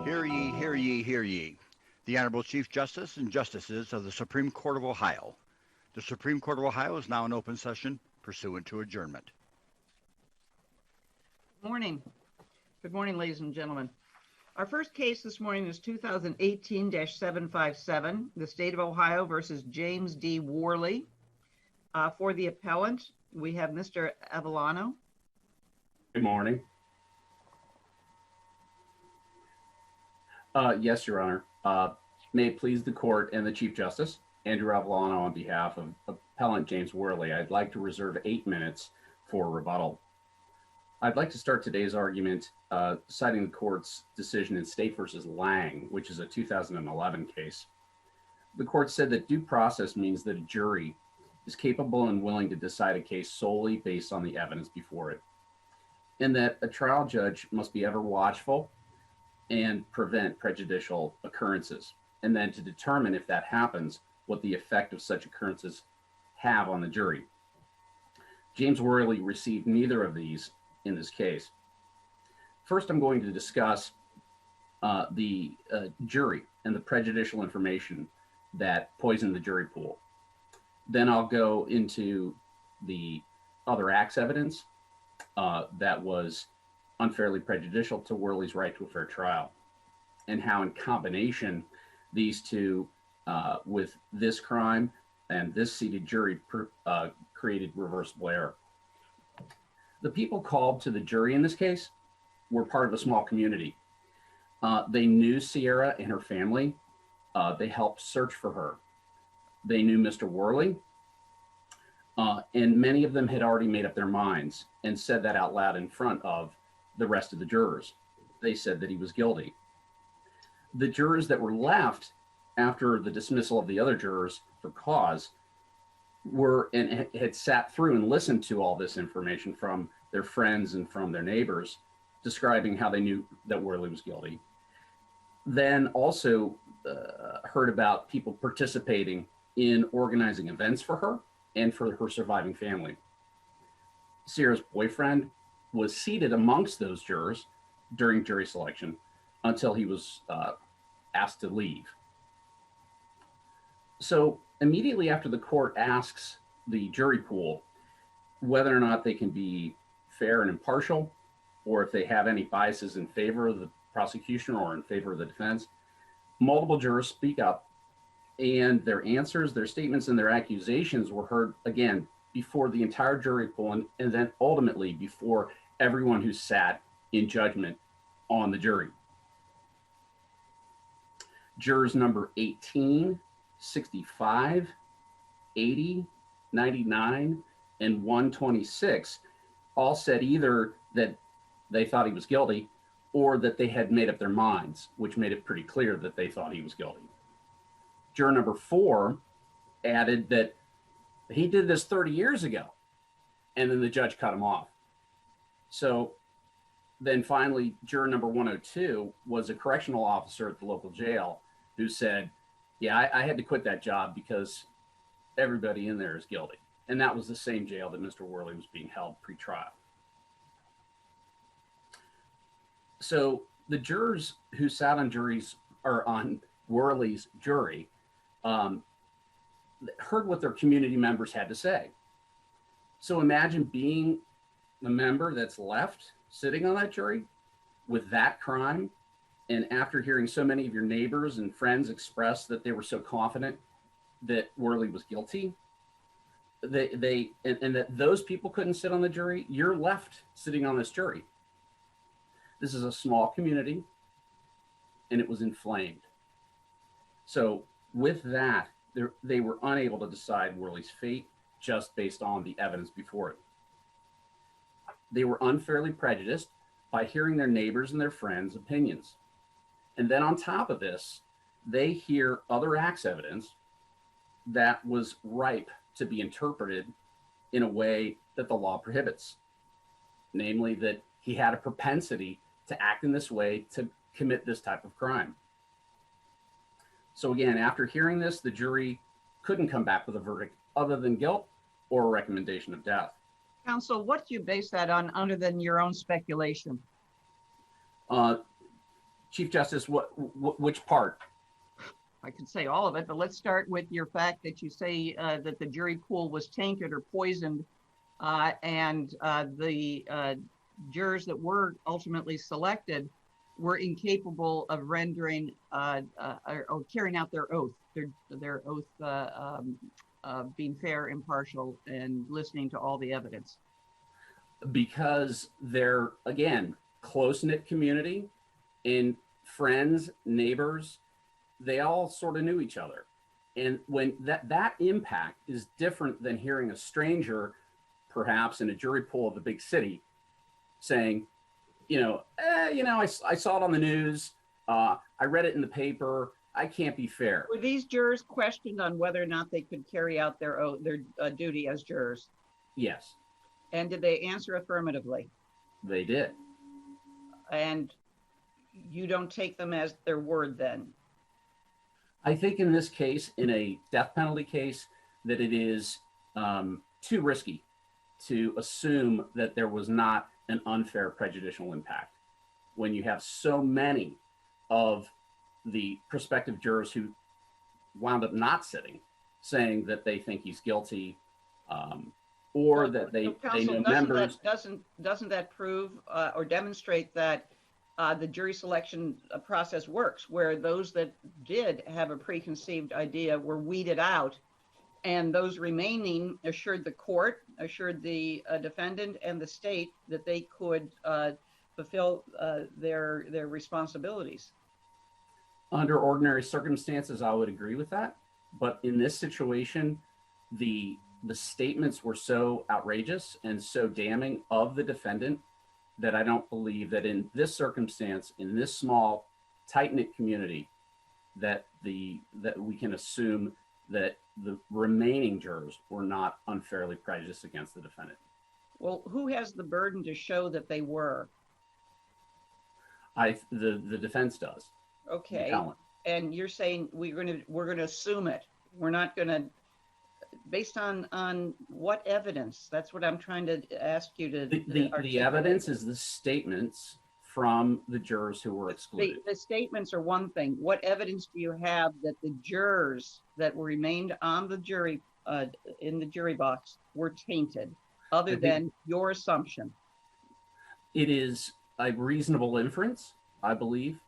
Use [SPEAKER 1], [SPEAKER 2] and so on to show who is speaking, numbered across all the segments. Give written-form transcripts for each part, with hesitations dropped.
[SPEAKER 1] Hear ye, hear ye, hear ye. The Honorable Chief Justice and Justices of the Supreme Court of Ohio. The Supreme Court of Ohio is now in open session pursuant to adjournment.
[SPEAKER 2] Morning. Good morning, ladies and gentlemen. Our first case this morning is 2018-757, the State of Ohio versus James D. Worley. For the appellant, we have Mr. Avellano.
[SPEAKER 3] Good morning. Yes, Your Honor. May it please the court and the Chief Justice, Andrew Avellano, on behalf of appellant James Worley, I'd like to reserve 8 minutes for rebuttal. I'd like to start today's argument citing the court's decision in State versus Lang, which is a 2011 case. The court said that due process means that a jury is capable and willing to decide a case solely based on the evidence before it, and that a trial judge must be ever watchful and prevent prejudicial occurrences, and then to determine if that happens, what the effect of such occurrences have on the jury. James Worley received neither of these in this case. First, I'm going to discuss the jury and the prejudicial information that poisoned the jury pool. Then I'll go into the other acts evidence that was unfairly prejudicial to Worley's right to a fair trial, and how in combination these two with this crime and this seated jury created reversible error. The people called to the jury in this case were part of a small community. They knew Sierra and her family. They helped search for her. They knew Mr. Worley, and many of them had already made up their minds and said that out loud in front of the rest of the jurors. They said that he was guilty. The jurors that were left after the dismissal of the other jurors for cause were and had sat through and listened to all this information from their friends and from their neighbors, describing how they knew that Worley was guilty. Then also heard about people participating in organizing events for her and for her surviving family. Sierra's boyfriend was seated amongst those jurors during jury selection until he was asked to leave. So immediately after the court asks the jury pool whether or not they can be fair and impartial, or if they have any biases in favor of the prosecution or in favor of the defense, multiple jurors speak up, and their answers, their statements, and their accusations were heard again before the entire jury pool, and then ultimately before everyone who sat in judgment on the jury. Jurors number 18, 65, 80, 99, and 126 all said either that they thought he was guilty or that they had made up their minds, which made it pretty clear that they thought he was guilty. Juror number 4 added that he did this 30 years ago, and then the judge cut him off. So then finally, juror number 102 was a correctional officer at the local jail who said, yeah, I had to quit that job because everybody in there is guilty. And that was the same jail that Mr. Worley was being held pre-trial. So the jurors who sat on juries or on Worley's jury heard what their community members had to say. So imagine being the member that's left sitting on that jury with that crime, and after hearing so many of your neighbors and friends express that they were so confident that Worley was guilty, and that those people couldn't sit on the jury, you're left sitting on this jury. This is a small community, and it was inflamed. So with that, they were unable to decide Worley's fate just based on the evidence before it. They were unfairly prejudiced by hearing their neighbors and their friends' opinions. And then on top of this, they hear other acts evidence that was ripe to be interpreted in a way that the law prohibits. Namely, that he had a propensity to act in this way to commit this type of crime. So again, after hearing this, the jury couldn't come back with a verdict other than guilt or a recommendation of death.
[SPEAKER 2] Counsel, what do you base that on other than your own speculation?
[SPEAKER 3] Chief Justice, which part?
[SPEAKER 2] I could say all of it, but let's start with your fact that you say that the jury pool was tainted or poisoned, and the jurors that were ultimately selected were incapable of rendering or carrying out their oath, their oath being fair, impartial, and listening to all the evidence.
[SPEAKER 3] Because they're, again, close-knit community, and friends, neighbors, they all sort of knew each other. And when that impact is different than hearing a stranger, perhaps in a jury pool of a big city, saying, I saw it on the news, I read it in the paper, I can't be fair.
[SPEAKER 2] Were these jurors questioned on whether or not they could carry out their duty as jurors?
[SPEAKER 3] Yes.
[SPEAKER 2] And did they answer affirmatively?
[SPEAKER 3] They did.
[SPEAKER 2] And you don't take them as their word then?
[SPEAKER 3] I think in this case, in a death penalty case, that it is too risky to assume that there was not an unfair prejudicial impact when you have so many of the prospective jurors who wound up not sitting saying that they think he's guilty, or that they know members.
[SPEAKER 2] Doesn't that prove or demonstrate that the jury selection process works, where those that did have a preconceived idea were weeded out, and those remaining assured the court, assured the defendant and the state that they could fulfill their responsibilities?
[SPEAKER 3] Under ordinary circumstances, I would agree with that. But in this situation, the statements were so outrageous and so damning of the defendant that I don't believe that in this circumstance, in this small, tight-knit community, that we can assume that the remaining jurors were not unfairly prejudiced against the defendant.
[SPEAKER 2] Well, who has the burden to show that they were?
[SPEAKER 3] The defense does.
[SPEAKER 2] Okay. And you're saying we're going to assume it. We're not going to, based on what evidence? That's what I'm trying to ask you to. The
[SPEAKER 3] evidence is the statements from the jurors who were excluded.
[SPEAKER 2] The statements are one thing. What evidence do you have that the jurors that remained on the jury in the jury box were tainted, other than your assumption?
[SPEAKER 3] It is a reasonable inference, I believe.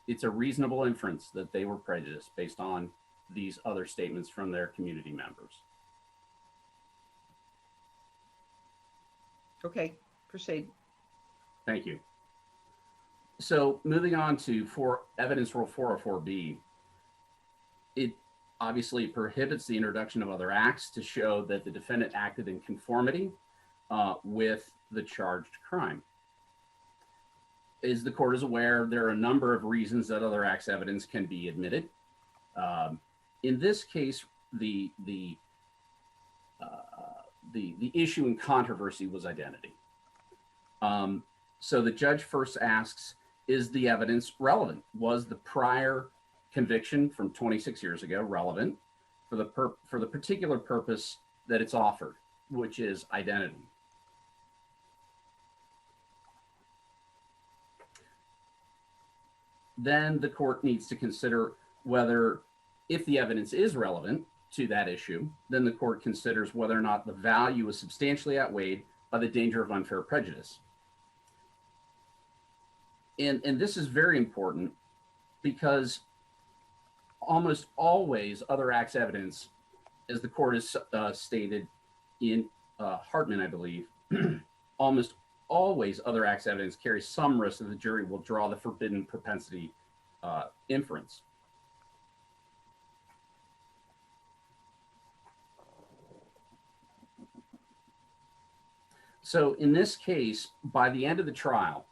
[SPEAKER 3] It's a reasonable inference that they were prejudiced based on these other statements from their community members.
[SPEAKER 2] Okay, proceed.
[SPEAKER 3] Thank you. So moving on to evidence rule 404B, it obviously prohibits the introduction of other acts to show that the defendant acted in conformity with the charged crime. As the court is aware, there are a number of reasons that other acts evidence can be admitted. In this case, the issue in controversy was identity. So the judge first asks, is the evidence relevant? Was the prior conviction from 26 years ago relevant for the particular purpose that it's offered, which is identity? Then the court needs to consider whether, if the evidence is relevant to that issue, then the court considers whether or not the value is substantially outweighed by the danger of unfair prejudice. And this is very important because almost always other acts evidence, as the court has stated in Hartman, I believe, almost always other acts evidence carries some risk that the jury will draw the forbidden propensity inference. So in this case, by the end of the trial,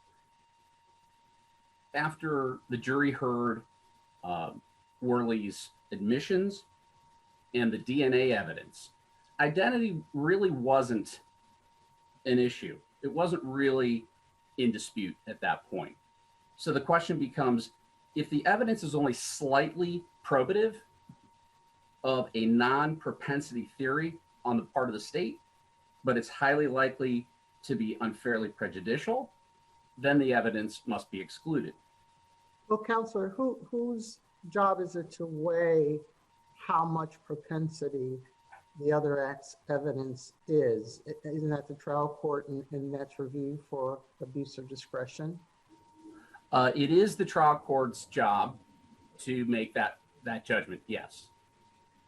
[SPEAKER 3] after the jury heard Worley's admissions and the DNA evidence, identity really wasn't an issue. It wasn't really in dispute at that point. So the question becomes, if the evidence is only slightly probative of a non-propensity theory on the part of the state, but it's highly likely to be unfairly prejudicial, then the evidence must be excluded.
[SPEAKER 4] Well, Counselor, whose job is it to weigh how much propensity the other act's evidence is? Isn't that the trial court and that's review for abuse of discretion?
[SPEAKER 3] It is the trial court's job to make that judgment, yes.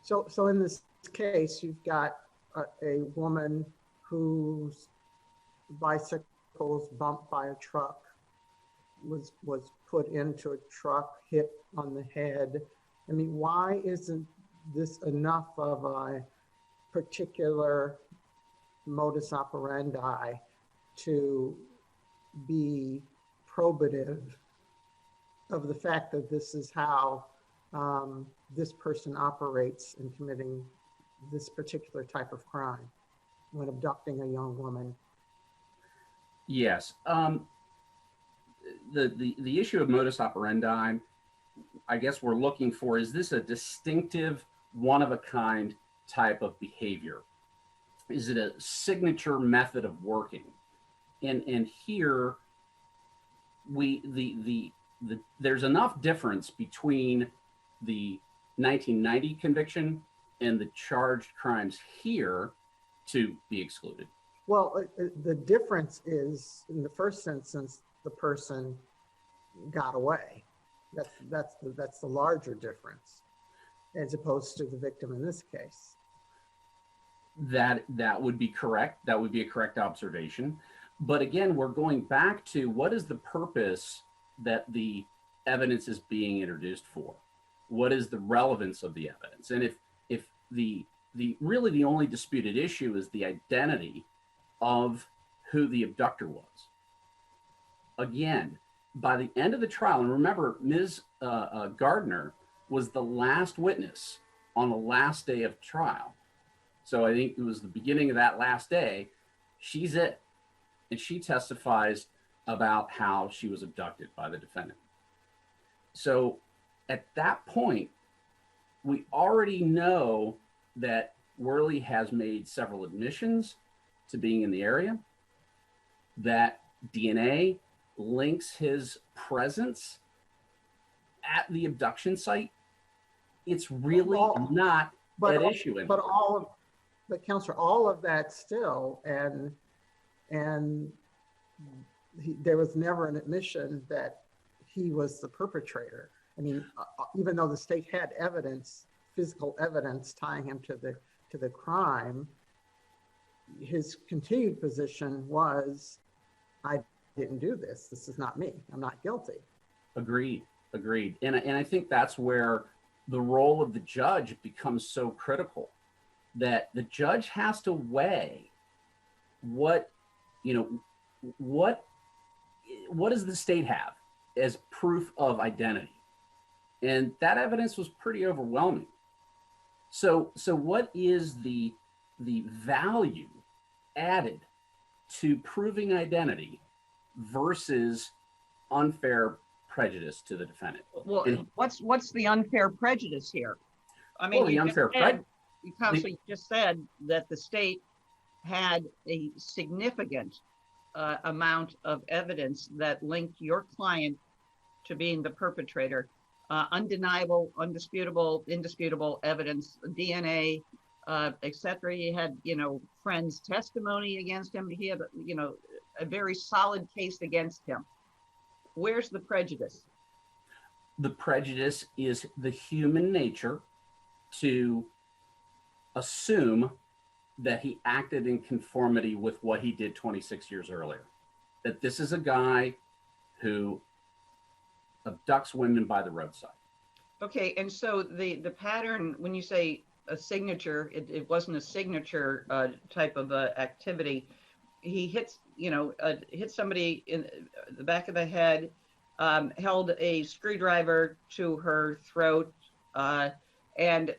[SPEAKER 4] So in this case, you've got a woman whose bicycle was bumped by a truck, was put into a truck, hit on the head. I mean, why isn't this enough of a particular modus operandi to be probative of the fact that this is how this person operates in committing this particular type of crime when abducting a young woman?
[SPEAKER 3] Yes. The issue of modus operandi, I guess we're looking for, is this a distinctive, one-of-a-kind type of behavior? Is it a signature method of working? And here, there's enough difference between the 1990 conviction and the charged crimes here to be excluded.
[SPEAKER 4] Well, the difference is, in the first instance, the person got away. That's the larger difference, as opposed to the victim in this case.
[SPEAKER 3] That would be correct. That would be a correct observation. But again, we're going back to what is the purpose that the evidence is being introduced for? What is the relevance of the evidence? And if the really the only disputed issue is the identity of who the abductor was. Again, by the end of the trial, and remember, Ms. Gardner was the last witness on the last day of trial. So I think it was the beginning of that last day. She's it. And she testifies about how she was abducted by the defendant. So at that point, we already know that Worley has made several admissions to being in the area, that DNA links his presence at the abduction site. It's really not an issue anymore.
[SPEAKER 4] But Counselor, all of that still, and there was never an admission that he was the perpetrator. I mean, even though the state had evidence, physical evidence tying him to the crime, his continued position was, I didn't do this. This is not me. I'm not guilty.
[SPEAKER 3] Agreed. And I think that's where the role of the judge becomes so critical, that the judge has to weigh what does the state have as proof of identity? And that evidence was pretty overwhelming. So what is the value added to proving identity versus unfair prejudice to the defendant?
[SPEAKER 2] Well, what's the unfair prejudice here? I mean, Counselor, you just said that the state had a significant amount of evidence that linked your client to being the perpetrator. Undeniable, undisputable, indisputable evidence, DNA, etc. He had, friends' testimony against him. He had, a very solid case against him. Where's the prejudice?
[SPEAKER 3] The prejudice is the human nature to assume that he acted in conformity with what he did 26 years earlier. That this is a guy who abducts women by the roadside. Okay,
[SPEAKER 2] and so the pattern, when you say a signature, it wasn't a signature type of activity. He hits somebody in the back of the head, held a screwdriver to her throat, and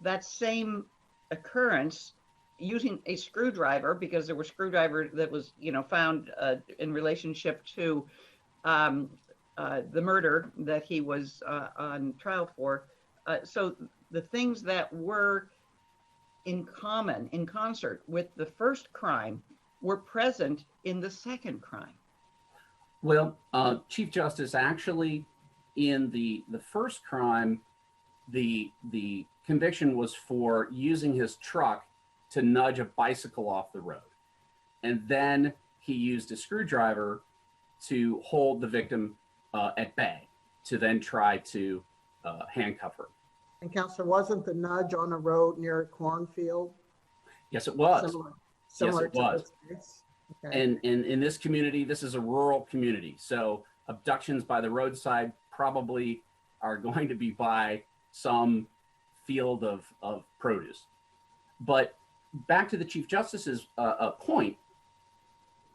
[SPEAKER 2] that same occurrence using a screwdriver, because there was screwdriver that was found in relationship to the murder that he was on trial for. So the things that were in concert with the first crime were present in the second crime.
[SPEAKER 3] Well, Chief Justice, actually, in the first crime, the conviction was for using his truck to nudge a bicycle off the road, and then he used a screwdriver to hold the victim at bay, to then try to handcuff her.
[SPEAKER 4] And Counselor, wasn't the nudge on a road near a cornfield?
[SPEAKER 3] Yes, it was.
[SPEAKER 4] Similar
[SPEAKER 3] it
[SPEAKER 4] to
[SPEAKER 3] was.
[SPEAKER 4] this case? Okay.
[SPEAKER 3] And in this community, this is a rural community, so abductions by the roadside probably are going to be by some field of produce. But back to the Chief Justice's point,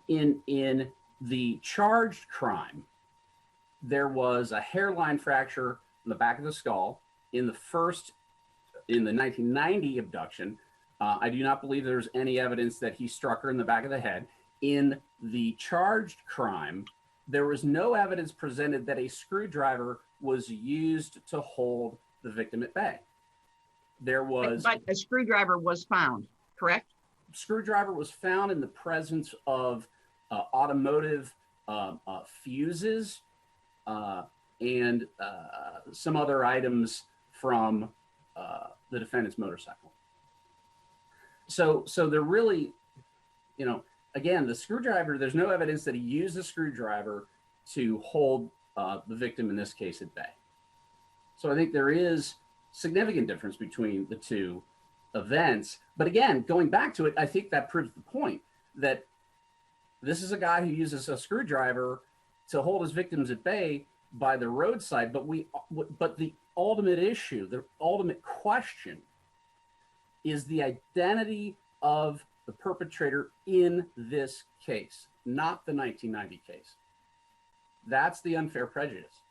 [SPEAKER 3] in the charged crime, there was a hairline fracture in the back of the skull. In the 1990 abduction, I do not believe there's any evidence that he struck her in the back of the head. In the charged crime, there was no evidence presented that a screwdriver was used to hold the victim at bay. There was...
[SPEAKER 2] But a screwdriver was found, correct?
[SPEAKER 3] Screwdriver was found in the presence of automotive fuses and some other items from the defendant's motorcycle. So they're really, again, the screwdriver, there's no evidence that he used the screwdriver to hold the victim, in this case, at bay. So I think there is significant difference between the two events. But again, going back to it, I think that proves the point that this is a guy who uses a screwdriver to hold his victims at bay by the roadside. But the ultimate issue, the ultimate question, is the identity of the perpetrator in this case, not the 1990 case. That's the unfair prejudice.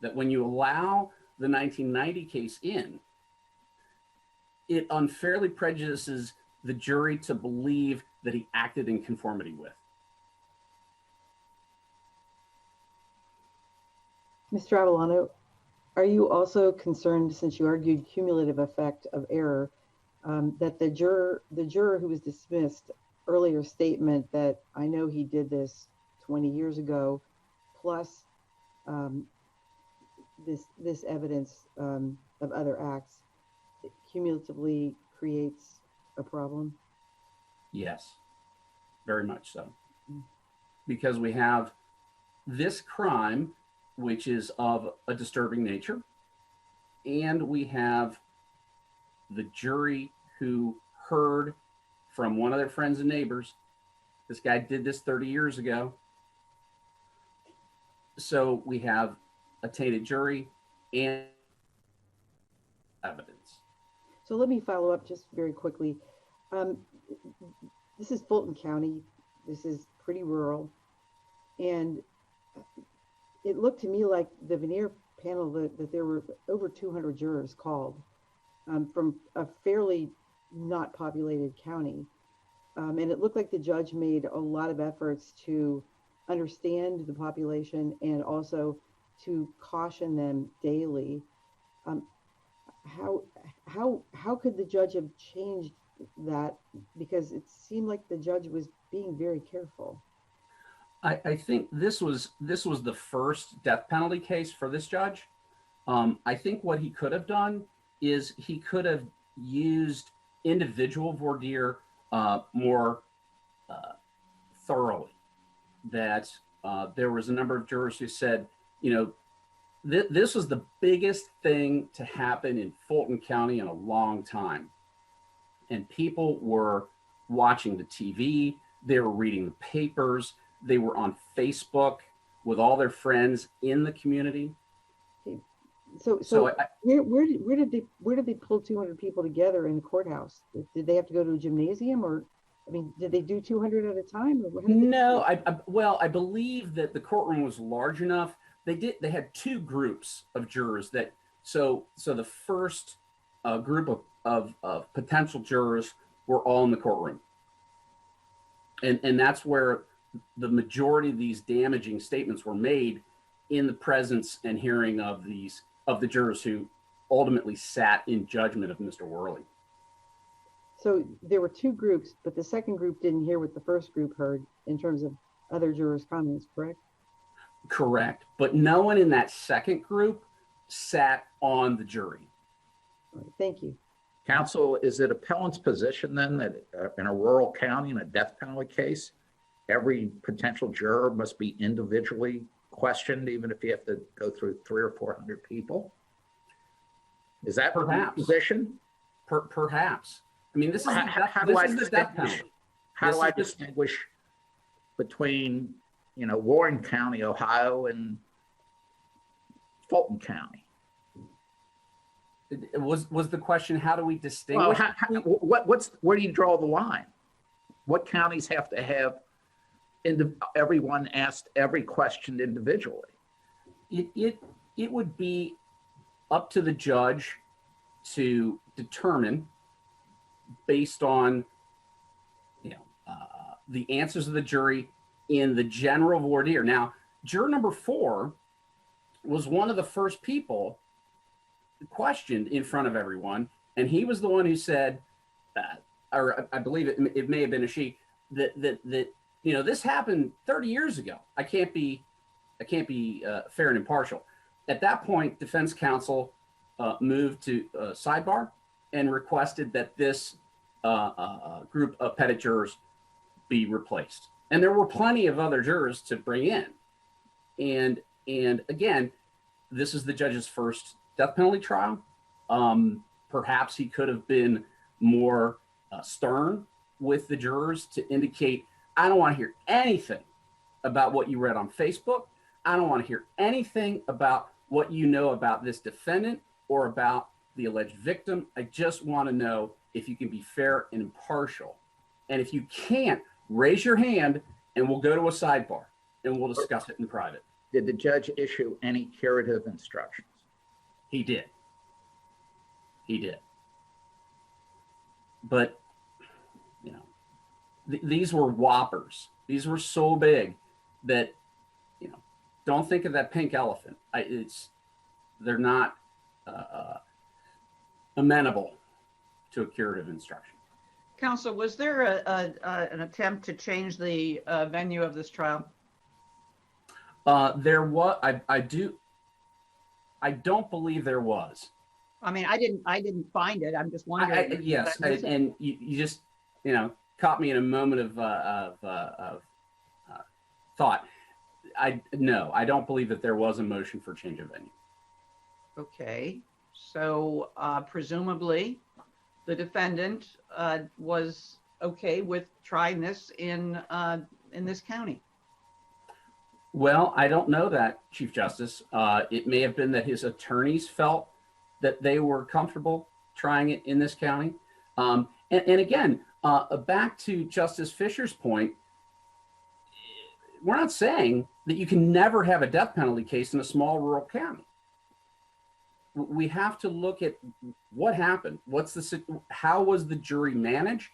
[SPEAKER 3] That when you allow the 1990 case in, it unfairly prejudices the jury to believe that he acted in conformity with.
[SPEAKER 5] Mr. Avellano, are you also concerned, since you argued cumulative effect of error, that the juror who was dismissed earlier statement that I know he did this 20 years ago, plus this evidence of other acts, cumulatively creates a problem?
[SPEAKER 3] Yes, very much so. Because we have this crime, which is of a disturbing nature, and we have the jury who heard from one of their friends and neighbors, this guy did this 30 years ago. So we have a tainted jury and evidence.
[SPEAKER 5] So let me follow up just very quickly. This is Fulton County. This is pretty rural. And it looked to me like the veneer panel that there were over 200 jurors called from a fairly not populated county. And it looked like the judge made a lot of efforts to understand the population and also to caution them daily. How could the judge have changed that? Because it seemed like the judge was being very careful.
[SPEAKER 3] I think this was the first death penalty case for this judge. I think what he could have done is he could have used individual voir dire more thoroughly. That there was a number of jurors who said, this was the biggest thing to happen in Fulton County in a long time. And people were watching the TV, they were reading the papers, they were on Facebook with all their friends in the community.
[SPEAKER 5] So where did they pull 200 people together in the courthouse? Did they have to go to a gymnasium, or did they do 200 at a time?
[SPEAKER 3] No, I believe that the courtroom was large enough. They had two groups of jurors so the first group of potential jurors were all in the courtroom. And that's where the majority of these damaging statements were made, in the presence and hearing of the jurors who ultimately sat in judgment of Mr. Worley.
[SPEAKER 5] So there were two groups, but the second group didn't hear what the first group heard in terms of other jurors' comments, correct?
[SPEAKER 3] Correct. But no one in that second group sat on the jury.
[SPEAKER 5] All right, thank you.
[SPEAKER 6] Counsel, is it appellant's position then that in a rural county in a death penalty case, every potential juror must be individually questioned, even if you have to go through 300 or 400 people? Is that
[SPEAKER 3] Perhaps.
[SPEAKER 6] the position?
[SPEAKER 3] Perhaps. I mean, this is
[SPEAKER 6] How
[SPEAKER 3] the
[SPEAKER 6] do I
[SPEAKER 3] death penalty.
[SPEAKER 6] How do I
[SPEAKER 3] This is
[SPEAKER 6] distinguish between, Warren County, Ohio, and Fulton County?
[SPEAKER 3] Was the question, how do we
[SPEAKER 6] Well,
[SPEAKER 3] distinguish?
[SPEAKER 6] where do you draw the line? What counties have to have everyone asked every question individually?
[SPEAKER 3] It would be up to the judge to determine, based on the answers of the jury in the general voir dire. Now, juror number 4 was one of the first people questioned in front of everyone, and he was the one who said, or I believe it may have been a she, that this happened 30 years ago. I can't be fair and impartial. At that point, defense counsel moved to sidebar and requested that this group of pettit jurors be replaced. And there were plenty of other jurors to bring in. And again, this is the judge's first death penalty trial. Perhaps he could have been more stern with the jurors to indicate, I don't want to hear anything about what you read on Facebook. I don't want to hear anything about what you know about this defendant or about the alleged victim. I just want to know if you can be fair and impartial. And if you can't, raise your hand and we'll go to a sidebar and we'll discuss it in private.
[SPEAKER 6] Did the judge issue any curative instructions?
[SPEAKER 3] He did. He did. But, these were whoppers. These were so big that, don't think of that pink elephant. They're not amenable to a curative instruction.
[SPEAKER 2] Counsel, was there an attempt to change the venue of this trial?
[SPEAKER 3] There was. I don't believe there was.
[SPEAKER 2] I mean, I didn't find it. I'm just wondering.
[SPEAKER 3] Yes, and you just caught me in a moment of thought. No, I don't believe that there was a motion for change of venue.
[SPEAKER 2] Okay, so presumably the defendant was okay with trying this in this county.
[SPEAKER 3] Well, I don't know that, Chief Justice. It may have been that his attorneys felt that they were comfortable trying it in this county. And again, back to Justice Fisher's point, we're not saying that you can never have a death penalty case in a small rural county. We have to look at what happened. How was the jury managed?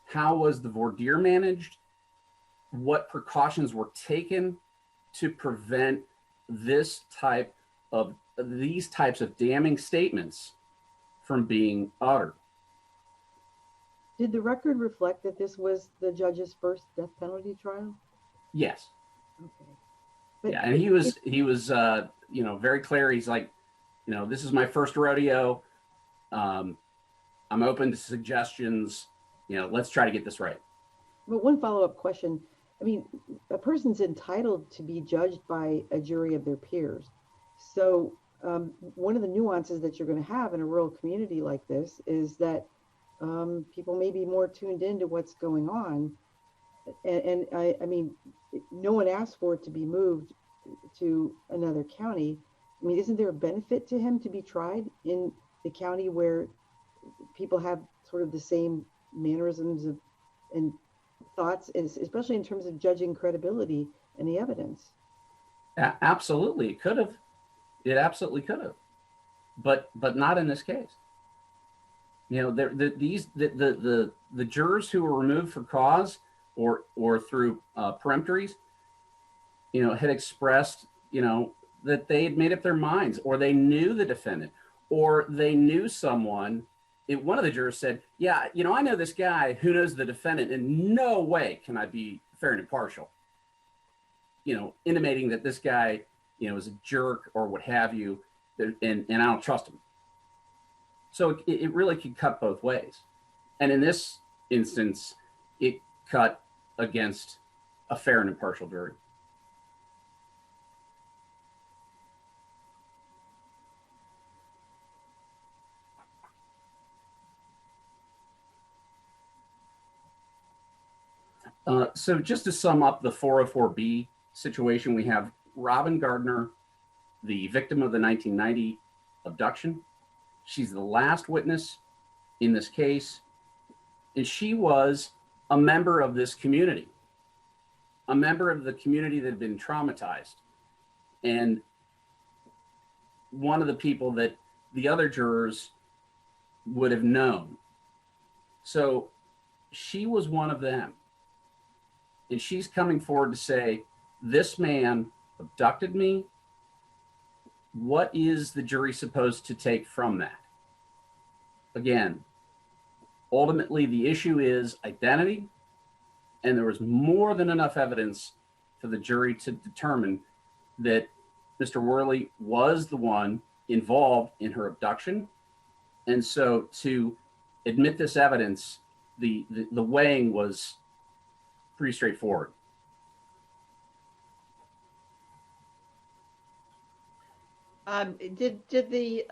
[SPEAKER 3] How was the voir dire managed? What precautions were taken to prevent these types of damning statements from being uttered?
[SPEAKER 5] Did the record reflect that this was the judge's first death penalty trial?
[SPEAKER 3] Yes.
[SPEAKER 5] Okay. But
[SPEAKER 3] yeah, and he was very clear. He's like, this is my first rodeo. I'm open to suggestions. Let's try to get this right.
[SPEAKER 5] But one follow-up question. I mean, a person's entitled to be judged by a jury of their peers. So one of the nuances that you're going to have in a rural community like this is that people may be more tuned into what's going on. And I mean, no one asked for it to be moved to another county. I mean, isn't there a benefit to him to be tried in the county where people have sort of the same mannerisms and thoughts, especially in terms of judging credibility and the evidence?
[SPEAKER 3] Absolutely, it could have. It absolutely could have, but not in this case. The jurors who were removed for cause or through peremptories, had expressed, that they had made up their minds, or they knew the defendant, or they knew someone. One of the jurors said, I know this guy who knows the defendant. In no way can I be fair and impartial. intimating that this guy, is a jerk or what have you, and I don't trust him. So it really could cut both ways. And in this instance, it cut against a fair and impartial jury. So just to sum up the 404B situation, we have Robin Gardner, the victim of the 1990 abduction. She's the last witness in this case, and she was a member of this community, a member of the community that had been traumatized, and one of the people that the other jurors would have known. So she was one of them. And she's coming forward to say, this man abducted me. What is the jury supposed to take from that? Again, ultimately, the issue is identity, and there was more than enough evidence for the jury to determine that Mr. Worley was the one involved in her abduction. And so to admit this evidence, the weighing was pretty straightforward.
[SPEAKER 2] Did the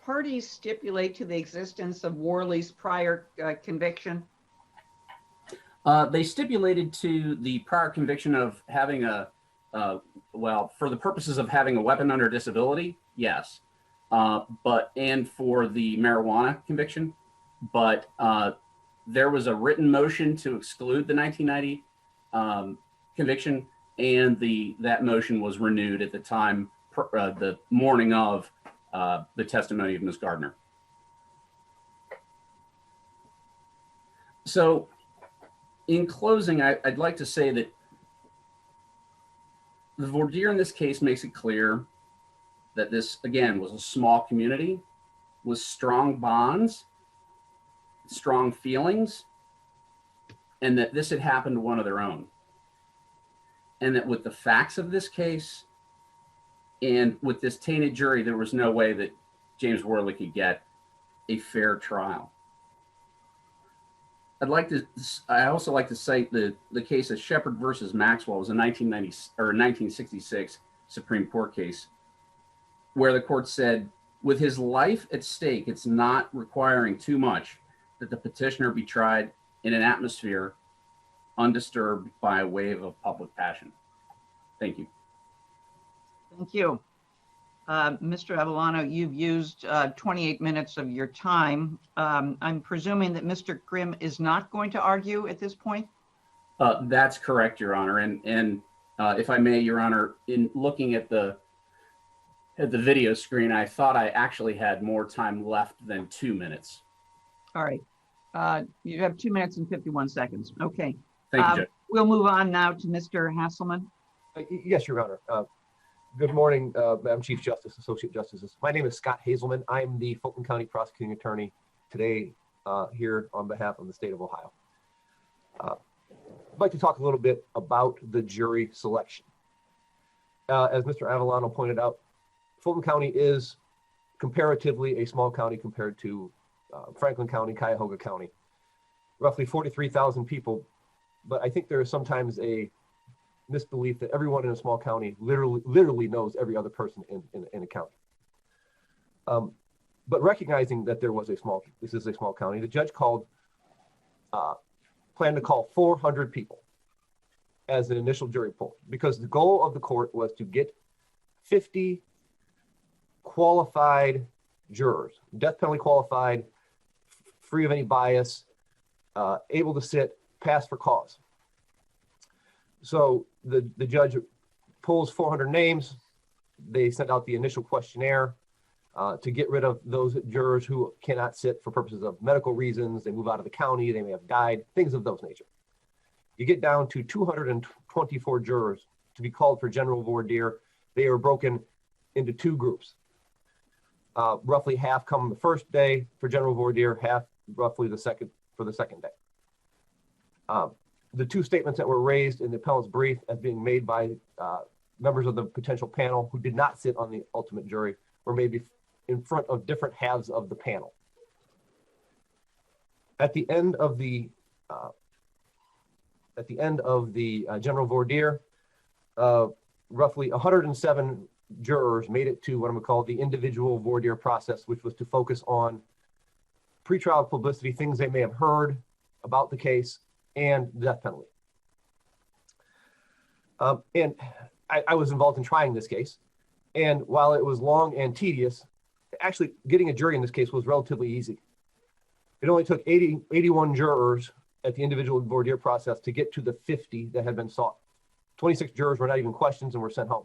[SPEAKER 2] parties stipulate to the existence of Worley's prior conviction?
[SPEAKER 3] They stipulated to the prior conviction of having for the purposes of having a weapon under disability, yes. And for the marijuana conviction, but there was a written motion to exclude the 1990 conviction, and that motion was renewed at the time, the morning of the testimony of Ms. Gardner. So in closing, I'd like to say that the voir dire in this case makes it clear that this, again, was a small community with strong bonds, strong feelings, and that this had happened to one of their own. And that with the facts of this case and with this tainted jury, there was no way that James Worley could get a fair trial. I also like to cite the case of Shepard versus Maxwell. It was a 1966 Supreme Court case where the court said, with his life at stake, it's not requiring too much that the petitioner be tried in an atmosphere undisturbed by a wave of public passion. Thank you.
[SPEAKER 2] Thank you. Mr. Avellano, you've used 28 minutes of your time. I'm presuming that Mr. Grimm is not going to argue at this point?
[SPEAKER 3] That's correct, Your Honor. And if I may, Your Honor, in looking at the video screen, I thought I actually had more time left than 2 minutes.
[SPEAKER 2] All right. You have 2 minutes and 51 seconds. Okay.
[SPEAKER 3] Thank you, Judge.
[SPEAKER 2] We'll move on now to Mr. Hasselman.
[SPEAKER 7] Yes, Your Honor. Good morning, Madam Chief Justice, Associate Justices. My name is Scott Hazelman. I'm the Fulton County Prosecuting Attorney today here on behalf of the state of Ohio. I'd like to talk a little bit about the jury selection. As Mr. Avellano pointed out, Fulton County is comparatively a small county compared to Franklin County, Cuyahoga County, roughly 43,000 people. But I think there is sometimes a misbelief that everyone in a small county literally knows every other person in a county. But recognizing that this is a small county, the judge planned to call 400 people as an initial jury pool, because the goal of the court was to get 50 qualified jurors, death penalty qualified, free of any bias, able to sit, pass for cause. So the judge pulls 400 names. They sent out the initial questionnaire to get rid of those jurors who cannot sit for purposes of medical reasons. They move out of the county, they may have died, things of those nature. You get down to 224 jurors to be called for general voir dire. They are broken into two groups. Roughly half come the first day for general voir dire, half roughly for the second day. the two statements that were raised in the appellant's brief as being made by members of the potential panel who did not sit on the ultimate jury were maybe in front of different halves of the panel. At the end of the general voir dire, roughly 107 jurors made it to what I'm going to call the individual voir dire process, which was to focus on pretrial publicity, things they may have heard about the case, and the death penalty. And I was involved in trying this case. And while it was long and tedious, actually getting a jury in this case was relatively easy. It only took 81 jurors at the individual voir dire process to get to the 50 that had been sought. 26 jurors were not even questioned and were sent home.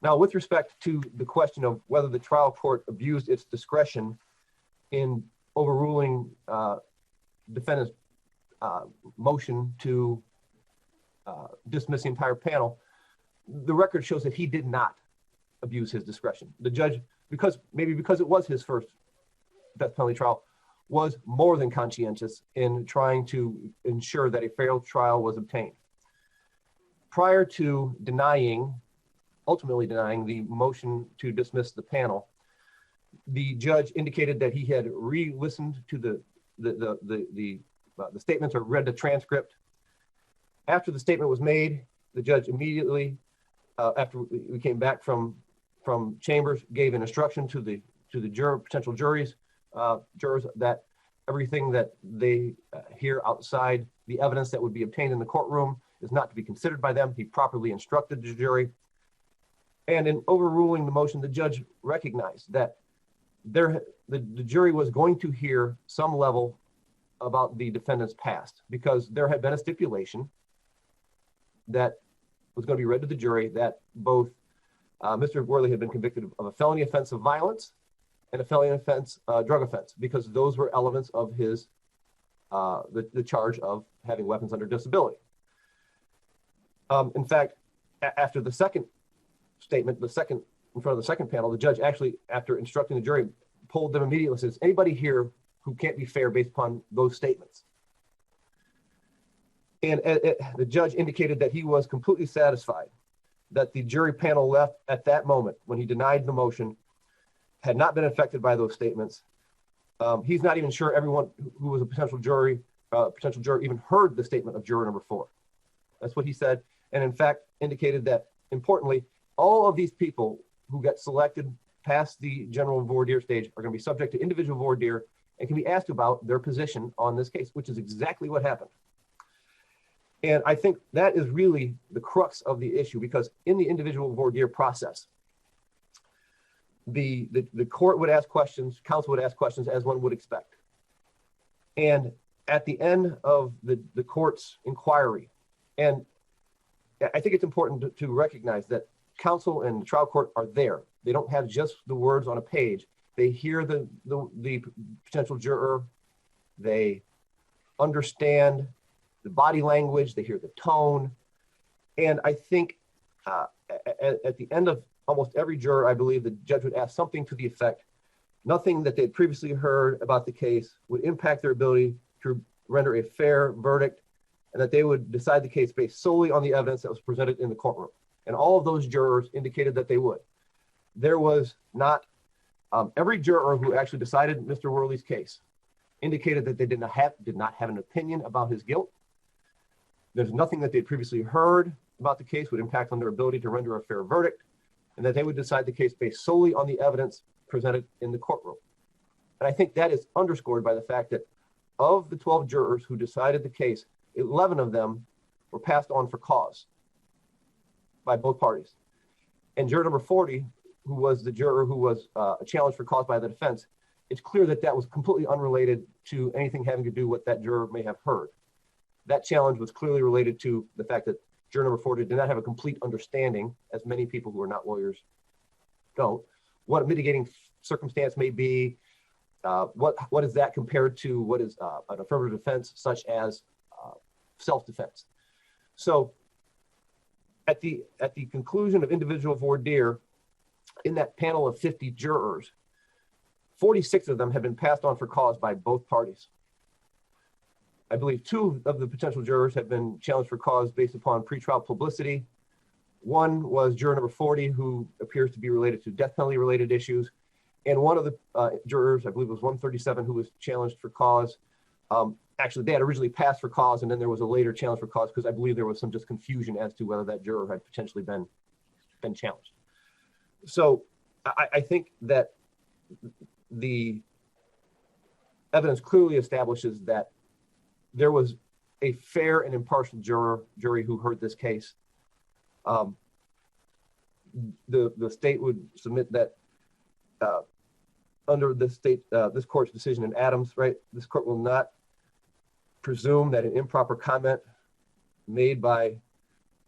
[SPEAKER 7] Now, with respect to the question of whether the trial court abused its discretion in overruling defendant's motion to dismiss the entire panel, the record shows that he did not abuse his discretion. The judge, because it was his first death penalty trial, was more than conscientious in trying to ensure that a fair trial was obtained. Prior to ultimately denying the motion to dismiss the panel, the judge indicated that he had re-listened to the statements or read the transcript. After the statement was made, the judge immediately, after we came back from chambers, gave an instruction to the potential jurors that everything that they hear outside the evidence that would be obtained in the courtroom is not to be considered by them. He properly instructed the jury. And in overruling the motion, the judge recognized that the jury was going to hear some level about the defendant's past, because there had been a stipulation that was going to be read to the jury that both Mr. Worley had been convicted of a felony offense of violence and a felony offense, drug offense, because those were elements of his, the charge of having weapons under disability. In fact, after the second statement, in front of the second panel, the judge actually, after instructing the jury, pulled them immediately and says, anybody here who can't be fair based upon those statements? And the judge indicated that he was completely satisfied that the jury panel left at that moment when he denied the motion had not been affected by those statements. He's not even sure everyone who was a potential juror even heard the statement of juror number 4. That's what he said. And in fact, indicated that, importantly, all of these people who got selected past the general voir dire stage are going to be subject to individual voir dire and can be asked about their position on this case, which is exactly what happened. And I think that is really the crux of the issue, because in the individual voir dire process, the court would ask questions, counsel would ask questions as one would expect. And at the end of the court's inquiry, and I think it's important to recognize that counsel and the trial court are there. They don't have just the words on a page. They hear the potential juror. They understand the body language. They hear the tone. And I think at the end of almost every juror, I believe the judge would ask something to the effect, nothing that they'd previously heard about the case would impact their ability to render a fair verdict, and that they would decide the case based solely on the evidence that was presented in the courtroom. And all of those jurors indicated that they would. There was not, every juror who actually decided Mr. Worley's case indicated that they did not have an opinion about his guilt. There's nothing that they'd previously heard about the case would impact on their ability to render a fair verdict, and that they would decide the case based solely on the evidence presented in the courtroom. And I think that is underscored by the fact that of the 12 jurors who decided the case, 11 of them were passed on for cause by both parties. And juror number 40, who was the juror who was a challenge for cause by the defense, it's clear that that was completely unrelated to anything having to do with what that juror may have heard. That challenge was clearly related to the fact that juror number 40 did not have a complete understanding, as many people who are not lawyers don't, what a mitigating circumstance may be, what is that compared to what is an affirmative defense, such as self-defense. So at the conclusion of individual voir dire, in that panel of 50 jurors, 46 of them have been passed on for cause by both parties. I believe 2 of the potential jurors have been challenged for cause based upon pretrial publicity. One was juror number 40, who appears to be related to death penalty related issues. And one of the jurors, I believe it was 137, who was challenged for cause. Actually, they had originally passed for cause, and then there was a later challenge for cause because I believe there was some just confusion as to whether that juror had potentially been challenged. So I think that the evidence clearly establishes that there was a fair and impartial jury who heard this case. The state would submit that under this court's decision in Adams, right, this court will not presume that an improper comment made by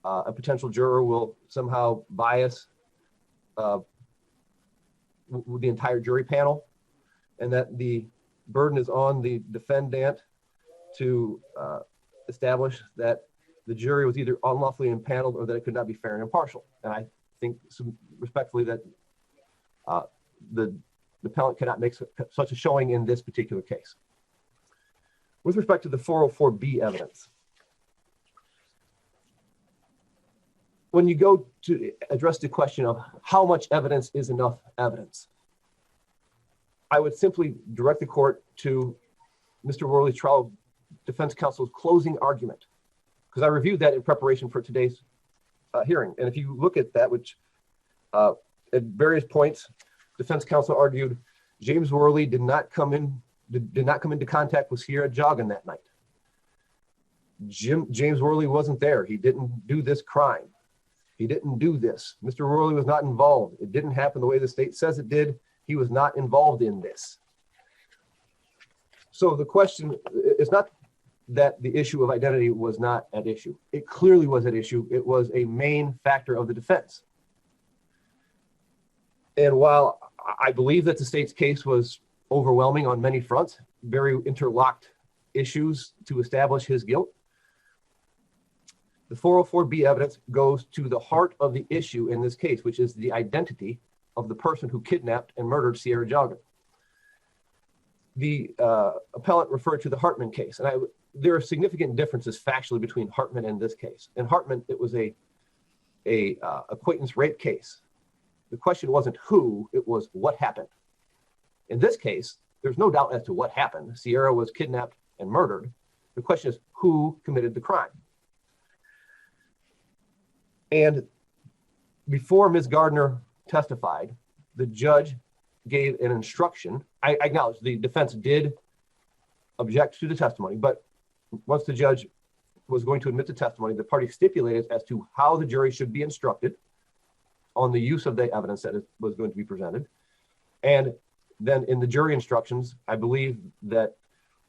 [SPEAKER 7] a potential juror will somehow bias the entire jury panel, and that the burden is on the defendant to establish that the jury was either unlawfully impaneled or that it could not be fair and impartial. And I think respectfully that the appellant cannot make such a showing in this particular case. With respect to the 404B evidence, when you go to address the question of how much evidence is enough evidence, I would simply direct the court to Mr. Worley's trial defense counsel's closing argument, because I reviewed that in preparation for today's hearing. And if you look at that, which at various points, defense counsel argued James Worley did not come into contact with Sierra Joggin that night. James Worley wasn't there. He didn't do this crime. He didn't do this. Mr. Worley was not involved. It didn't happen the way the state says it did. He was not involved in this. So the question is not that the issue of identity was not at issue. It clearly was at issue. It was a main factor of the defense. And while I believe that the state's case was overwhelming on many fronts, very interlocked issues to establish his guilt, the 404B evidence goes to the heart of the issue in this case, which is the identity of the person who kidnapped and murdered Sierra Joggin. The appellant referred to the Hartman case, and there are significant differences factually between Hartman and this case. In Hartman, it was a acquaintance rape case. The question wasn't who, it was what happened. In this case, there's no doubt as to what happened. Sierra was kidnapped and murdered. The question is who committed the crime. And before Ms. Gardner testified, the judge gave an instruction. I acknowledge the defense did object to the testimony, but once the judge was going to admit the testimony, the party stipulated as to how the jury should be instructed on the use of the evidence that was going to be presented. And then in the jury instructions, I believe that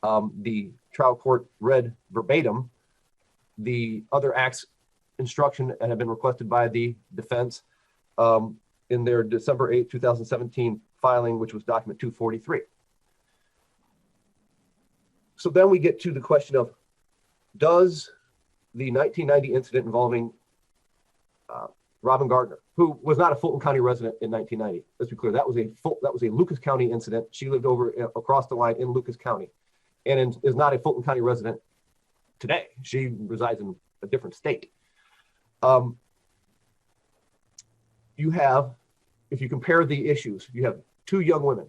[SPEAKER 7] the trial court read verbatim the other acts instruction that had been requested by the defense in their December 8, 2017 filing, which was document 243. So then we get to the question of, does the 1990 incident involving Robin Gardner, who was not a Fulton County resident in 1990, let's be clear, that was a Lucas County incident. She lived over across the line in Lucas County and is not a Fulton County resident today. She resides in a different state. You have, if you compare the issues, you have 2 young women.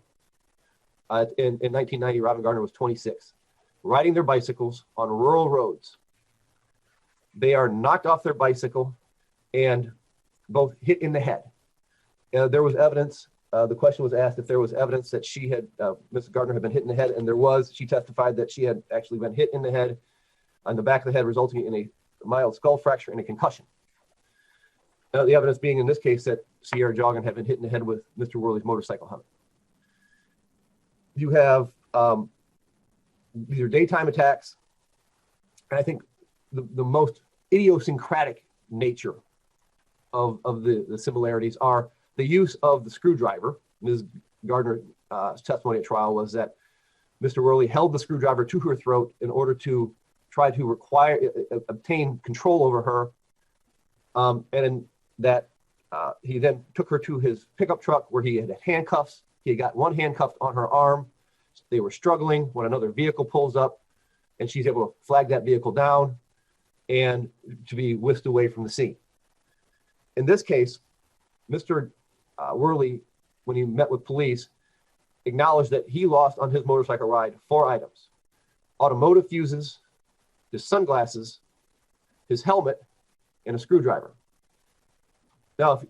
[SPEAKER 7] In 1990, Robin Gardner was 26, riding their bicycles on rural roads. They are knocked off their bicycle and both hit in the head. There was evidence, the question was asked if there was evidence that she had, Ms. Gardner had been hit in the head, and there was. She testified that she had actually been hit in the head, on the back of the head, resulting in a mild skull fracture and a concussion. The evidence being in this case that Sierra Joggin had been hit in the head with Mr. Worley's motorcycle helmet. You have, these are daytime attacks. And I think the most idiosyncratic nature of the similarities are the use of the screwdriver. Ms. Gardner's testimony at trial was that Mr. Worley held the screwdriver to her throat in order to try to obtain control over her. And in that he then took her to his pickup truck where he had handcuffs. He had got one handcuffed on her arm. They were struggling when another vehicle pulls up and she's able to flag that vehicle down and to be whisked away from the scene. In this case, Mr. Worley, when he met with police, acknowledged that he lost on his motorcycle ride 4 items: automotive fuses, his sunglasses, his helmet, and a screwdriver. Now,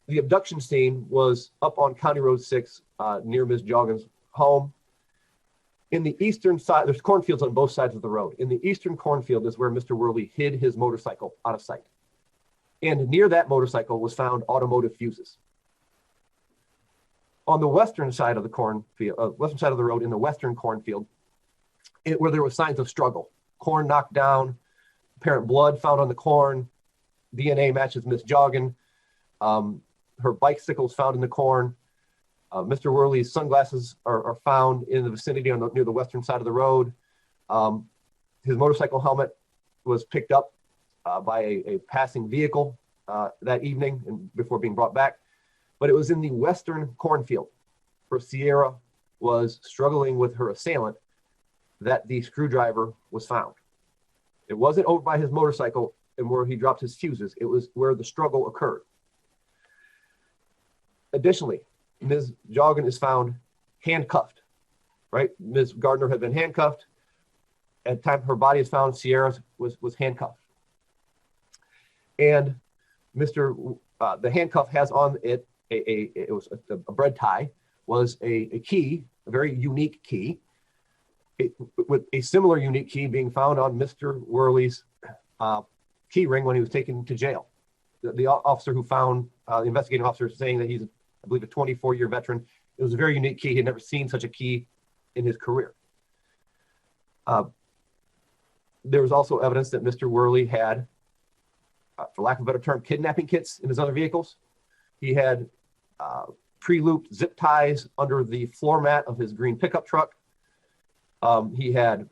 [SPEAKER 7] the abduction scene was up on County Road 6 near Ms. Joggin's home. In the eastern side, there's cornfields on both sides of the road. In the eastern cornfield is where Mr. Worley hid his motorcycle out of sight. And near that motorcycle was found automotive fuses. On the western side of the cornfield, western side of the road, in the western cornfield, where there were signs of struggle, corn knocked down, apparent blood found on the corn, DNA matches Miss Joggin, her bicycle's found in the corn. Mr. Worley's sunglasses are found in the vicinity near the western side of the road. His motorcycle helmet was picked up by a passing vehicle that evening and before being brought back. But it was in the western cornfield where Sierra was struggling with her assailant that the screwdriver was found. It wasn't over by his motorcycle and where he dropped his fuses. It was where the struggle occurred. Additionally, Ms. Joggin is found handcuffed, right? Ms. Gardner had been handcuffed. At the time her body is found, Sierra was handcuffed. And the handcuff has on it it was a bread tie, was a key, a very unique key, with a similar unique key being found on Mr. Worley's key ring when he was taken to jail. The officer who found, the investigating officer saying that he's, I believe, a 24-year veteran. It was a very unique key. He had never seen such a key in his career. There was also evidence that Mr. Worley had, for lack of a better term, kidnapping kits in his other vehicles. He had pre-looped zip ties under the floor mat of his green pickup truck. He had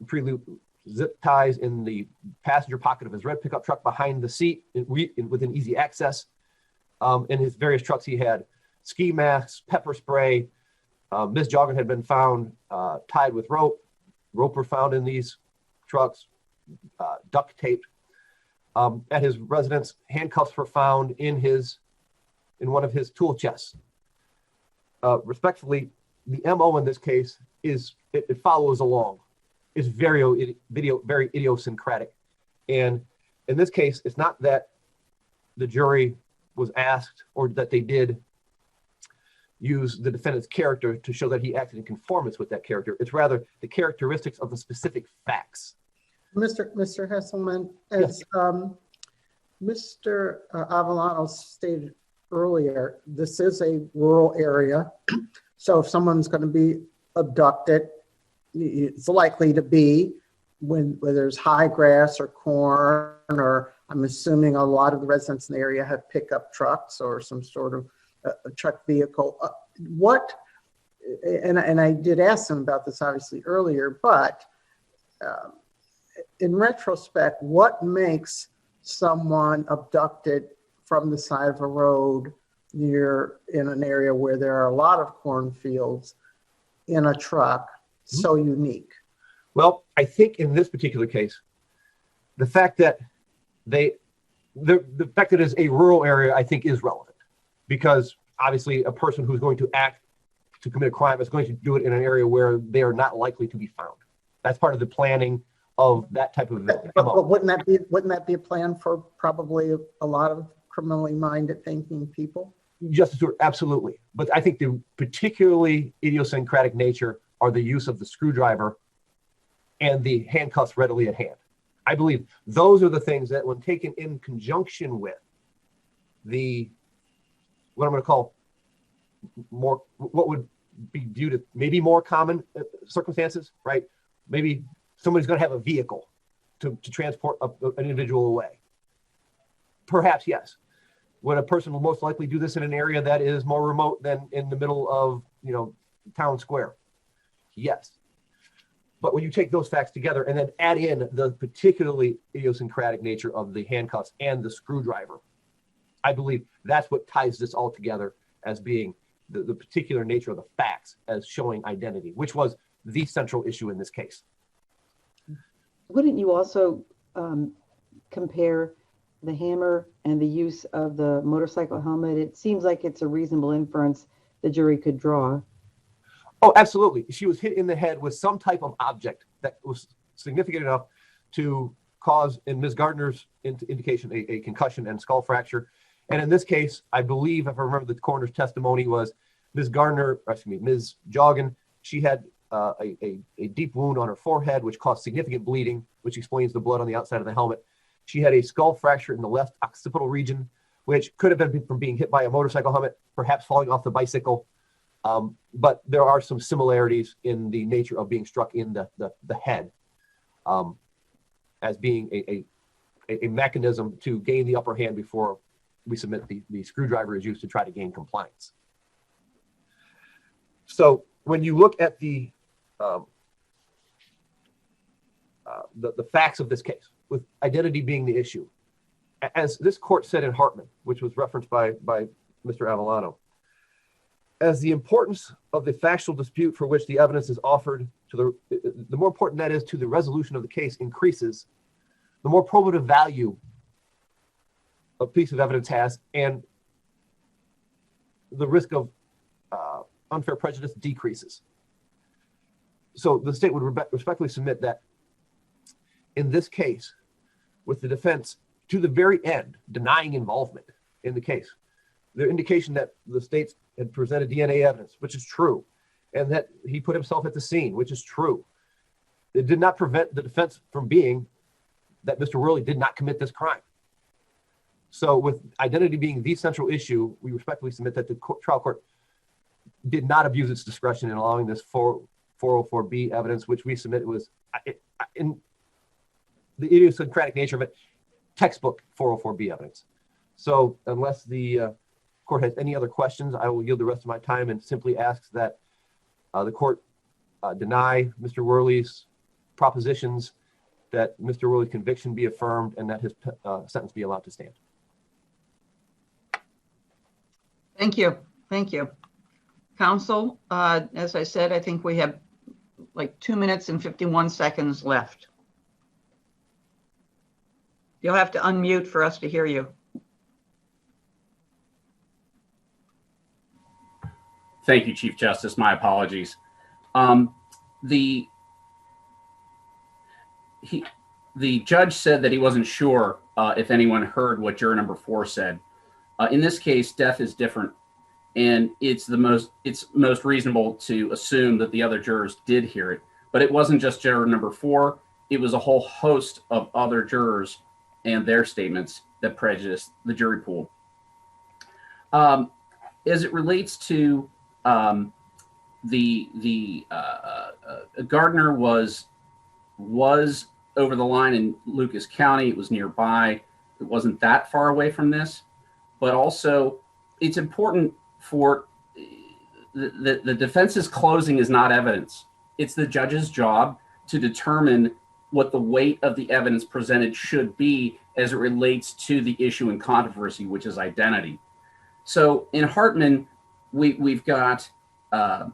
[SPEAKER 7] pre-looped zip ties in the passenger pocket of his red pickup truck behind the seat within easy access. In his various trucks, he had ski masks, pepper spray. Ms. Joggin had been found tied with rope. Rope were found in these trucks, duct taped. At his residence, handcuffs were found in one of his tool chests. Respectfully, the MO in this case is it follows along. It's very idiosyncratic. And in this case, it's not that the jury was asked or that they did use the defendant's character to show that he acted in conformance with that character. It's rather the characteristics of the specific facts.
[SPEAKER 4] Mr. Hesselman, as Mr. Avellano stated earlier, this is a rural area. So if someone's going to be abducted, it's likely to be where there's high grass or corn, or I'm assuming a lot of the residents in the area have pickup trucks or some sort of a truck vehicle. And I did ask them about this obviously earlier, but in retrospect, what makes someone abducted from the side of a road in an area where there are a lot of cornfields in a truck so unique?
[SPEAKER 7] Well, I think in this particular case, the fact that the fact that it's a rural area, I think, is relevant, because obviously a person who's going to act to commit a crime is going to do it in an area where they are not likely to be found. That's part of the planning of that type of event.
[SPEAKER 4] But wouldn't that be a plan for probably a lot of criminally minded thinking people?
[SPEAKER 7] Justice Stewart, absolutely. But I think the particularly idiosyncratic nature are the use of the screwdriver and the handcuffs readily at hand. I believe those are the things that, when taken in conjunction with what I'm going to call what would be viewed as maybe more common circumstances, right? Maybe somebody's going to have a vehicle to transport an individual away. Perhaps, yes. Would a person will most likely do this in an area that is more remote than in the middle of, town square? Yes. But when you take those facts together and then add in the particularly idiosyncratic nature of the handcuffs and the screwdriver, I believe that's what ties this all together as being the particular nature of the facts as showing identity, which was the central issue in this case.
[SPEAKER 5] wouldn't you also compare the hammer and the use of the motorcycle helmet? It seems like it's a reasonable inference the jury could draw.
[SPEAKER 7] Oh, absolutely. She was hit in the head with some type of object that was significant enough to cause, in Ms. Gardner's indication, a concussion and skull fracture. And in this case, I believe, if I remember the coroner's testimony, was Ms. Joggin, she had a deep wound on her forehead, which caused significant bleeding, which explains the blood on the outside of the helmet. She had a skull fracture in the left occipital region, which could have been from being hit by a motorcycle helmet, perhaps falling off the bicycle. But there are some similarities in the nature of being struck in the head, as being a mechanism to gain the upper hand before we submit the screwdriver is used to try to gain compliance. So when you look at the facts of this case, with identity being the issue, as this court said in Hartman, which was referenced by Mr. Avellano, as the importance of the factual dispute for which the evidence is offered to the more important that is to the resolution of the case increases, the more probative value a piece of evidence has, and the risk of unfair prejudice decreases. So the state would respectfully submit that in this case, with the defense to the very end denying involvement in the case, the indication that the state had presented DNA evidence, which is true, and that he put himself at the scene, which is true, it did not prevent the defense from being that Mr. Worley did not commit this crime. So with identity being the central issue, we respectfully submit that the trial court did not abuse its discretion in allowing this 404B evidence, which we submit was, in the idiosyncratic nature of it, textbook 404B evidence. So unless the court has any other questions, I will yield the rest of my time and simply ask that the court deny Mr. Worley's propositions, that Mr. Worley's conviction be affirmed, and that his sentence be allowed to stand.
[SPEAKER 2] Thank you. Thank you. Counsel, as I said, I think we have like 2 minutes and 51 seconds left. You'll have to unmute for us to hear you.
[SPEAKER 3] Thank you, Chief Justice. My apologies. The judge said that he wasn't sure if anyone heard what juror number 4 said. In this case, death is different, and it's most reasonable to assume that the other jurors did hear it. But it wasn't just juror number 4; it was a whole host of other jurors and their statements that prejudiced the jury pool. As it relates to Gardner was over the line in Lucas County. It was nearby. It wasn't that far away from this, but also it's important for the defense's closing is not evidence. It's the judge's job to determine what the weight of the evidence presented should be as it relates to the issue in controversy, which is identity. So in Hartman, we've got the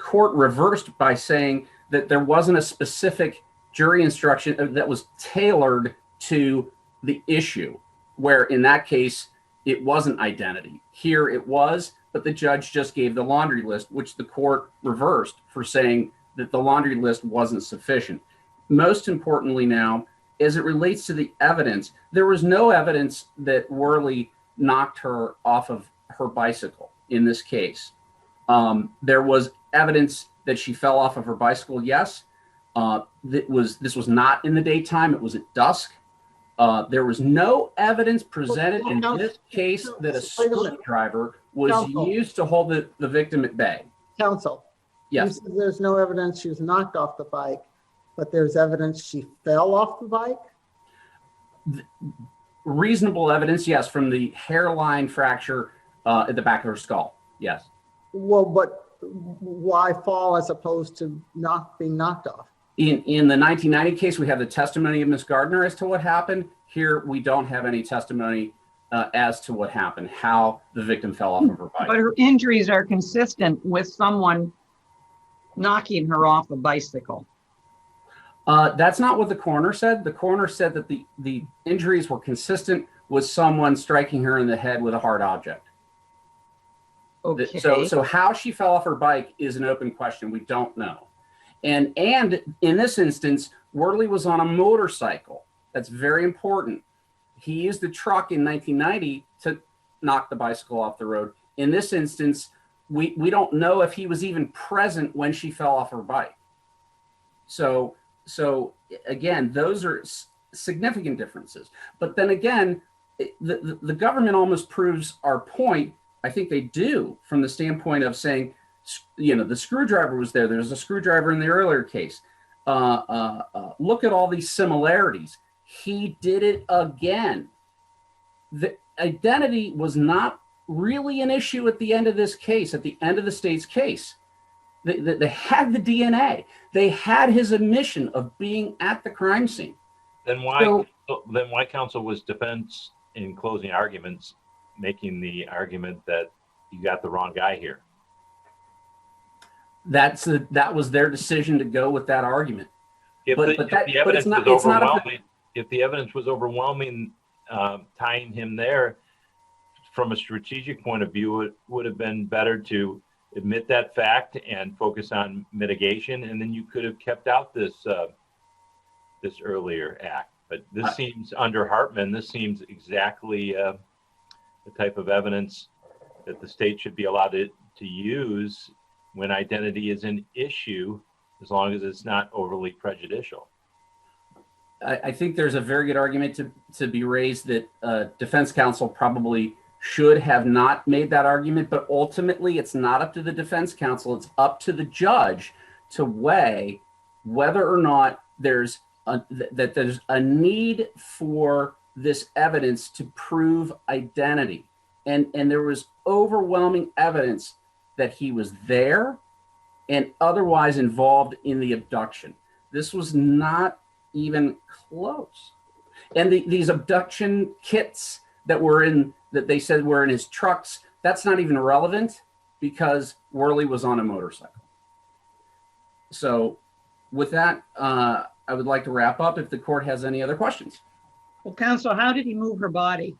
[SPEAKER 3] court reversed by saying that there wasn't a specific jury instruction that was tailored to the issue, where in that case, it wasn't identity. Here it was, but the judge just gave the laundry list, which the court reversed for saying that the laundry list wasn't sufficient. Most importantly now, as it relates to the evidence, there was no evidence that Worley knocked her off of her bicycle in this case. There was evidence that she fell off of her bicycle, yes. This was not in the daytime, it was at dusk. There was no evidence presented in this case that a screwdriver was used to hold the victim at bay.
[SPEAKER 4] Counsel,
[SPEAKER 3] yes.
[SPEAKER 4] You said there's no evidence she was knocked off the bike, but there's evidence she fell off the bike?
[SPEAKER 3] Reasonable evidence, yes, from the hairline fracture at the back of her skull, yes.
[SPEAKER 4] Well, but why fall as opposed to not being knocked off?
[SPEAKER 3] In the 1990 case, we have the testimony of Ms. Gardner as to what happened. Here, we don't have any testimony as to what happened, how the victim fell off of her bike.
[SPEAKER 2] But her injuries are consistent with someone knocking her off a bicycle.
[SPEAKER 3] That's not what the coroner said. The coroner said that the injuries were consistent with someone striking her in the head with a hard object.
[SPEAKER 2] Okay.
[SPEAKER 3] So how she fell off her bike is an open question. We don't know. And in this instance, Worley was on a motorcycle. That's very important. He used the truck in 1990 to knock the bicycle off the road. In this instance, we don't know if he was even present when she fell off her bike. So again, those are significant differences. But then again, the government almost proves our point. I think they do, from the standpoint of saying, the screwdriver was there. There's a screwdriver in the earlier case. Look at all these similarities. He did it again. The identity was not really an issue at the end of this case, at the end of the state's case. They had the DNA. They had his admission of being at the crime scene.
[SPEAKER 8] Then why counsel was defense in closing arguments making the argument that you got the wrong guy here?
[SPEAKER 3] That was their decision to go with that argument.
[SPEAKER 8] If the evidence was overwhelming, tying him there, from a strategic point of view, it would have been better to admit that fact and focus on mitigation, and then you could have kept out this earlier act. But this seems, under Hartman, this seems exactly the type of evidence that the state should be allowed to use when identity is an issue, as long as it's not overly prejudicial.
[SPEAKER 3] I think there's a very good argument to be raised that defense counsel probably should have not made that argument, but ultimately it's not up to the defense counsel. It's up to the judge to weigh whether or not there's a need for this evidence to prove identity. And there was overwhelming evidence that he was there and otherwise involved in the abduction. This was not even close. And these abduction kits that they said were in his trucks, that's not even relevant because Worley was on a motorcycle. So with that, I would like to wrap up if the court has any other questions.
[SPEAKER 2] Well, counsel, how did he move her body?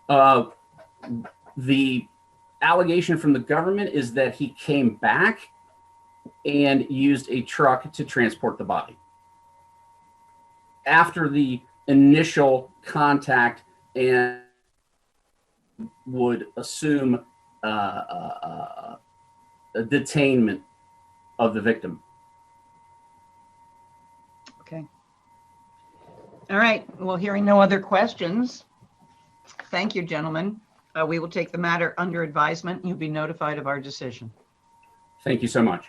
[SPEAKER 3] The allegation from the government is that he came back and used a truck to transport the body after the initial contact, and would assume a detainment of the victim.
[SPEAKER 2] Okay. All right. Well, hearing no other questions, thank you, gentlemen. We will take the matter under advisement. You'll be notified of our decision.
[SPEAKER 3] Thank you so much.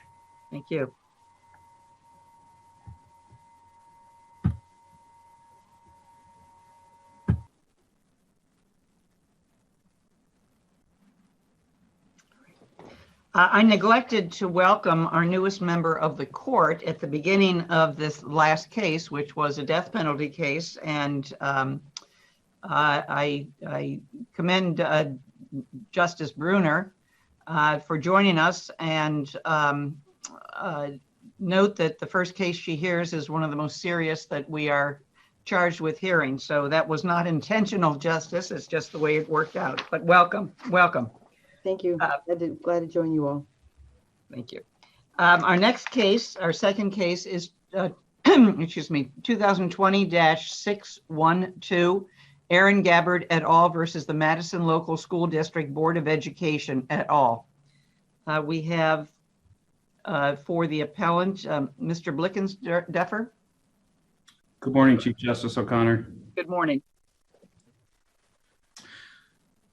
[SPEAKER 2] Thank you. I neglected to welcome our newest member of the court at the beginning of this last case, which was a death penalty case. And I commend Justice Bruner for joining us, and note that the first case she hears is one of the most serious that we are charged with hearing. So that was not intentional, Justice. It's just the way it worked out. But welcome.
[SPEAKER 5] Thank you. Glad to join you all.
[SPEAKER 2] Thank you. Our next case, our second case is, excuse me, 2020-612, Aaron Gabbard et al. Versus the Madison Local School District Board of Education et al. We have for the appellant, Mr. Blickensdeffer.
[SPEAKER 9] Good morning, Chief Justice O'Connor.
[SPEAKER 2] Good morning.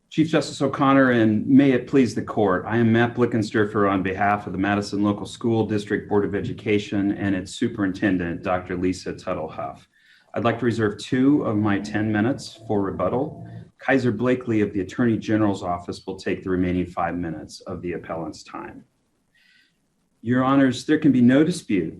[SPEAKER 9] Chief Justice O'Connor, and may it please the court, I am Matt Blickensdorfer on behalf of the Madison Local School District Board of Education and its superintendent, Dr. Lisa Tuttle-Huff. I'd like to reserve 2 of my 10 minutes for rebuttal. Kaiser Blakely of the Attorney General's office will take the remaining 5 minutes of the appellant's time. Your Honors, there can be no dispute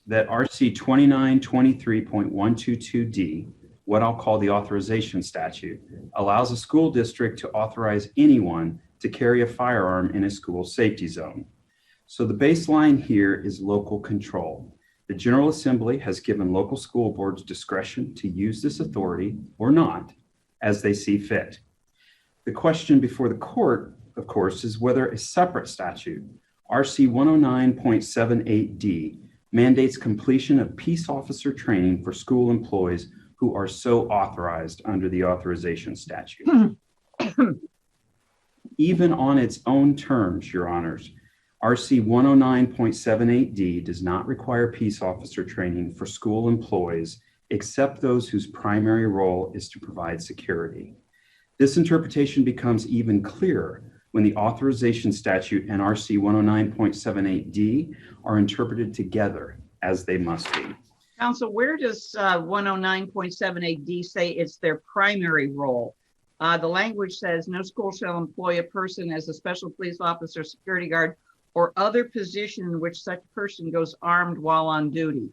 [SPEAKER 9] that RC 2923.122D, what I'll call the authorization statute, allows a school district to authorize anyone to carry a firearm in a school safety zone. So the baseline here is local control. The General Assembly has given local school boards discretion to use this authority or not as they see fit. The question before the court, of course, is whether a separate statute, RC 109.78D, mandates completion of peace officer training for school employees who are so authorized under the authorization statute. Even on its own terms, Your Honors, RC 109.78D does not require peace officer training for school employees except those whose primary role is to provide security. This interpretation becomes even clearer when the authorization statute and RC 109.78D are interpreted together, as they must be.
[SPEAKER 2] Counsel, where does 109.78D say it's their primary role? The language says no school shall employ a person as a special police officer, security guard, or other position in which such person goes armed while on duty.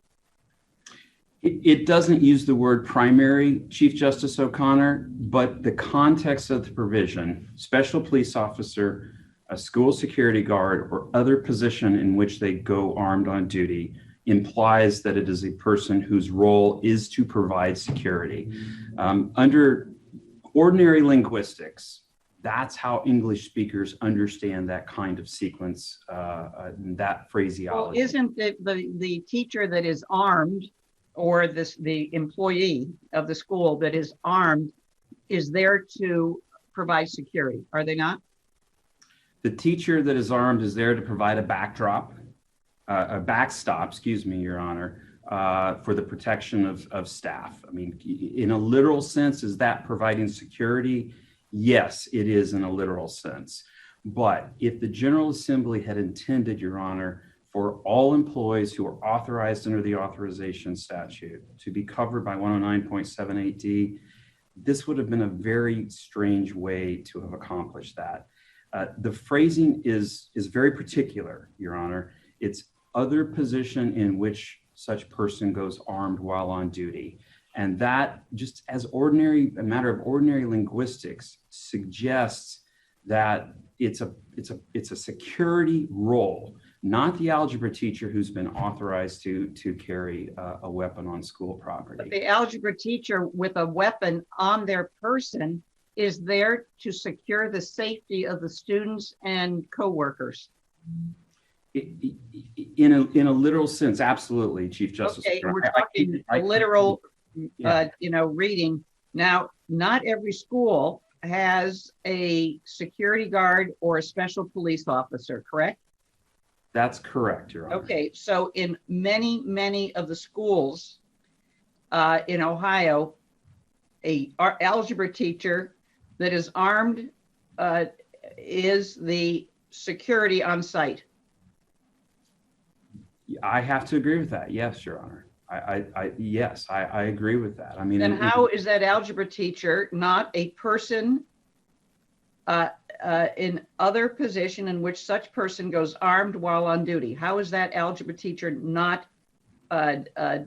[SPEAKER 9] It doesn't use the word primary, Chief Justice O'Connor, but the context of the provision, special police officer, a school security guard, or other position in which they go armed on duty implies that it is a person whose role is to provide security. Under ordinary linguistics, that's how English speakers understand that kind of sequence, that phraseology.
[SPEAKER 2] Well, isn't it the teacher that is armed, or the employee of the school that is armed, is there to provide security? Are they not?
[SPEAKER 9] The teacher that is armed is there to provide a backstop, excuse me, Your Honor, for the protection of staff. I mean, in a literal sense, is that providing security? Yes, it is in a literal sense. But if the General Assembly had intended, Your Honor, for all employees who are authorized under the authorization statute to be covered by 109.78D, this would have been a very strange way to have accomplished that. The phrasing is very particular, Your Honor. It's other position in which such person goes armed while on duty. And that, just as a matter of ordinary linguistics, suggests that it's a security role, not the algebra teacher who's been authorized to carry a weapon on school property.
[SPEAKER 2] But the algebra teacher with a weapon on their person is there to secure the safety of the students and co-workers.
[SPEAKER 9] In a literal sense, absolutely, Chief Justice.
[SPEAKER 2] Okay, we're talking literal, reading. Now, not every school has a security guard or a special police officer, correct?
[SPEAKER 9] That's correct, Your Honor.
[SPEAKER 2] Okay, so in many of the schools in Ohio, a algebra teacher that is armed is the security on site.
[SPEAKER 9] I have to agree with that. Yes, Your Honor. Yes, I agree with that. I mean,
[SPEAKER 2] then how is that algebra teacher not a person in other position in which such person goes armed while on duty? How is that algebra teacher not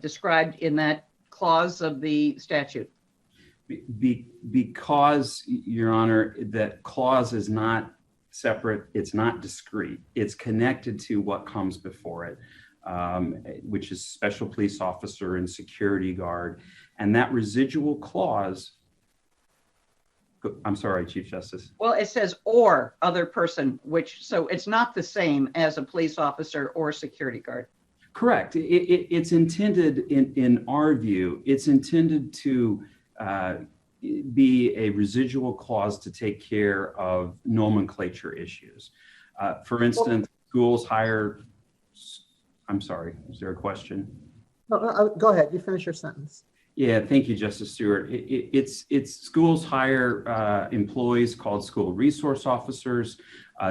[SPEAKER 2] described in that clause of the statute?
[SPEAKER 9] Because, Your Honor, that clause is not separate. It's not discrete. It's connected to what comes before it, which is special police officer and security guard. And that residual clause, I'm sorry, Chief Justice.
[SPEAKER 2] Well, it says or other person, so it's not the same as a police officer or security guard.
[SPEAKER 9] Correct. It's intended, in our view, it's intended to be a residual clause to take care of nomenclature issues. For instance, schools hire, I'm sorry, is there a question?
[SPEAKER 4] Go ahead, you finish your sentence.
[SPEAKER 9] Yeah, thank you, Justice Stewart. It's schools hire employees called school resource officers.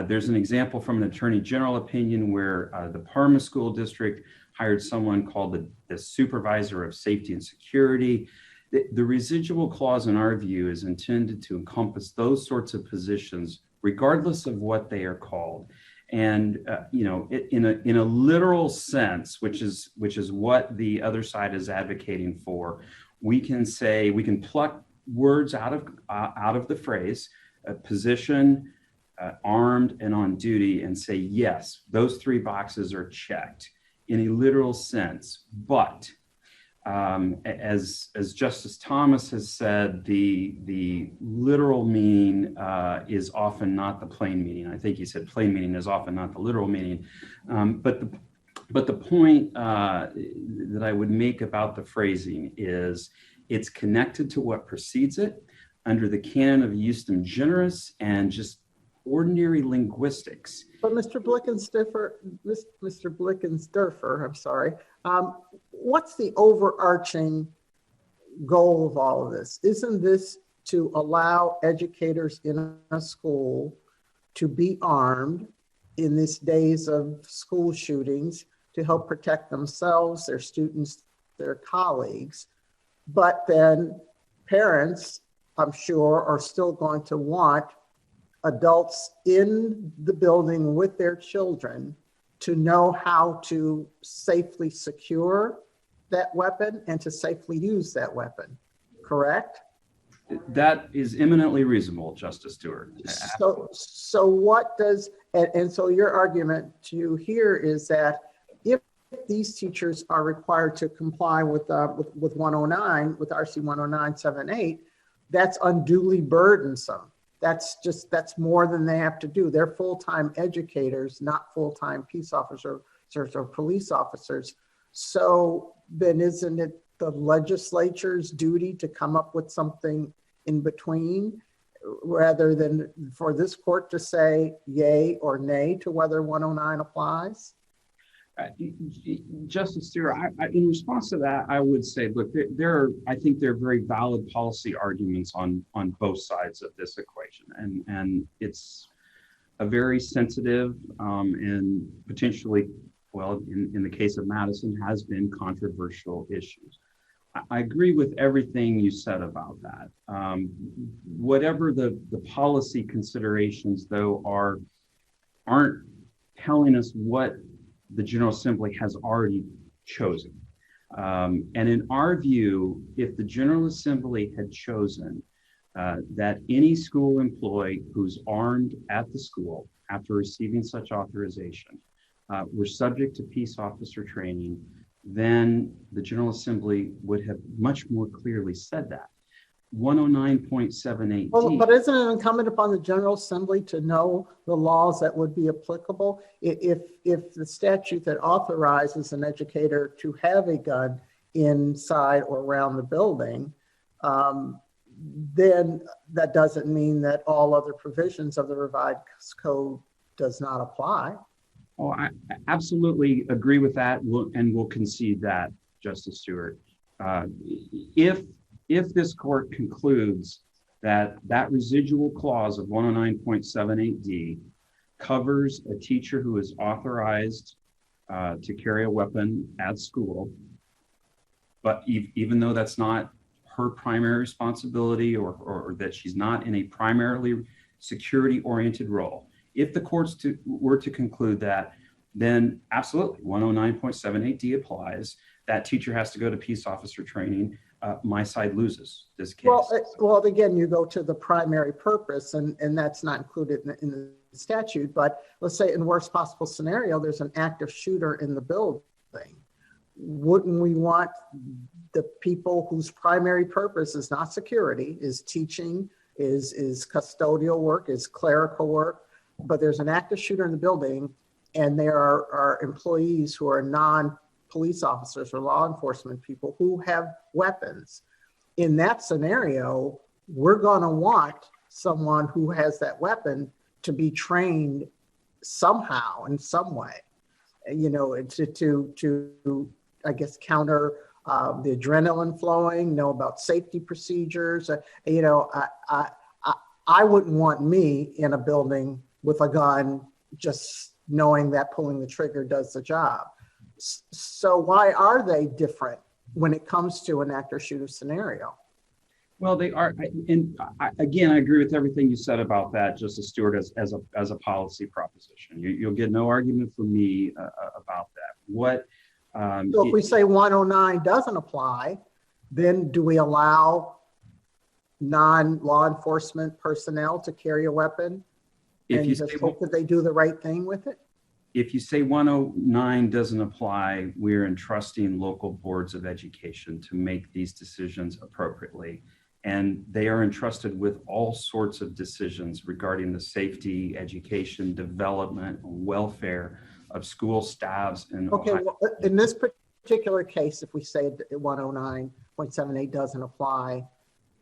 [SPEAKER 9] There's an example from an Attorney General opinion where the Parma School District hired someone called the Supervisor of Safety and Security. The residual clause, in our view, is intended to encompass those sorts of positions, regardless of what they are called. And in a literal sense, which is what the other side is advocating for, we can pluck words out of the phrase, position, armed and on duty and say, yes, those three boxes are checked in a literal sense. But as Justice Thomas has said, the literal meaning is often not the plain meaning. I think he said plain meaning is often not the literal meaning. But the point that I would make about the phrasing is it's connected to what precedes it under the canon of justum generis and just ordinary linguistics.
[SPEAKER 4] But Mr. Blickensderfer, I'm sorry, what's the overarching goal of all of this? Isn't this to allow educators in a school to be armed in these days of school shootings to help protect themselves, their students, their colleagues? But then parents, I'm sure, are still going to want adults in the building with their children to know how to safely secure that weapon and to safely use that weapon, correct?
[SPEAKER 9] That is eminently reasonable, Justice Stewart.
[SPEAKER 4] So what does, and so your argument to here is that if these teachers are required to comply with 109, with RC 109.78, that's unduly burdensome. That's more than they have to do. They're full-time educators, not full-time peace officers or police officers. So then isn't it the legislature's duty to come up with something in between rather than for this court to say yay or nay to whether 109 applies?
[SPEAKER 9] Justice Stewart, in response to that, I would say, look, I think there are very valid policy arguments on both sides of this equation, and it's a very sensitive and potentially, well, in the case of Madison, has been controversial issues. I agree with everything you said about that. Whatever the policy considerations, though, aren't telling us what the General Assembly has already chosen. And in our view, if the General Assembly had chosen that any school employee who's armed at the school after receiving such authorization were subject to peace officer training, then the General Assembly would have much more clearly said that. 109.78D.
[SPEAKER 4] Well, but isn't it incumbent upon the General Assembly to know the laws that would be applicable? If the statute that authorizes an educator to have a gun inside or around the building, then that doesn't mean that all other provisions of the revised code does not apply.
[SPEAKER 9] Oh, I absolutely agree with that, and we'll concede that, Justice Stewart. If this court concludes that residual clause of 109.78D covers a teacher who is authorized to carry a weapon at school, but even though that's not her primary responsibility or that she's not in a primarily security-oriented role, if the courts were to conclude that, then absolutely 109.78D applies. That teacher has to go to peace officer training. My side loses this case.
[SPEAKER 4] Well, again, you go to the primary purpose, and that's not included in the statute. But let's say in worst possible scenario, there's an active shooter in the building. Wouldn't we want the people whose primary purpose is not security, is teaching, is custodial work, is clerical work, but there's an active shooter in the building, and there are employees who are non-police officers or law enforcement people who have weapons. In that scenario, we're going to want someone who has that weapon to be trained somehow in some way, to I guess counter the adrenaline flowing, know about safety procedures. I wouldn't want me in a building with a gun just knowing that pulling the trigger does the job. So why are they different when it comes to an actor shooter scenario?
[SPEAKER 9] Well, they are, and I agree with everything you said about that, Justice Stewart, as a policy proposition. You'll get no argument from me about that.
[SPEAKER 4] So if we say 109 doesn't apply, then do we allow non-law enforcement personnel to carry a weapon
[SPEAKER 9] If
[SPEAKER 4] and
[SPEAKER 9] you
[SPEAKER 4] just
[SPEAKER 9] say,
[SPEAKER 4] hope that they do the right thing with it?
[SPEAKER 9] if you say 109 doesn't apply, we're entrusting local boards of education to make these decisions appropriately. And they are entrusted with all sorts of decisions regarding the safety, education, development, welfare of school staffs in
[SPEAKER 4] Okay,
[SPEAKER 9] Ohio.
[SPEAKER 4] well, in this particular case, if we say 109.78 doesn't apply,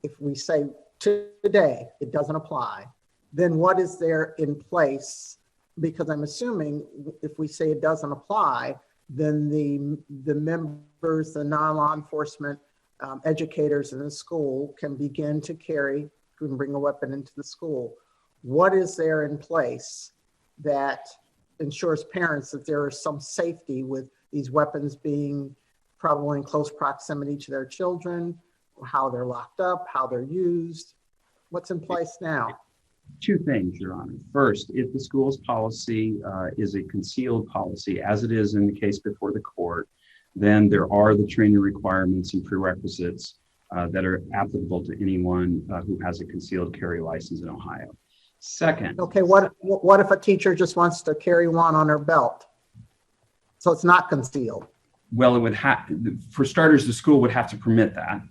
[SPEAKER 4] if we say today it doesn't apply, then what is there in place? Because I'm assuming if we say it doesn't apply, then the members, the non-law enforcement educators in the school can begin to carry, can bring a weapon into the school. What is there in place that ensures parents that there is some safety with these weapons being probably in close proximity to their children, how they're locked up, how they're used? What's in place now?
[SPEAKER 9] Two things, Your Honor. First, if the school's policy is a concealed policy, as it is in the case before the court, then there are the training requirements and prerequisites that are applicable to anyone who has a concealed carry license in Ohio. Second.
[SPEAKER 4] Okay, what if a teacher just wants to carry one on her belt? So it's not concealed.
[SPEAKER 9] Well, it would have, for starters, the school would have to permit that.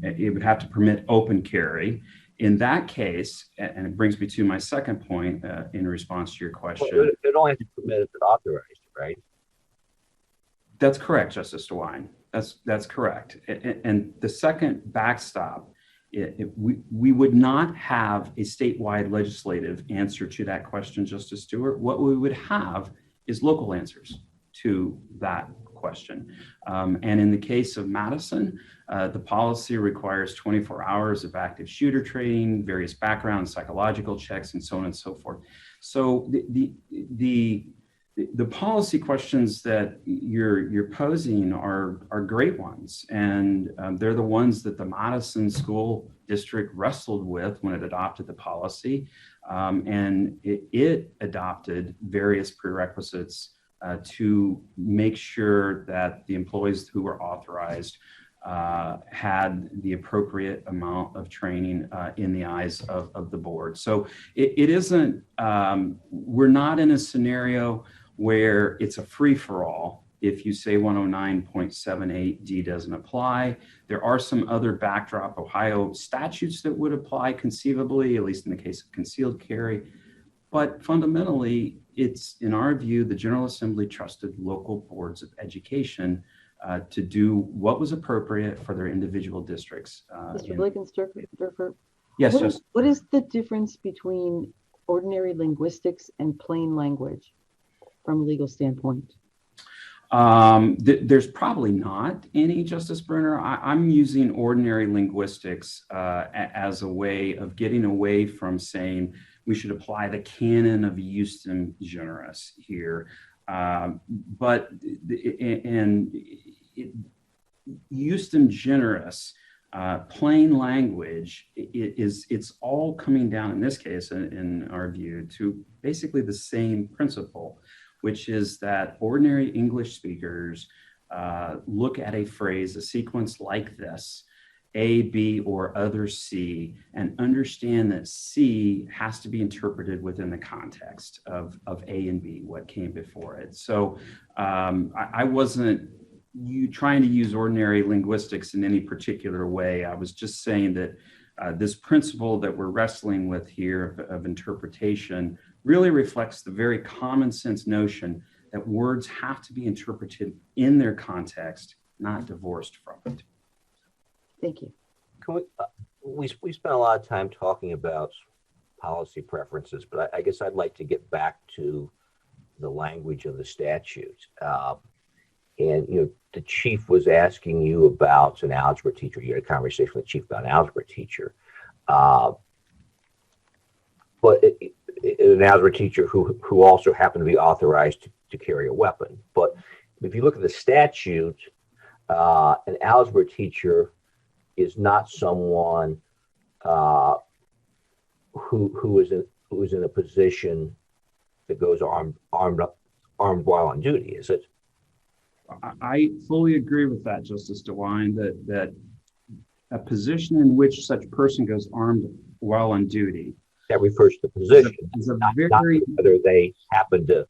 [SPEAKER 9] It would have to permit open carry. In that case, and it brings me to my second point in response to your question.
[SPEAKER 10] Well, it only has to permit if it authorized, right?
[SPEAKER 9] That's correct, Justice DeWine. That's correct. And the second backstop, we would not have a statewide legislative answer to that question, Justice Stewart. What we would have is local answers to that question. And in the case of Madison, the policy requires 24 hours of active shooter training, various background psychological checks, and so on and so forth. So the policy questions that you're posing are great ones, and they're the ones that the Madison School District wrestled with when it adopted the policy, and it adopted various prerequisites to make sure that the employees who were authorized had the appropriate amount of training in the eyes of the board. So it isn't, we're not in a scenario where it's a free-for-all. If you say 109.78D doesn't apply, there are some other backdrop Ohio statutes that would apply conceivably, at least in the case of concealed carry. But fundamentally, it's, in our view, the General Assembly trusted local boards of education to do what was appropriate for their individual districts.
[SPEAKER 5] Mr. Blickensterfer,
[SPEAKER 9] Yes,
[SPEAKER 5] what is the difference between ordinary linguistics and plain language from a legal standpoint?
[SPEAKER 9] There's probably not any, Justice Brenner. I'm using ordinary linguistics as a way of getting away from saying we should apply the canon of justum generis here. But justum generis, plain language, it's all coming down in this case, in our view, to basically the same principle, which is that ordinary English speakers look at a phrase, a sequence like this, A, B, or other C, and understand that C has to be interpreted within the context of A and B, what came before it. So I wasn't trying to use ordinary linguistics in any particular way. I was just saying that this principle that we're wrestling with here of interpretation really reflects the very common sense notion that words have to be interpreted in their context, not divorced from it.
[SPEAKER 5] Thank you.
[SPEAKER 10] Can we spent a lot of time talking about policy preferences, but I guess I'd like to get back to the language of the statute. And the chief was asking you about an algebra teacher. You had a conversation with the chief about an algebra teacher, but an algebra teacher who also happened to be authorized to carry a weapon. But if you look at the statute, an algebra teacher is not someone who is in a position that goes armed while on duty, is it?
[SPEAKER 9] I fully agree with that, Justice DeWine, that a position in which such person goes armed while on duty
[SPEAKER 10] That refers to the position,
[SPEAKER 9] Is a
[SPEAKER 10] not
[SPEAKER 9] very
[SPEAKER 10] whether they happen to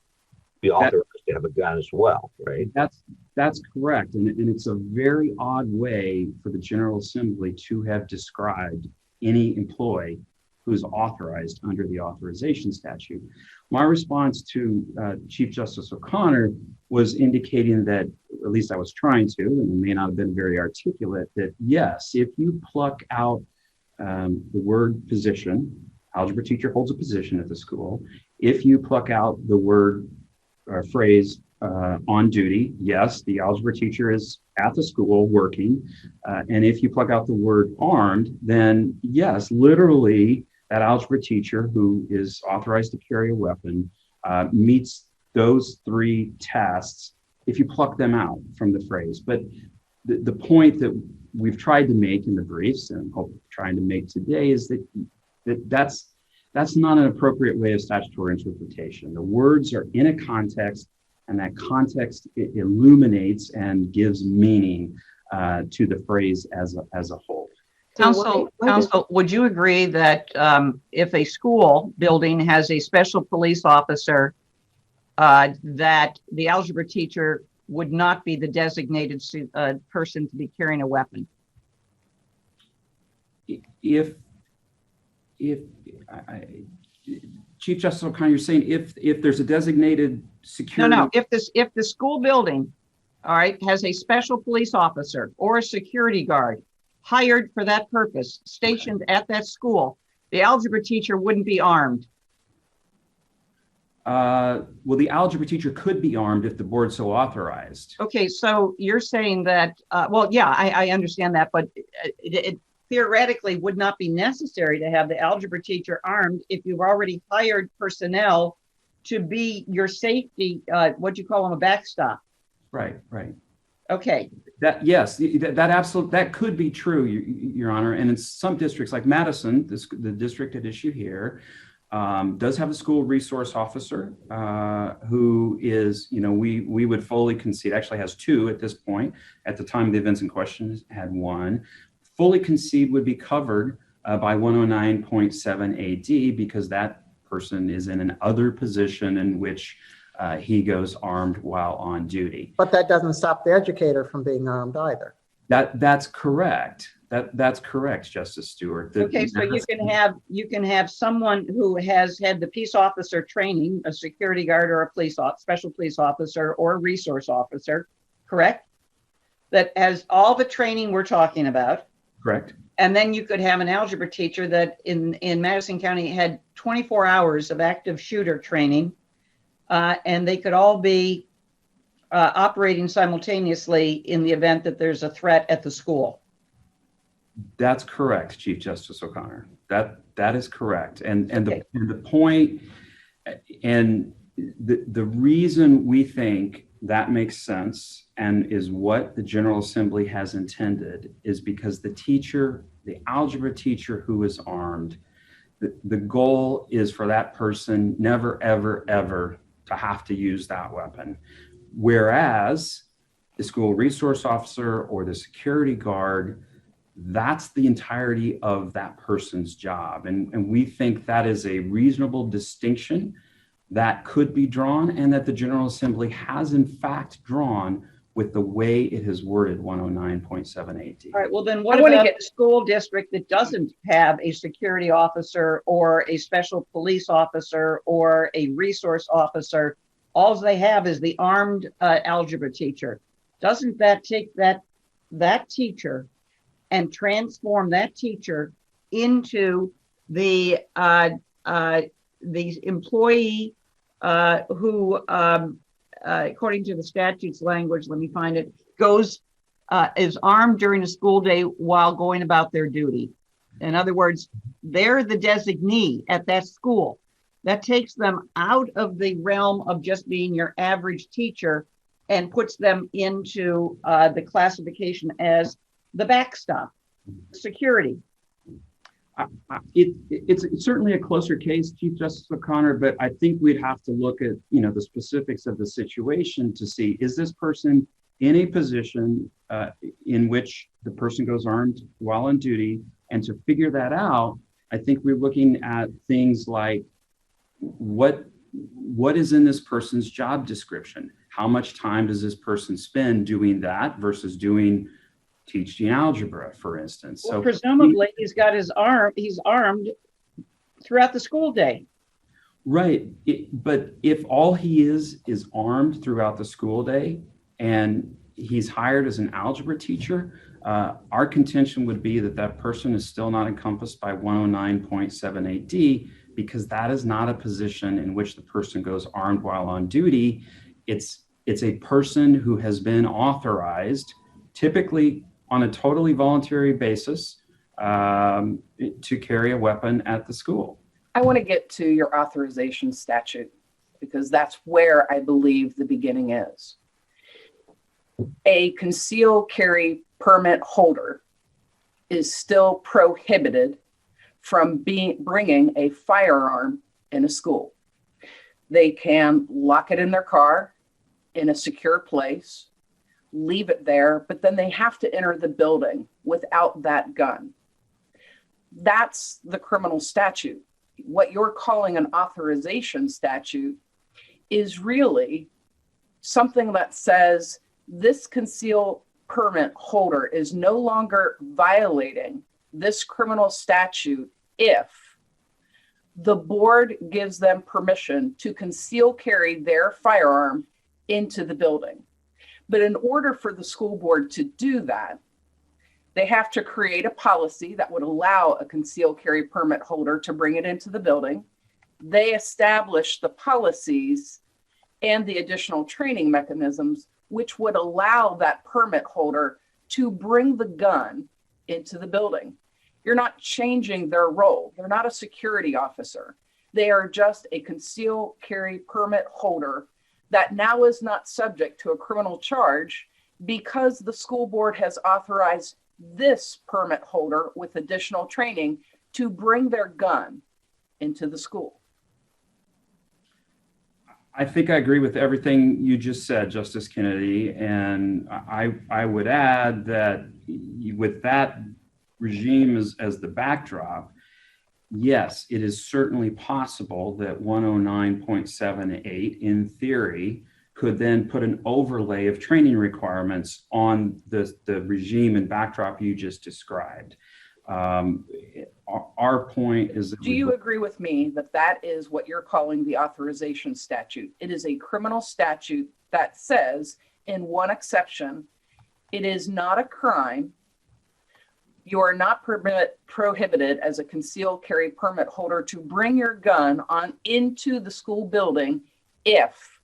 [SPEAKER 10] be authorized to have a gun as well, right?
[SPEAKER 9] That's correct, and it's a very odd way for the General Assembly to have described any employee who's authorized under the authorization statute. My response to Chief Justice O'Connor was indicating that, at least I was trying to, and it may not have been very articulate, that yes, if you pluck out the word position, algebra teacher holds a position at the school. If you pluck out the word or phrase on duty, yes, the algebra teacher is at the school working. And if you pluck out the word armed, then yes, literally that algebra teacher who is authorized to carry a weapon meets those three tests if you pluck them out from the phrase. But the point that we've tried to make in the briefs and hope trying to make today is that's not an appropriate way of statutory interpretation. The words are in a context, and that context illuminates and gives meaning to the phrase as a whole.
[SPEAKER 2] Counsel, would you agree that if a school building has a special police officer, that the algebra teacher would not be the designated person to be carrying a weapon?
[SPEAKER 9] Chief Justice O'Connor, you're saying if there's a designated security?
[SPEAKER 2] No. If the school building, all right, has a special police officer or a security guard hired for that purpose, stationed at that school, the algebra teacher wouldn't be armed.
[SPEAKER 9] Well, the algebra teacher could be armed if the board so authorized.
[SPEAKER 2] Okay, so you're saying that, well, yeah, I understand that, but it theoretically would not be necessary to have the algebra teacher armed if you've already hired personnel to be your safety, what do you call them, a backstop?
[SPEAKER 9] Right.
[SPEAKER 2] Okay.
[SPEAKER 9] That could be true, Your Honor. And in some districts like Madison, the district at issue here, does have a school resource officer who is, we would fully concede, actually has two at this point. At the time of the events in question, had one. Fully concede would be covered by 109.7 AD because that person is in an other position in which he goes armed while on duty.
[SPEAKER 4] But that doesn't stop the educator from being armed either.
[SPEAKER 9] That's correct. That's correct, Justice Stewart.
[SPEAKER 2] Okay, so you can have someone who has had the peace officer training, a security guard or a special police officer or a resource officer, correct? That has all the training we're talking about.
[SPEAKER 9] Correct.
[SPEAKER 2] And then you could have an algebra teacher that in Madison County had 24 hours of active shooter training, and they could all be operating simultaneously in the event that there's a threat at the school.
[SPEAKER 9] That's correct, Chief Justice O'Connor. That is correct. And
[SPEAKER 2] Okay.
[SPEAKER 9] the point and the reason we think that makes sense and is what the General Assembly has intended is because the algebra teacher who is armed, the goal is for that person never, ever, ever to have to use that weapon. Whereas the school resource officer or the security guard, that's the entirety of that person's job. And we think that is a reasonable distinction that could be drawn and that the General Assembly has in fact drawn with the way it has worded 109.7
[SPEAKER 2] All right, well then what about a school district that doesn't have a security officer or a special police officer or a resource officer? All they have is the armed algebra teacher. Doesn't that take that teacher and transform that teacher into the employee who, according to the statute's language, let me find it, is armed during a school day while going about their duty. In other words, they're the designee at that school. That takes them out of the realm of just being your average teacher and puts them into the classification as the backstop, security.
[SPEAKER 9] It's certainly a closer case, Chief Justice O'Connor, but I think we'd have to look at the specifics of the situation to see, is this person in a position in which the person goes armed while on duty, and to figure that out, I think we're looking at things like what is in this person's job description? How much time does this person spend doing that versus doing teaching algebra, for instance?
[SPEAKER 2] Well, presumably he's armed throughout the school day.
[SPEAKER 9] Right. But if all he is armed throughout the school day and he's hired as an algebra teacher, our contention would be that that person is still not encompassed by 109.78D, because that is not a position in which the person goes armed while on duty. It's a person who has been authorized, typically on a totally voluntary basis, to carry a weapon at the school.
[SPEAKER 11] I want to get to your authorization statute because that's where I believe the beginning is. A concealed carry permit holder is still prohibited from bringing a firearm in a school. They can lock it in their car in a secure place, leave it there, but then they have to enter the building without that gun. That's the criminal statute. What you're calling an authorization statute is really something that says this concealed permit holder is no longer violating this criminal statute if the board gives them permission to conceal carry their firearm into the building. But in order for the school board to do that, they have to create a policy that would allow a concealed carry permit holder to bring it into the building. They establish the policies and the additional training mechanisms which would allow that permit holder to bring the gun into the building. You're not changing their role. They're not a security officer. They are just a concealed carry permit holder that now is not subject to a criminal charge because the school board has authorized this permit holder with additional training to bring their gun into the school.
[SPEAKER 9] I think I agree with everything you just said, Justice Kennedy. And I would add that with that regime as the backdrop, yes, it is certainly possible that 109.78 in theory could then put an overlay of training requirements on the regime and backdrop you just described. Our point is that—
[SPEAKER 11] Do you agree with me that that is what you're calling the authorization statute? It is a criminal statute that says, in one exception, it is not a crime. You are not prohibited as a concealed carry permit holder to bring your gun into the school building if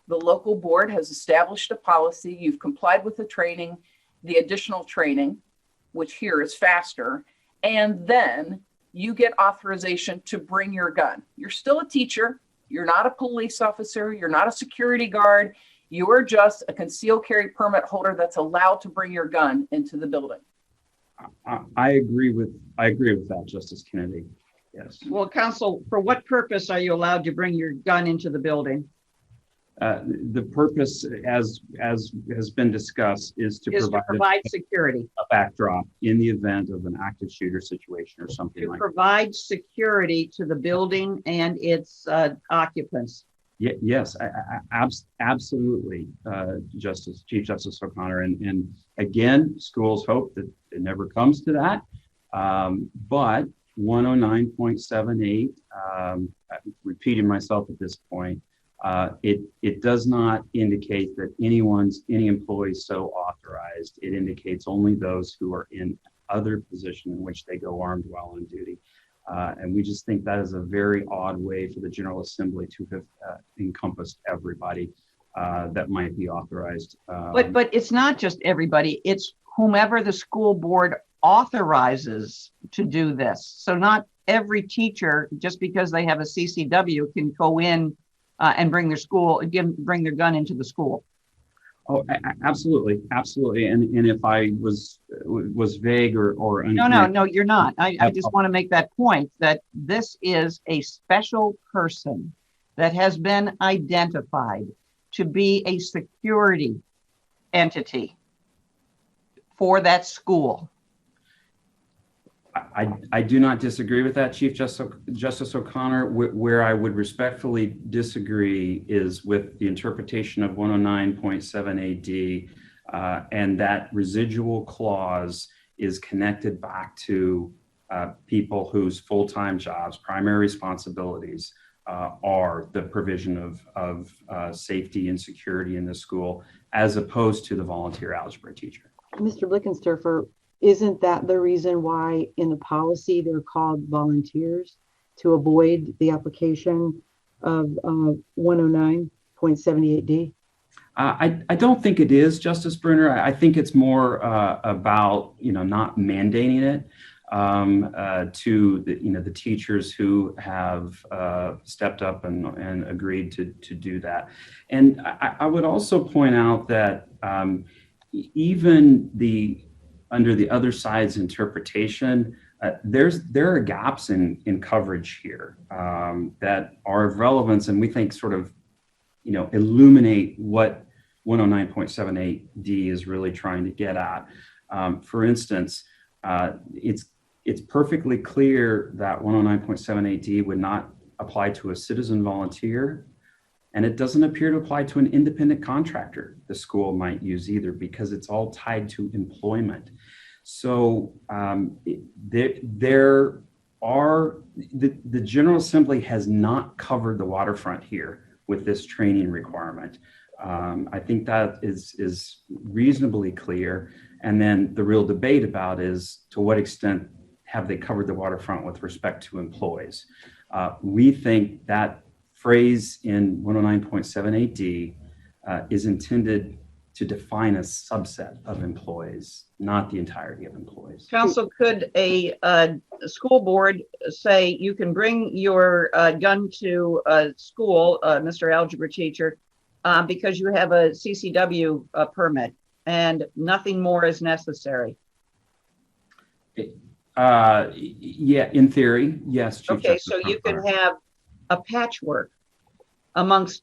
[SPEAKER 11] the local board has established a policy, you've complied with the training, the additional training, which here is faster, and then you get authorization to bring your gun. You're still a teacher. You're not a police officer. You're not a security guard. You are just a concealed carry permit holder that's allowed to bring your gun into the building.
[SPEAKER 9] I agree with that, Justice Kennedy. Yes.
[SPEAKER 2] Well, counsel, for what purpose are you allowed to bring your gun into the building?
[SPEAKER 9] The purpose, as has been discussed, is to
[SPEAKER 2] provide security,
[SPEAKER 9] a backdrop in the event of an active shooter situation or something like that.
[SPEAKER 2] To provide security to the building and its occupants.
[SPEAKER 9] Yes, absolutely, Chief Justice O'Connor. And again, schools hope that it never comes to that. But 109.78, I'm repeating myself at this point, it does not indicate that any employee is so authorized. It indicates only those who are in other position in which they go armed while on duty. And we just think that is a very odd way for the General Assembly to have encompassed everybody that might be authorized.
[SPEAKER 2] But it's not just everybody, it's whomever the school board authorizes to do this. So not every teacher, just because they have a CCW, can go in and bring their gun into the school.
[SPEAKER 9] Oh, absolutely. And if I was vague or unclear—
[SPEAKER 2] No, you're not. I just want to make that point that this is a special person that has been identified to be a security entity for that school.
[SPEAKER 9] I do not disagree with that, Chief Justice O'Connor. Where I would respectfully disagree is with the interpretation of 109.7 AD, and that residual clause is connected back to people whose full-time jobs, primary responsibilities are the provision of safety and security in the school, as opposed to the volunteer algebra teacher.
[SPEAKER 5] Mr. Blickensderfer, isn't that the reason why in the policy they're called volunteers, to avoid the application of 109.78D?
[SPEAKER 9] I don't think it is, Justice Brunner. I think it's more about, not mandating it to the teachers who have stepped up and agreed to do that. And I would also point out that even under the other side's interpretation, there are gaps in coverage here that are of relevance, and we think sort of illuminate what 109.78D is really trying to get at. For instance, it's perfectly clear that 109.78D would not apply to a citizen volunteer, and it doesn't appear to apply to an independent contractor the school might use either, because it's all tied to employment. So there are, the General Assembly has not covered the waterfront here with this training requirement. I think that is reasonably clear. And then the real debate about is, to what extent have they covered the waterfront with respect to employees? We think that phrase in 109.78D is intended to define a subset of employees, not the entirety of employees.
[SPEAKER 2] Counsel, could a school board say you can bring your gun to school, Mr. Algebra teacher, because you have a CCW permit and nothing more is necessary?
[SPEAKER 9] Yeah, in theory, yes. Chief
[SPEAKER 2] Okay,
[SPEAKER 9] Justice
[SPEAKER 2] so you can
[SPEAKER 9] O'Connor.
[SPEAKER 2] have a patchwork amongst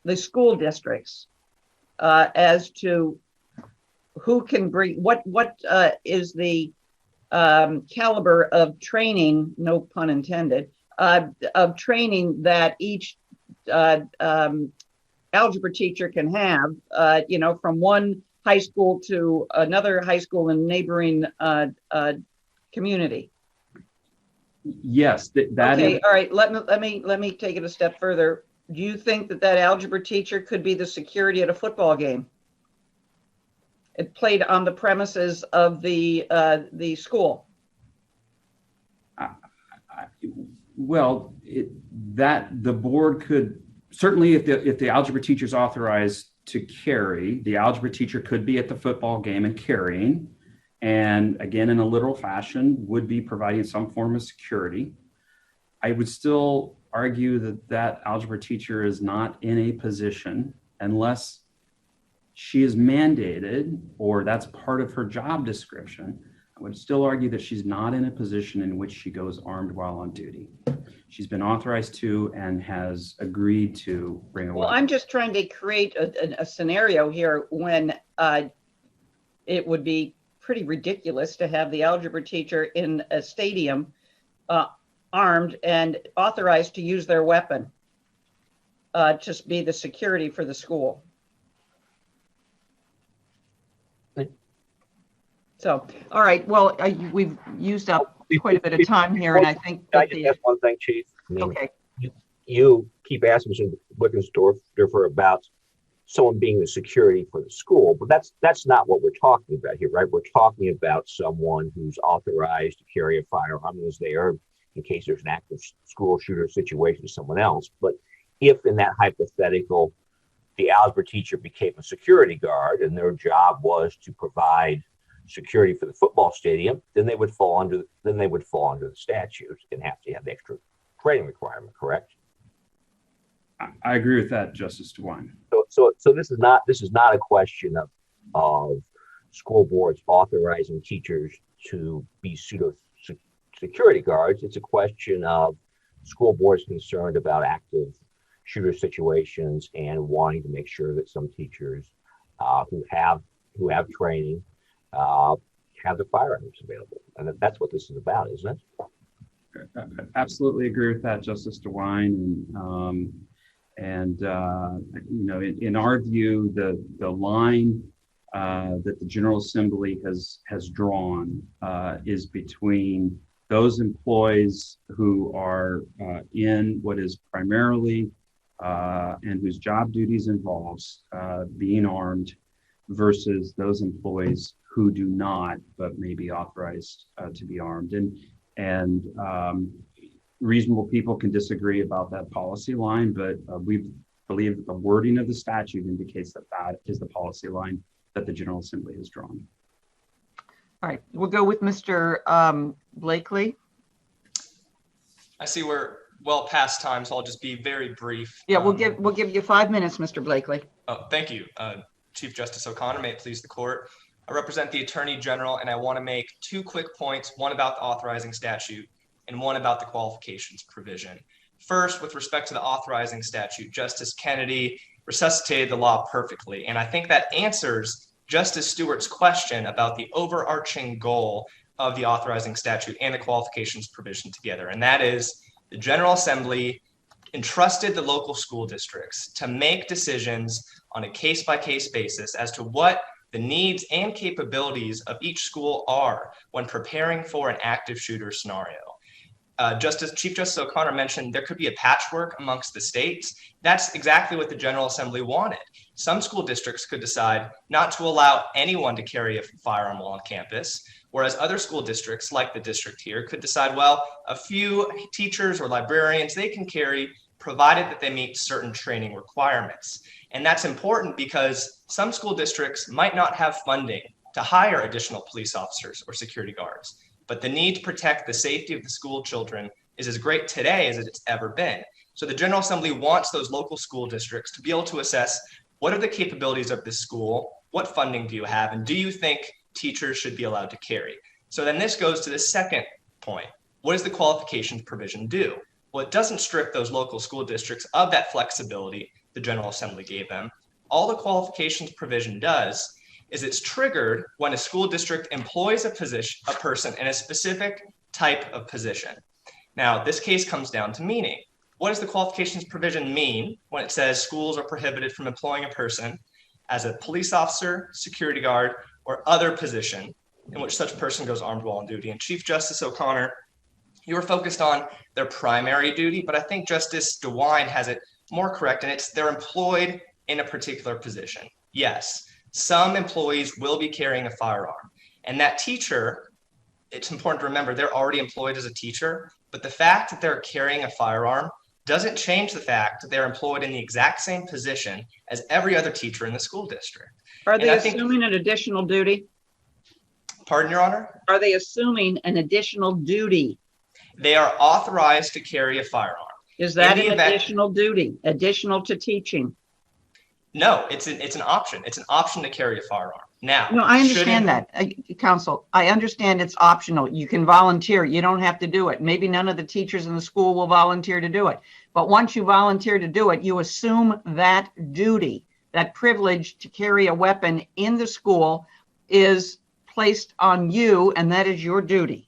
[SPEAKER 2] the school districts as to who can bring, what is the caliber of training, no pun intended, of training that each algebra teacher can have, from one high school to another high school in neighboring community.
[SPEAKER 9] Yes, that
[SPEAKER 2] Okay,
[SPEAKER 9] is.
[SPEAKER 2] all right. Let me take it a step further. Do you think that algebra teacher could be the security at a football game? It played on the premises of the school.
[SPEAKER 9] Well, that the board could certainly, if the algebra teacher is authorized to carry, the algebra teacher could be at the football game and carrying, and again, in a literal fashion, would be providing some form of security. I would still argue that algebra teacher is not in a position, unless she is mandated or that's part of her job description. I would still argue that she's not in a position in which she goes armed while on duty. She's been authorized to and has agreed to bring a weapon.
[SPEAKER 2] Well, I'm just trying to create a scenario here when it would be pretty ridiculous to have the algebra teacher in a stadium armed and authorized to use their weapon, just be the security for the school. So, all right, well, we've used up quite a bit of time here, and I think
[SPEAKER 10] Can I
[SPEAKER 2] that
[SPEAKER 10] just ask one thing, Chief? I mean,
[SPEAKER 2] okay.
[SPEAKER 10] You keep asking Mr. Blickensderfer about someone being the security for the school, but that's not what we're talking about here, right? We're talking about someone who's authorized to carry a firearm, is there in case there's an active school shooter situation with someone else. But if in that hypothetical, the algebra teacher became a security guard and their job was to provide security for the football stadium, then they would fall under the statute and have to have the extra training requirement, correct?
[SPEAKER 9] I agree with that, Justice DeWine.
[SPEAKER 10] So this is not a question of school boards authorizing teachers to be pseudo security guards. It's a question of school boards concerned about active shooter situations and wanting to make sure that some teachers who have training have the firearms available. And that's what this is about, isn't it?
[SPEAKER 9] Absolutely agree with that, Justice DeWine. And in our view, the line that the General Assembly has drawn is between those employees who are in what is primarily and whose job duties involves being armed versus those employees who do not, but may be authorized to be armed. And reasonable people can disagree about that policy line, but we believe that the wording of the statute indicates that that is the policy line that the General Assembly has drawn.
[SPEAKER 2] All right, we'll go with Mr. Blakely.
[SPEAKER 12] I see we're well past time, so I'll just be very brief.
[SPEAKER 2] Yeah, we'll give you 5 minutes, Mr. Blakely.
[SPEAKER 12] Oh, thank you. Chief Justice O'Connor, may it please the court. I represent the Attorney General, and I want to make 2 quick points, one about the authorizing statute and one about the qualifications provision. First, with respect to the authorizing statute, Justice Kennedy resuscitated the law perfectly, and I think that answers Justice Stewart's question about the overarching goal of the authorizing statute and the qualifications provision together, and that is the General Assembly entrusted the local school districts to make decisions on a case-by-case basis as to what the needs and capabilities of each school are when preparing for an active shooter scenario. Chief Justice O'Connor mentioned there could be a patchwork amongst the states. That's exactly what the General Assembly wanted. Some school districts could decide not to allow anyone to carry a firearm while on campus, whereas other school districts, like the district here, could decide, well, a few teachers or librarians, they can carry, provided that they meet certain training requirements. And that's important because some school districts might not have funding to hire additional police officers or security guards, but the need to protect the safety of the school children is as great today as it's ever been. So the General Assembly wants those local school districts to be able to assess what are the capabilities of this school, what funding do you have, and do you think teachers should be allowed to carry? So then this goes to the second point. What does the qualifications provision do? Well, it doesn't strip those local school districts of that flexibility the General Assembly gave them. All the qualifications provision does is it's triggered when a school district employs a person in a specific type of position. Now, this case comes down to meaning. What does the qualifications provision mean when it says schools are prohibited from employing a person as a police officer, security guard, or other position in which such person goes armed while on duty? And Chief Justice O'Connor, you were focused on their primary duty, but I think Justice DeWine has it more correct, and it's they're employed in a particular position. Yes, some employees will be carrying a firearm, and that teacher, it's important to remember they're already employed as a teacher, but the fact that they're carrying a firearm doesn't change the fact that they're employed in the exact same position as every other teacher in the school district.
[SPEAKER 2] Are they assuming an additional duty?
[SPEAKER 12] Pardon, Your Honor?
[SPEAKER 2] Are they assuming an additional duty?
[SPEAKER 12] They are authorized to carry a firearm.
[SPEAKER 2] Is that an additional duty, additional to teaching?
[SPEAKER 12] No, it's an option. It's an option to carry a firearm. Now,
[SPEAKER 2] no, I understand that, counsel. I understand it's optional. You can volunteer. You don't have to do it. Maybe none of the teachers in the school will volunteer to do it. But once you volunteer to do it, you assume that duty, that privilege to carry a weapon in the school is placed on you, and that is your duty.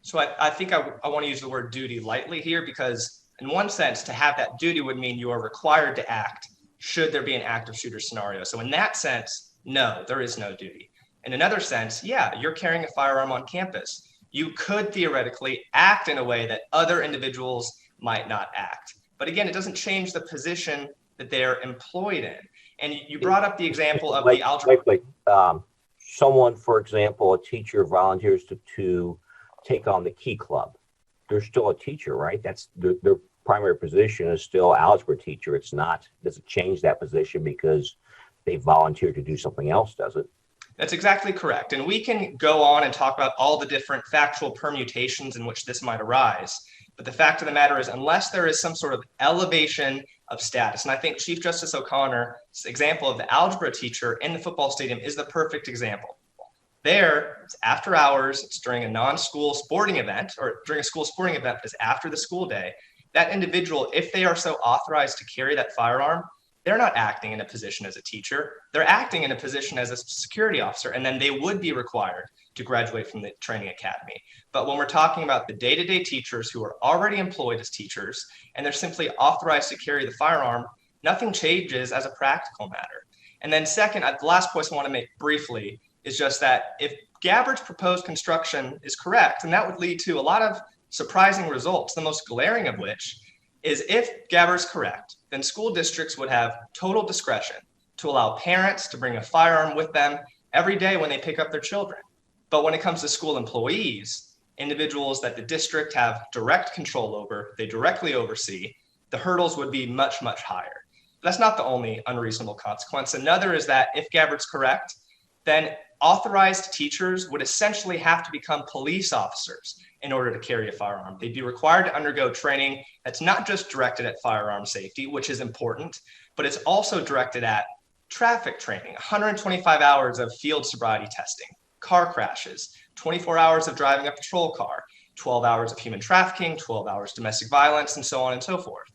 [SPEAKER 12] So I think I want to use the word duty lightly here, because in one sense, to have that duty would mean you are required to act should there be an active shooter scenario. So in that sense, no, there is no duty. In another sense, yeah, you're carrying a firearm on campus. You could theoretically act in a way that other individuals might not act. But again, it doesn't change the position that they're employed in. And you brought up the example of the algebra.
[SPEAKER 10] Someone, for example, a teacher volunteers to take on the key club. They're still a teacher, right? That's their primary position is still algebra teacher. It's not, doesn't change that position because they volunteered to do something else, does it?
[SPEAKER 12] That's exactly correct. And we can go on and talk about all the different factual permutations in which this might arise. But the fact of the matter is, unless there is some sort of elevation of status, and I think Chief Justice O'Connor's example of the algebra teacher in the football stadium is the perfect example. There, it's after hours, it's during a non-school sporting event, or during a school sporting event, but it's after the school day. That individual, if they are so authorized to carry that firearm, they're not acting in a position as a teacher. They're acting in a position as a security officer, and then they would be required to graduate from the training academy. But when we're talking about the day-to-day teachers who are already employed as teachers and they're simply authorized to carry the firearm, nothing changes as a practical matter. And then second, the last point I want to make briefly is just that if Gabbard's proposed construction is correct, then that would lead to a lot of surprising results, the most glaring of which is if Gabbard's correct, then school districts would have total discretion to allow parents to bring a firearm with them every day when they pick up their children. But when it comes to school employees, individuals that the district have direct control over, they directly oversee, the hurdles would be much, much higher. But that's not the only unreasonable consequence. Another is that if Gabbard's correct, then authorized teachers would essentially have to become police officers in order to carry a firearm. They'd be required to undergo training that's not just directed at firearm safety, which is important, but it's also directed at traffic training, 125 hours of field sobriety testing, car crashes, 24 hours of driving a patrol car, 12 hours of human trafficking, 12 hours domestic violence, and so on and so forth.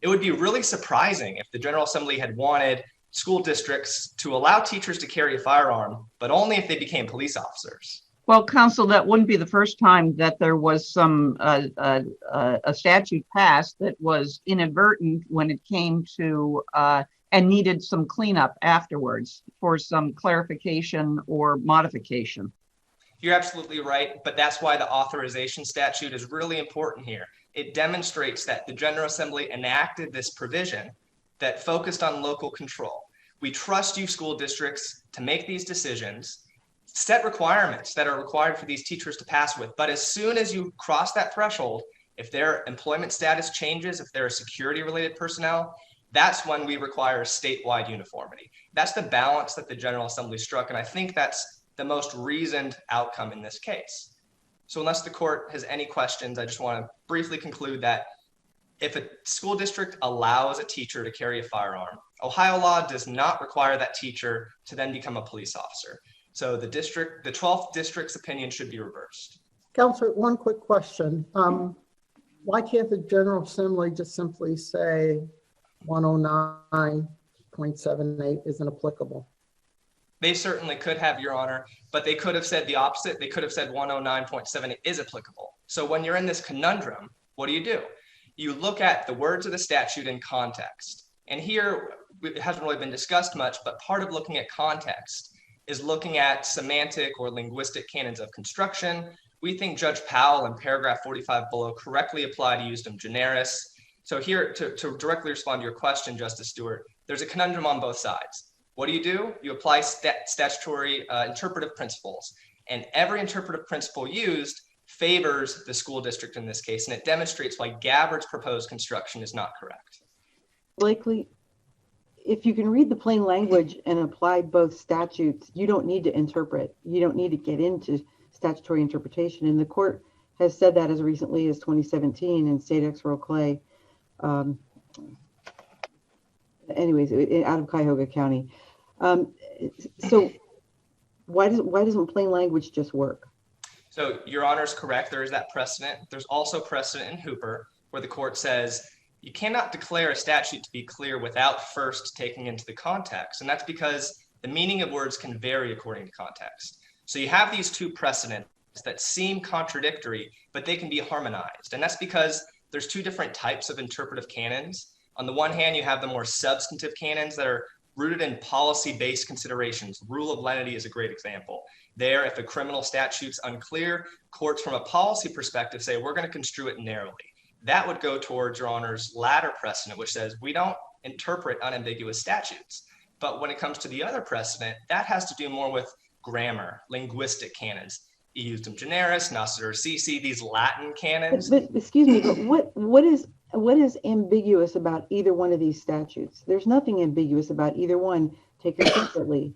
[SPEAKER 12] It would be really surprising if the General Assembly had wanted school districts to allow teachers to carry a firearm, but only if they became police officers.
[SPEAKER 2] Well, Counsel, that wouldn't be the first time that there was some a statute passed that was inadvertent when it came to and needed some cleanup afterwards for some clarification or modification.
[SPEAKER 12] You're absolutely right, but that's why the authorization statute is really important here. It demonstrates that the General Assembly enacted this provision that focused on local control. We trust you school districts to make these decisions, set requirements that are required for these teachers to pass with. But as soon as you cross that threshold, if their employment status changes, if they're a security related personnel, that's when we require statewide uniformity. That's the balance that the General Assembly struck. And I think that's the most reasoned outcome in this case. So unless the court has any questions, I just want to briefly conclude that if a school district allows a teacher to carry a firearm, Ohio law does not require that teacher to then become a police officer. So the 12th district's opinion should be reversed.
[SPEAKER 4] Counselor, one quick question. Why can't the General Assembly just simply say 109.78 isn't applicable?
[SPEAKER 12] They certainly could have, Your Honor, but they could have said the opposite. They could have said 109.78 is applicable. So when you're in this conundrum, what do? You look at the words of the statute in context. And here, it hasn't really been discussed much, but part of looking at context is looking at semantic or linguistic canons of construction. We think Judge Powell in paragraph 45 below correctly applied Usdom generis. So here, to directly respond to your question, Justice Stewart, there's a conundrum on both sides. What do? You apply statutory interpretive principles. And every interpretive principle used favors the school district in this case, and it demonstrates why Gabbard's proposed construction is not correct.
[SPEAKER 5] Blakely, if you can read the plain language and apply both statutes, you don't need to interpret. You don't need to get into statutory interpretation. And the court has said that as recently as 2017 in State Ex Rel Clay, anyways, out of Cuyahoga County. So why doesn't plain language just work?
[SPEAKER 12] So Your Honor is correct. There is that precedent. There's also precedent in Hooper where the court says you cannot declare a statute to be clear without first taking into the context. And that's because the meaning of words can vary according to context. So you have these two precedents that seem contradictory, but they can be harmonized. And that's because there's two different types of interpretive canons. On the one hand, you have the more substantive canons that are rooted in policy-based considerations. Rule of lenity is a great example. There, if a criminal statute's unclear, courts from a policy perspective say, we're going to construe it narrowly. That would go towards Your Honor's latter precedent, which says we don't interpret unambiguous statutes. But when it comes to the other precedent, that has to do more with grammar, linguistic canons. Usdom generis, nascitur sisi, these Latin canons.
[SPEAKER 5] But excuse me, but what is ambiguous about either one of these statutes? There's nothing ambiguous about either one taken separately.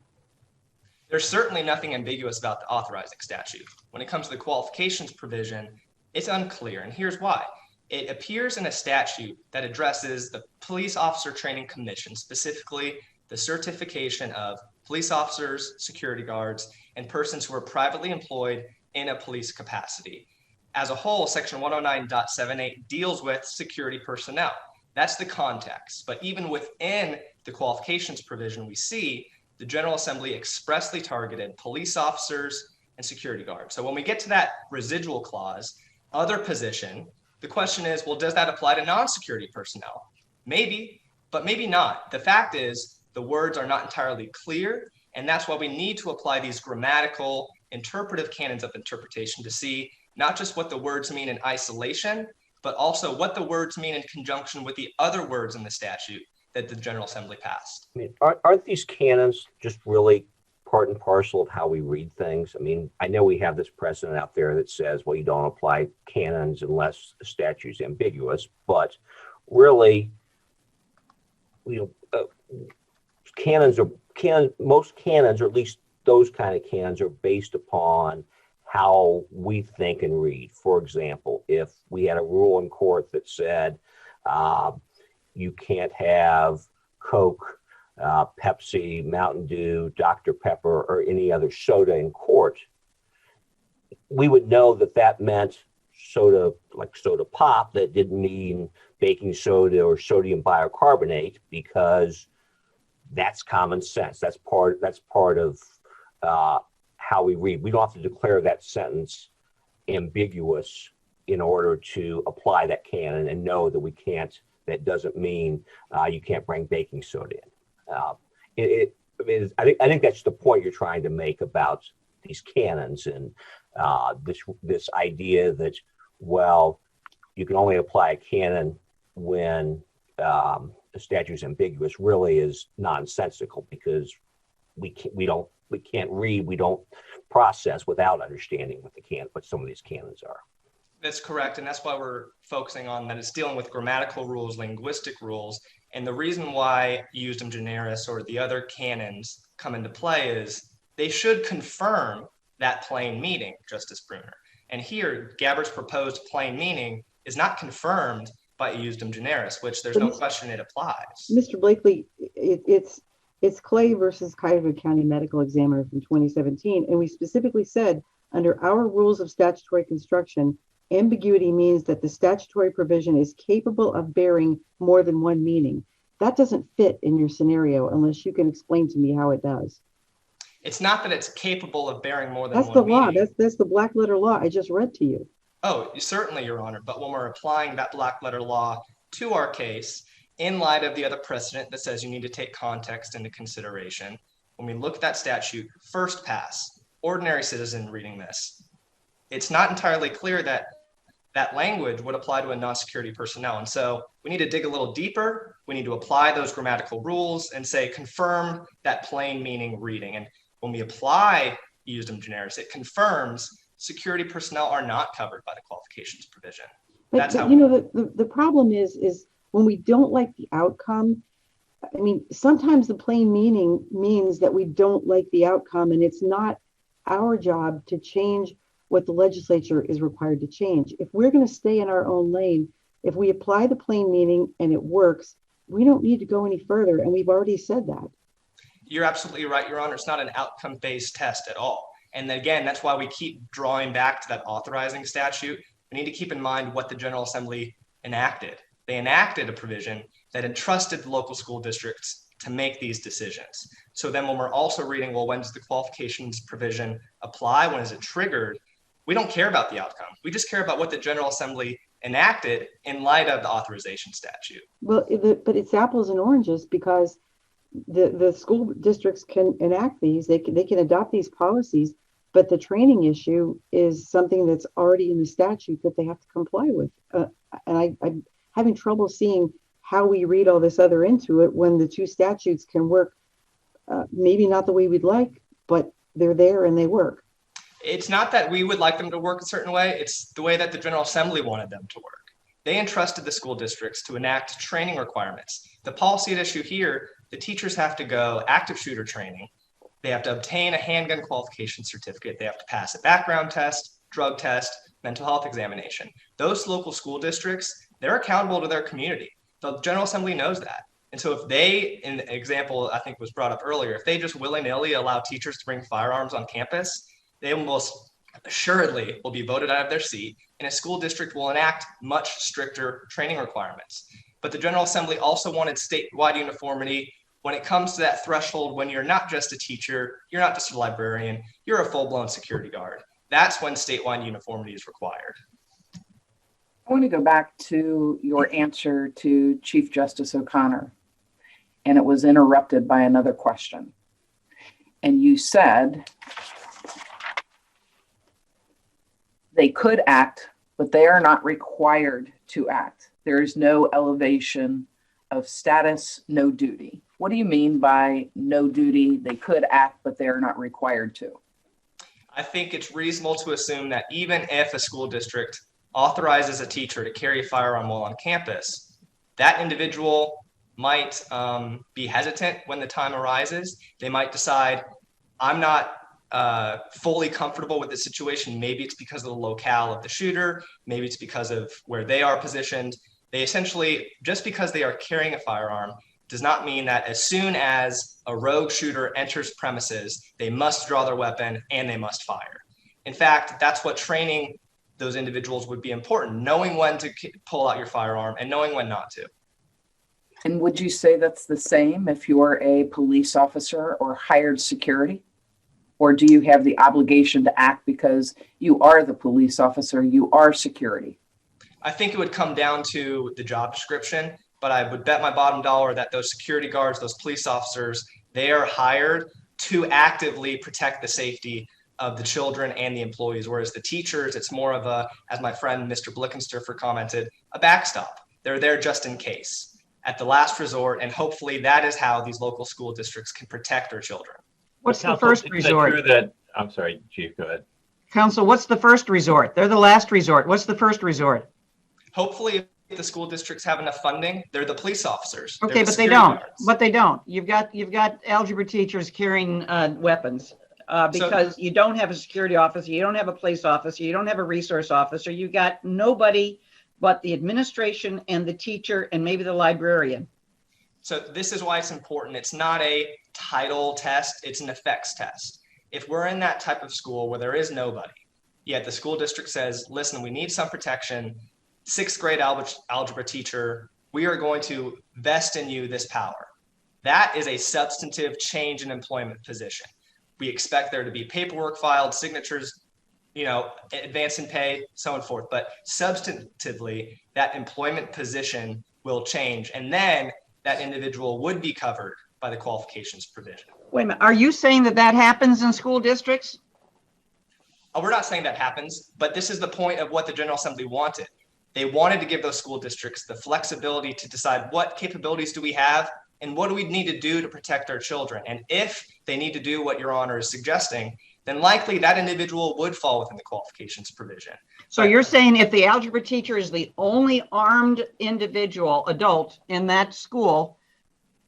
[SPEAKER 12] There's certainly nothing ambiguous about the authorizing statute. When it comes to the qualifications provision, it's unclear, and here's why. It appears in a statute that addresses the Police Officer Training Commission, specifically the certification of police officers, security guards, and persons who are privately employed in a police capacity. As a whole, Section 109.78 deals with security personnel. That's the context. But even within the qualifications provision, we see the General Assembly expressly targeted police officers and security guard. So when we get to that residual clause, other position, the question is, well, does that apply to non-security personnel? Maybe, but maybe not. The fact is, the words are not entirely clear, and that's why we need to apply these grammatical, interpretive canons of interpretation to see not just what the words mean in isolation, but also what the words mean in conjunction with the other words in the statute that the General Assembly passed.
[SPEAKER 10] I mean, aren't these canons just really part and parcel of how we read things? I mean, I know we have this precedent out there that says, well, you don't apply canons unless the statute's ambiguous, but really, most canons, or at least those kind of canons, are based upon how we think and read. For example, if we had a rule in court that said you can't have Coke, Pepsi, Mountain Dew, Dr. Pepper, or any other soda in court, we would know that that meant soda, like soda pop, that didn't mean baking soda or sodium bicarbonate, because that's common sense. That's part of how we read. We don't have to declare that sentence ambiguous in order to apply that canon and know that we can't. That doesn't mean you can't bring baking soda in. I think that's the point you're trying to make about these canons and this idea that, well, you can only apply a canon when the statute is ambiguous, really is nonsensical, because we can't read, we don't process without understanding what some of these canons are.
[SPEAKER 12] That's correct, and that's why we're focusing on that. It's dealing with grammatical rules, linguistic rules, and the reason why Iusdem Generis or the other canons come into play is they should confirm that plain meaning, Justice Bruner. And here, Gabbard's proposed plain meaning is not confirmed by Iusdem Generis, which there's no question it applies.
[SPEAKER 5] Mr. Blakely, it's Clay versus Cuyahoga County Medical Examiner from 2017, and we specifically said, under our rules of statutory construction, ambiguity means that the statutory provision is capable of bearing more than one meaning. That doesn't fit in your scenario unless you can explain to me how it does.
[SPEAKER 12] It's not that it's capable of bearing more than
[SPEAKER 5] That's
[SPEAKER 12] one
[SPEAKER 5] the law.
[SPEAKER 12] meaning.
[SPEAKER 5] That's the black letter law I just read to you.
[SPEAKER 12] Oh, certainly, Your Honor. But when we're applying that black letter law to our case, in light of the other precedent that says you need to take context into consideration, when we look at that statute, first pass, ordinary citizen reading this, it's not entirely clear that that language would apply to a non-security personnel. And so we need to dig a little deeper. We need to apply those grammatical rules and say, confirm that plain meaning reading. And when we apply Iusdem Generis, it confirms security personnel are not covered by the qualifications provision.
[SPEAKER 5] But you know, the problem is when we don't like the outcome, I mean, sometimes the plain meaning means that we don't like the outcome, and it's not our job to change what the legislature is required to change. If we're going to stay in our own lane, if we apply the plain meaning and it works, we don't need to go any further. And we've already said that.
[SPEAKER 12] You're absolutely right, Your Honor. It's not an outcome-based test at all. And again, that's why we keep drawing back to that authorizing statute. We need to keep in mind what the General Assembly enacted. They enacted a provision that entrusted the local school districts to make these decisions. So then when we're also reading, well, when does the qualifications provision apply? When is it triggered? We don't care about the outcome. We just care about what the General Assembly enacted in light of the authorization statute.
[SPEAKER 5] Well, but it's apples and oranges, because the school districts can enact these, they can adopt these policies, but the training issue is something that's already in the statute that they have to comply with. And I'm having trouble seeing how we read all this other into it when the two statutes can work, maybe not the way we'd like, but they're there and they work.
[SPEAKER 12] It's not that we would like them to work a certain way. It's the way that the General Assembly wanted them to work. They entrusted the school districts to enact training requirements. The policy at issue here, the teachers have to go active shooter training. They have to obtain a handgun qualification certificate. They have to pass a background test, drug test, mental health examination. Those local school districts, they're accountable to their community. The General Assembly knows that. And so if they, in the example I think was brought up earlier, if they just willy-nilly allow teachers to bring firearms on campus, they almost assuredly will be voted out of their seat, and a school district will enact much stricter training requirements. But the General Assembly also wanted statewide uniformity when it comes to that threshold, when you're not just a teacher, you're not just a librarian, you're a full-blown security guard. That's when statewide uniformity is required.
[SPEAKER 11] I want to go back to your answer to Chief Justice O'Connor, and it was interrupted by another question. And you said they could act, but they are not required to act. There is no elevation of status, no duty. What do you mean by no duty? They could act, but they are not required to.
[SPEAKER 12] I think it's reasonable to assume that even if a school district authorizes a teacher to carry a firearm while on campus, that individual might be hesitant when the time arises. They might decide, I'm not fully comfortable with the situation. Maybe it's because of the locale of the shooter. Maybe it's because of where they are positioned. They essentially, just because they are carrying a firearm, does not mean that as soon as a rogue shooter enters premises, they must draw their weapon and they must fire. In fact, that's what training those individuals would be important, knowing when to pull out your firearm and knowing when not to.
[SPEAKER 11] And would you say that's the same if you're a police officer or hired security? Or do you have the obligation to act because you are the police officer, you are security?
[SPEAKER 12] I think it would come down to the job description, but I would bet my bottom dollar that those security guards, those police officers, they are hired to actively protect the safety of the children and the employees, whereas the teachers, it's more of a, as my friend Mr. Blickensturfer commented, a backstop. They're there just in case, at the last resort, and hopefully that is how these local school districts can protect our children.
[SPEAKER 2] What's the first resort?
[SPEAKER 8] I'm sorry, Chief, go ahead.
[SPEAKER 2] Counsel, what's the first resort? They're the last resort. What's the first resort?
[SPEAKER 12] Hopefully, if the school districts have enough funding, they're the police officers.
[SPEAKER 2] Okay, but they don't. But they don't. You've got algebra teachers carrying weapons because you don't have a security officer, you don't have a police officer, you don't have a resource officer. You got nobody but the administration and the teacher and maybe the librarian.
[SPEAKER 12] So this is why it's important. It's not a title test, it's an effects test. If we're in that type of school where there is nobody, yet the school district says, listen, we need some protection, 6th grade algebra teacher, we are going to vest in you this power. That is a substantive change in employment position. We expect there to be paperwork filed, signatures, advance in pay, so on and forth. But substantively, that employment position will change. And then that individual would be covered by the qualifications provision.
[SPEAKER 2] Wait a minute. Are you saying that that happens in school districts?
[SPEAKER 12] Oh, we're not saying that happens, but this is the point of what the General Assembly wanted. They wanted to give those school districts the flexibility to decide what capabilities do we have and what do we need to do to protect our children. And if they need to do what Your Honor is suggesting, then likely that individual would fall within the qualifications provision.
[SPEAKER 2] So you're saying if the algebra teacher is the only armed individual, adult in that school,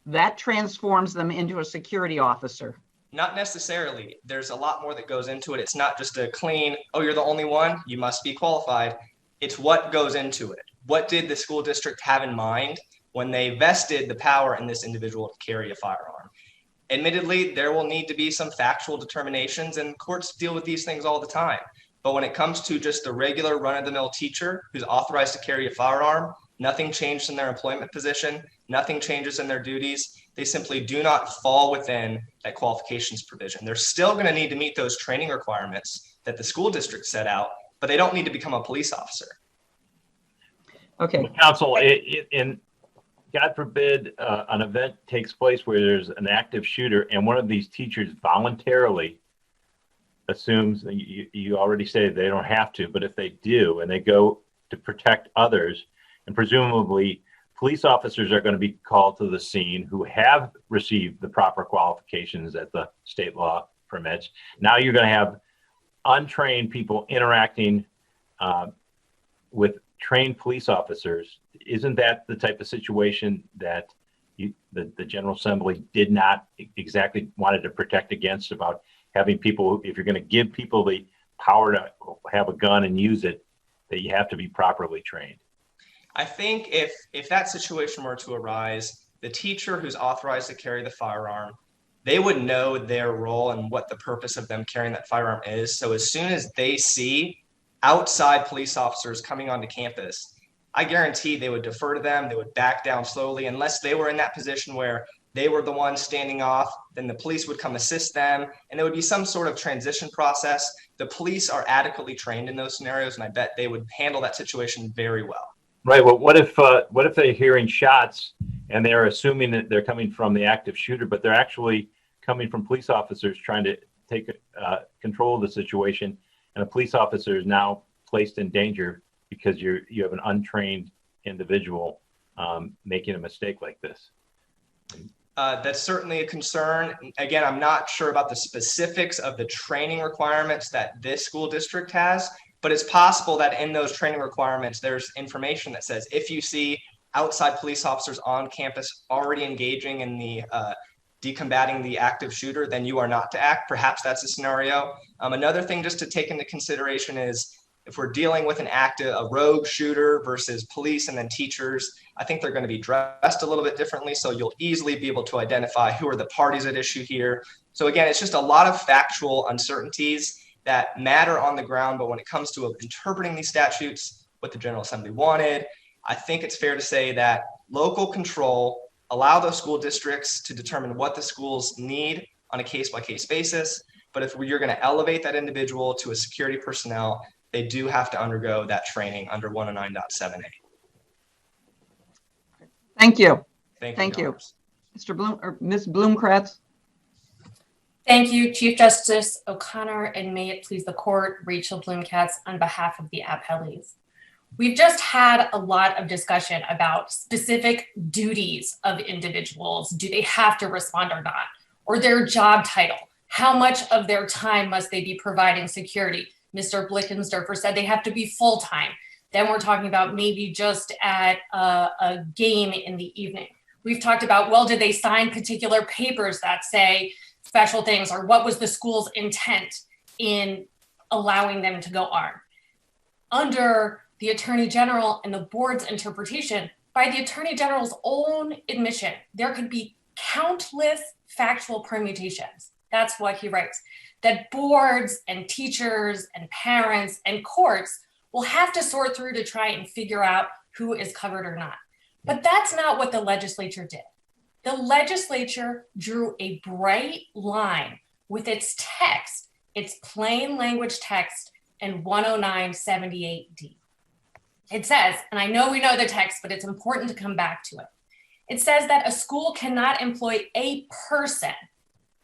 [SPEAKER 2] that transforms them into a security officer?
[SPEAKER 12] Not necessarily. There's a lot more that goes into it. It's not just a clean, oh, you're the only one, you must be qualified. It's what goes into it. What did the school district have in mind when they vested the power in this individual to carry a firearm? Admittedly, there will need to be some factual determinations, and courts deal with these things all the time. But when it comes to just the regular run-of-the-mill teacher who's authorized to carry a firearm, nothing changed in their employment position, nothing changes in their duties. They simply do not fall within that qualifications provision. They're still going to need to meet those training requirements that the school district set out, but they don't need to become a police officer.
[SPEAKER 2] Okay.
[SPEAKER 8] Counsel, in God forbid an event takes place where there's an active shooter and one of these teachers voluntarily assumes, you already say they don't have to, but if they do and they go to protect others, and presumably police officers are going to be called to the scene who have received the proper qualifications that the state law permits. Now you're going to have untrained people interacting with trained police officers. Isn't that the type of situation that the General Assembly did not exactly wanted to protect against, about having people, if you're going to give people the power to have a gun and use it, that you have to be properly trained?
[SPEAKER 12] I think if that situation were to arise, the teacher who's authorized to carry the firearm, they would know their role and what the purpose of them carrying that firearm is. So as soon as they see outside police officers coming onto campus, I guarantee they would defer to them. They would back down slowly unless they were in that position where they were the ones standing off, then the police would come assist them, and there would be some sort of transition process. The police are adequately trained in those scenarios, and I bet they would handle that situation very well.
[SPEAKER 8] Right. Well, what if they're hearing shots and they're assuming that they're coming from the active shooter, but they're actually coming from police officers trying to take control of the situation, and a police officer is now placed in danger because you have an untrained individual making a mistake like this?
[SPEAKER 12] That's certainly a concern. Again, I'm not sure about the specifics of the training requirements that this school district has, but it's possible that in those training requirements, there's information that says if you see outside police officers on campus already engaging in the decombating the active shooter, then you are not to act. Perhaps that's a scenario. Another thing just to take into consideration is if we're dealing with a rogue shooter versus police and then teachers, I think they're going to be dressed a little bit differently. So you'll easily be able to identify who are the parties at issue here. So again, it's just a lot of factual uncertainties that matter on the ground. But when it comes to interpreting these statutes, what the General Assembly wanted, I think it's fair to say that local control allow those school districts to determine what the schools need on a case-by-case basis. But if you're going to elevate that individual to a security personnel, they do have to undergo that training under 109.7a.
[SPEAKER 2] Thank you.
[SPEAKER 12] Thank you.
[SPEAKER 2] Mr. Bloom or Ms. Bloomkratz.
[SPEAKER 13] Thank you, Chief Justice O'Connor, and may it please the court, Rachel Bloomkatz on behalf of the appellees. We've just had a lot of discussion about specific duties of individuals. Do they have to respond or not? Or their job title? How much of their time must they be providing security? Mr. Blickensderfer said they have to be full-time. Then we're talking about maybe just at a game in the evening. We've talked about, well, did they sign particular papers that say special things, or what was the school's intent in allowing them to go armed? Under the Attorney General and the board's interpretation, by the Attorney General's own admission, there could be countless factual permutations. That's what he writes, that boards and teachers and parents and courts will have to sort through to try and figure out who is covered or not. But that's not what the legislature did. The legislature drew a bright line with its text, its plain language text in 109.78d. It says, and I know we know the text, but it's important to come back to it. It says that a school cannot employ a person,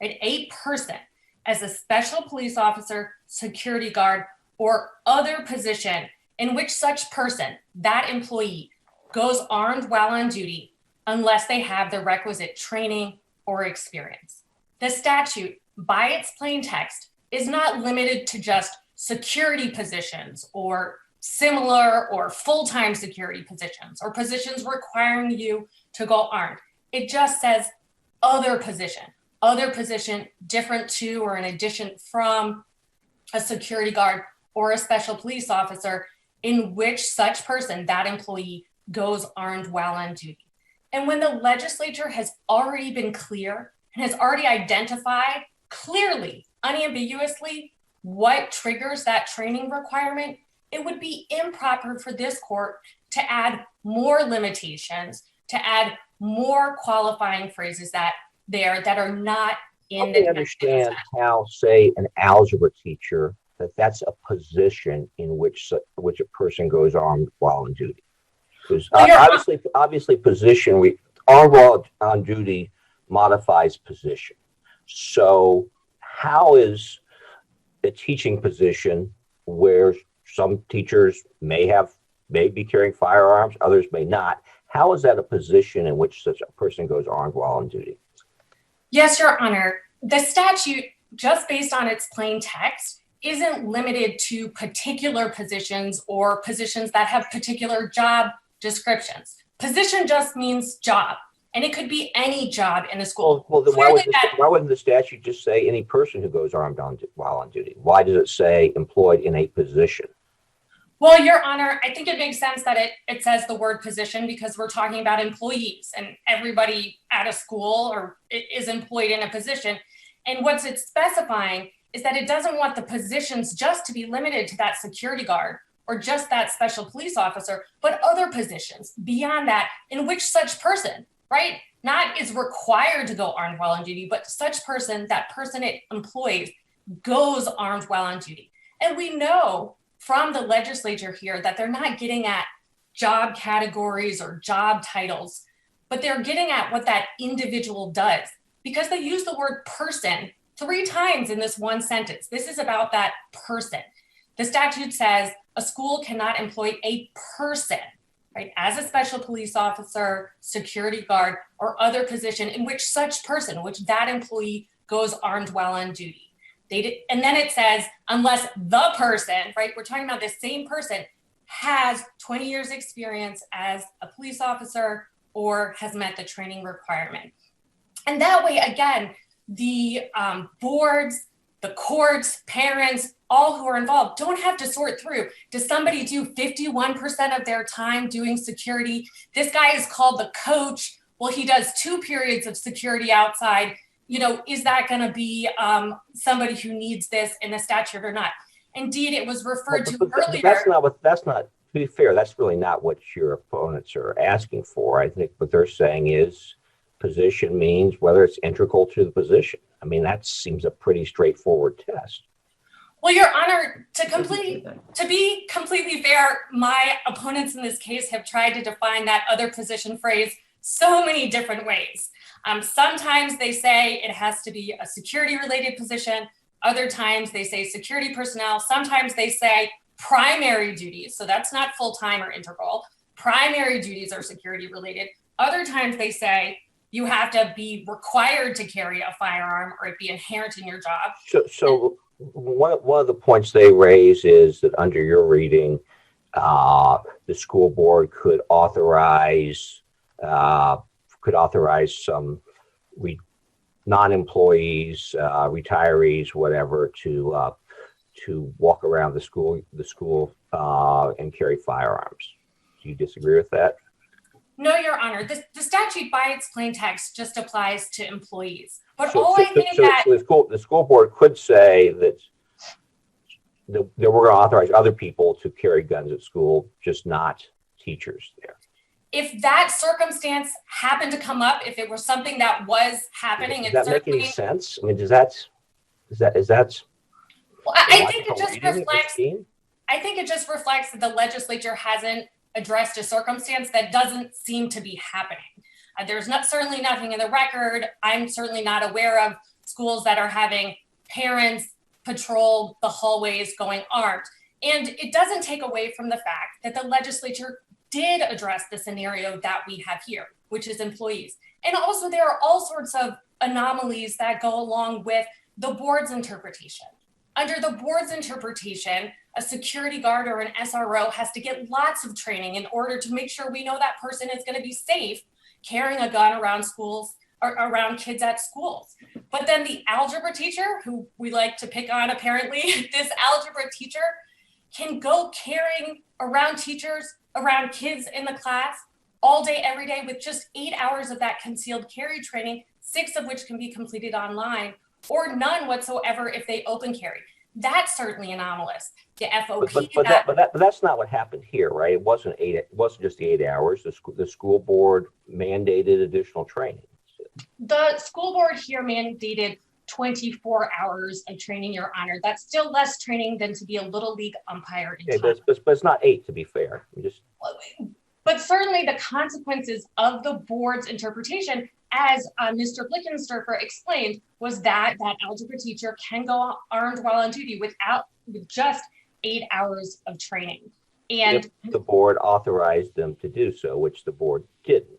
[SPEAKER 13] right, a person as a special police officer, security guard, or other position in which such person, that employee, goes armed while on duty unless they have the requisite training or experience. The statute, by its plain text, is not limited to just security positions or similar or full-time security positions or positions requiring you to go armed. It just says other position different to or in addition from a security guard or a special police officer in which such person, that employee, goes armed while on duty. And when the legislature has already been clear and has already identified clearly, unambiguously, what triggers that training requirement, it would be improper for this court to add more limitations, to add more qualifying phrases that are not in the.
[SPEAKER 10] I understand how, say, an algebra teacher, that's a position in which a person goes armed while on duty. Because obviously, position, armed while on duty modifies position. So, how is a teaching position where some teachers may be carrying firearms, others may not? How is that a position in which such a person goes armed while on duty?
[SPEAKER 13] Yes, Your Honor. The statute, just based on its plain text, isn't limited to particular positions or positions that have particular job descriptions. Position just means job, and it could be any job in the school.
[SPEAKER 10] Well, then why wouldn't the statute just say any person who goes armed while on duty? Why does it say employed in a position?
[SPEAKER 13] Well, Your Honor, I think it makes sense that it says the word position because we're talking about employees, and everybody at a school or is employed in a position. And what's it specifying is that it doesn't want the positions just to be limited to that security guard or just that special police officer, but other positions beyond that in which such person, right? Not is required to go armed while on duty, but such person, that person it employs, goes armed while on duty. And we know from the legislature here that they're not getting at job categories or job titles, but they're getting at what that individual does, because they use the word person 3 times in this one sentence. This is about that person. The statute says a school cannot employ a person, right, as a special police officer, security guard, or other position in which such person, which that employee goes armed while on duty. And then it says, unless the person, right, we're talking about the same person, has 20 years experience as a police officer or has met the training requirement. And that way, again, the boards, the courts, parents, all who are involved don't have to sort through. Does somebody do 51% of their time doing security? This guy is called the coach. Well, he does 2 periods of security outside. You know, is that going to be somebody who needs this in the statute or not? Indeed, it was referred to earlier.
[SPEAKER 10] That's not, to be fair, that's really not what your opponents are asking for. I think what they're saying is position means whether it's integral to the position. I mean, that seems a pretty straightforward test.
[SPEAKER 13] Well, Your Honor, to be completely fair, my opponents in this case have tried to define that other position phrase so many different ways. Sometimes they say it has to be a security related position. Other times they say security personnel. Sometimes they say primary duties. So that's not full-time or integral. Primary duties are security related. Other times they say you have to be required to carry a firearm or it be inherent in your job.
[SPEAKER 10] So one of the points they raise is that under your reading, the school board could authorize some non-employees, retirees, whatever, to walk around the school and carry firearms. Do you disagree with that?
[SPEAKER 13] No, Your Honor. The statute, by its plain text, just applies to employees. But
[SPEAKER 10] the school board could say that we're going to authorize other people to carry guns at school, just not teachers there.
[SPEAKER 13] If that circumstance happened to come up, if it was something that was happening,
[SPEAKER 10] does that make any sense? I mean, is that?
[SPEAKER 13] Well, I think it just reflects. I think it just reflects that the legislature hasn't addressed a circumstance that doesn't seem to be happening. There's certainly nothing in the record. I'm certainly not aware of schools that are having parents patrol the hallways going armed. And it doesn't take away from the fact that the legislature did address the scenario that we have here, which is employees. And also there are all sorts of anomalies that go along with the board's interpretation. Under the board's interpretation, a security guard or an SRO has to get lots of training in order to make sure we know that person is going to be safe carrying a gun around schools or around kids at schools. But then the algebra teacher, who we like to pick on apparently, this algebra teacher can go carrying around kids in the class all day, every day with just 8 hours of that concealed carry training, 6 of which can be completed online, or none whatsoever if they open carry. That's certainly anomalous. The FOP.
[SPEAKER 10] But that's not what happened here, right? It wasn't just the 8 hours. The school board mandated additional training.
[SPEAKER 13] The school board here mandated 24 hours of training, Your Honor. That's still less training than to be a little league umpire.
[SPEAKER 10] But it's not 8, to be fair.
[SPEAKER 13] But certainly the consequences of the board's interpretation, as Mr. Blickensturfer explained, was that algebra teacher can go armed while on duty with just 8 hours of training. And
[SPEAKER 10] if the board authorized them to do so, which the board didn't.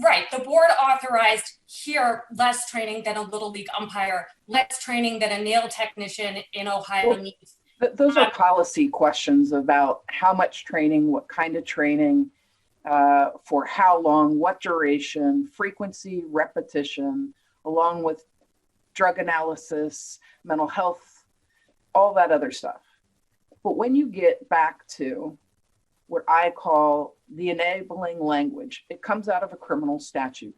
[SPEAKER 13] Right. The board authorized here less training than a little league umpire, less training than a nail technician in Ohio needs.
[SPEAKER 11] Those are policy questions about how much training, what kind of training, for how long, what duration, frequency, repetition, along with drug analysis, mental health, all that other stuff. But when you get back to what I call the enabling language, it comes out of a criminal statute.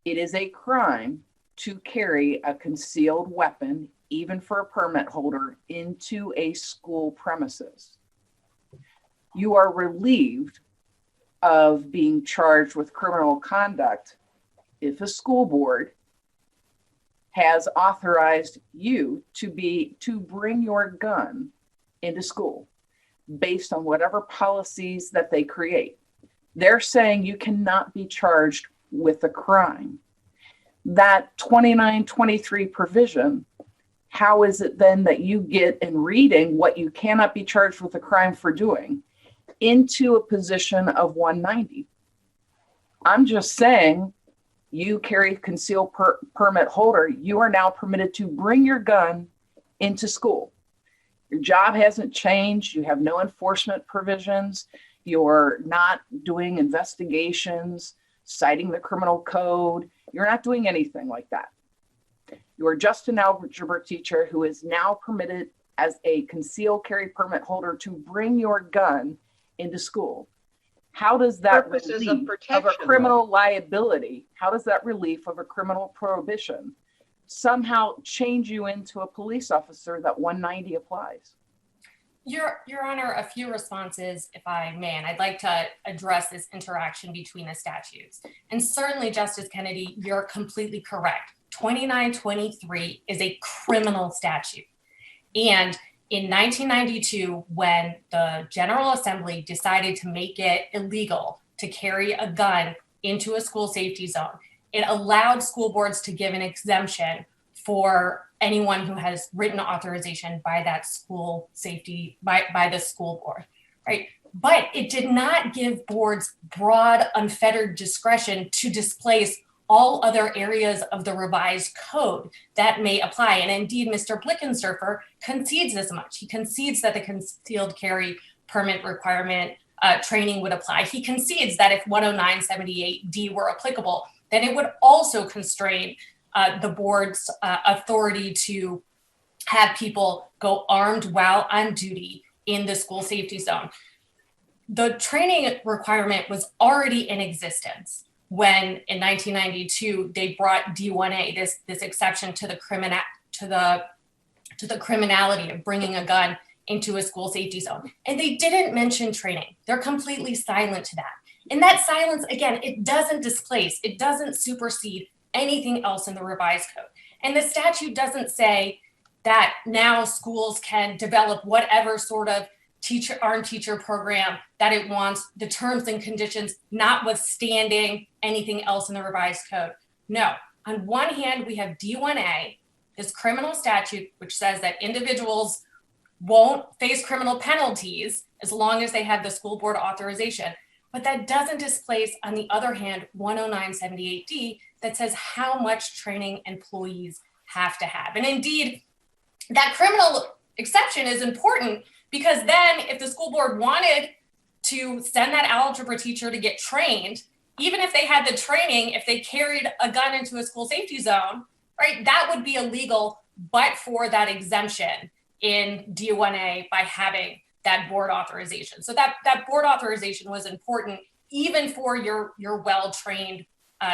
[SPEAKER 11] It is a crime to carry a concealed weapon, even for a permit holder, into a school premises. You are relieved of being charged with criminal conduct if a school board has authorized you to bring your gun into school based on whatever policies that they create. They're saying you cannot be charged with a crime. That 2923 provision, how is it then that you get in reading what you cannot be charged with a crime for doing into a position of 190? I'm just saying, you carry concealed permit holder, you are now permitted to bring your gun into school. Your job hasn't changed. You have no enforcement provisions. You're not doing investigations, citing the criminal code. You're not doing anything like that. You are just an algebra teacher who is now permitted as a concealed carry permit holder to bring your gun into school. How does that
[SPEAKER 4] Purposes
[SPEAKER 11] relief
[SPEAKER 4] of protection,
[SPEAKER 11] of a criminal liability, how does that relief of a criminal prohibition somehow change you into a police officer that 190 applies?
[SPEAKER 13] Your Honor, a few responses, if I may, and I'd like to address this interaction between the statutes. And certainly, Justice Kennedy, you're completely correct. 2923 is a criminal statute. And in 1992, when the General Assembly decided to make it illegal to carry a gun into a school safety zone, it allowed school boards to give an exemption for anyone who has written authorization by that school safety, by the school board, right? But it did not give boards broad, unfettered discretion to displace all other areas of the revised code that may apply. And indeed, Mr. Blickensderfer concedes as much. He concedes that the concealed carry permit requirement training would apply. He concedes that if 10978D were applicable, then it would also constrain the board's authority to have people go armed while on duty in the school safety zone. The training requirement was already in existence when in 1992 they brought D1A, this exception to the criminality of bringing a gun into a school safety zone. And they didn't mention training. They're completely silent to that. And that silence, again, it doesn't displace, it doesn't supersede anything else in the revised code. And the statute doesn't say that now schools can develop whatever sort of armed teacher program that it wants, the terms and conditions notwithstanding anything else in the revised code. No, on one hand, we have D1A, this criminal statute, which says that individuals won't face criminal penalties as long as they have the school board authorization. But that doesn't displace, on the other hand, 10978D that says how much training employees have to have. And indeed, that criminal exception is important because then if the school board wanted to send that algebra teacher to get trained, even if they had the training, if they carried a gun into a school safety zone, right, that would be illegal, but for that exemption in D1A by having that board authorization. So that board authorization was important even for your well-trained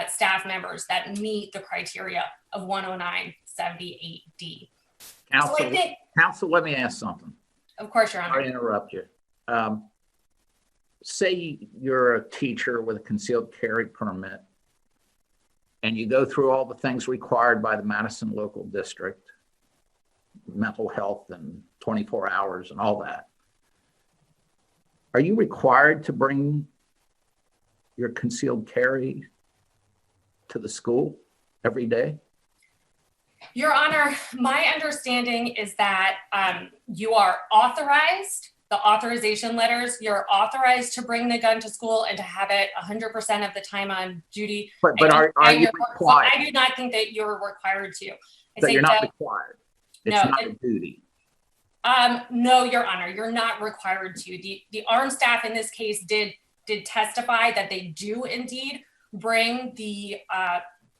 [SPEAKER 13] staff members that meet the criteria of 10978D.
[SPEAKER 6] Counsel,
[SPEAKER 13] So I think,
[SPEAKER 6] Counsel, let me ask something.
[SPEAKER 13] of course, Your Honor.
[SPEAKER 6] Sorry to interrupt you. Say you're a teacher with a concealed carry permit and you go through all the things required by the Madison local district, mental health and 24 hours and all that. Are you required to bring your concealed carry to the school every day?
[SPEAKER 13] Your Honor, my understanding is that you are authorized, the authorization letters, you're authorized to bring the gun to school and to have it 100% of the time on duty.
[SPEAKER 6] But are you required?
[SPEAKER 13] So I do not think that you're required to.
[SPEAKER 6] So you're not required. It's not a duty.
[SPEAKER 13] No, Your Honor, you're not required to. The armed staff in this case did testify that they do indeed bring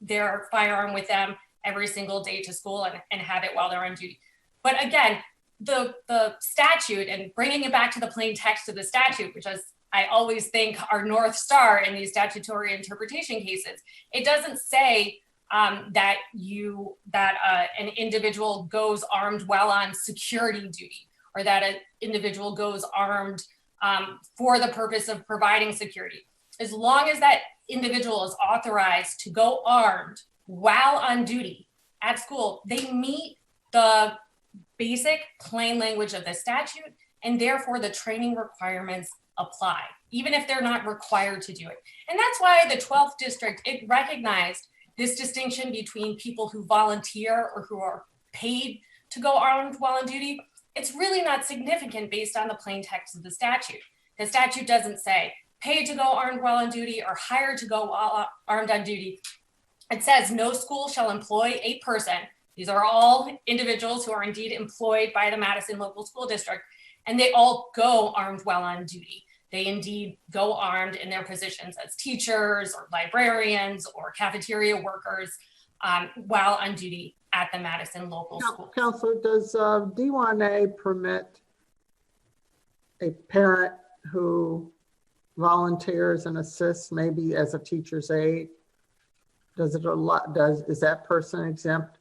[SPEAKER 13] their firearm with them every single day to school and have it while they're on duty. But again, the statute, and bringing it back to the plain text of the statute, which is I always think our North Star in these statutory interpretation cases, it doesn't say that an individual goes armed while on security duty, or that an individual goes armed for the purpose of providing security. as long as that individual is authorized to go armed while on duty at school, they meet the basic plain language of the statute, and therefore the training requirements apply, even if they're not required to do it. And that's why the 12th district, it recognized this distinction between people who volunteer or who are paid to go armed while on duty. It's really not significant based on the plain text of the statute. The statute doesn't say paid to go armed while on duty or hired to go while armed on duty. It says no school shall employ a person. These are all individuals who are indeed employed by the Madison Local School District, and they all go armed while on duty. They indeed go armed in their positions as teachers or librarians or cafeteria workers while on duty at the Madison Local School.
[SPEAKER 4] Counselor, does D1A permit a parent who volunteers and assists maybe as a teacher's aide? Is that person exempt?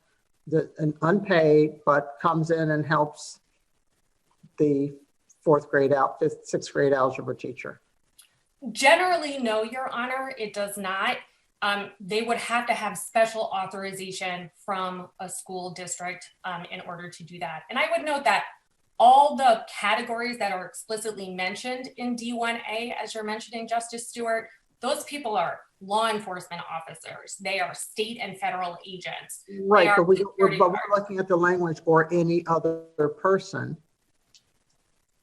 [SPEAKER 4] An unpaid, but comes in and helps the sixth grade algebra teacher?
[SPEAKER 13] Generally, no, Your Honor, it does not. They would have to have special authorization from a school district in order to do that. And I would note that all the categories that are explicitly mentioned in D1A, as you're mentioning, Justice Stewart, those people are law enforcement officers. They are state and federal agents.
[SPEAKER 4] Right, but we're looking at the language or any other person.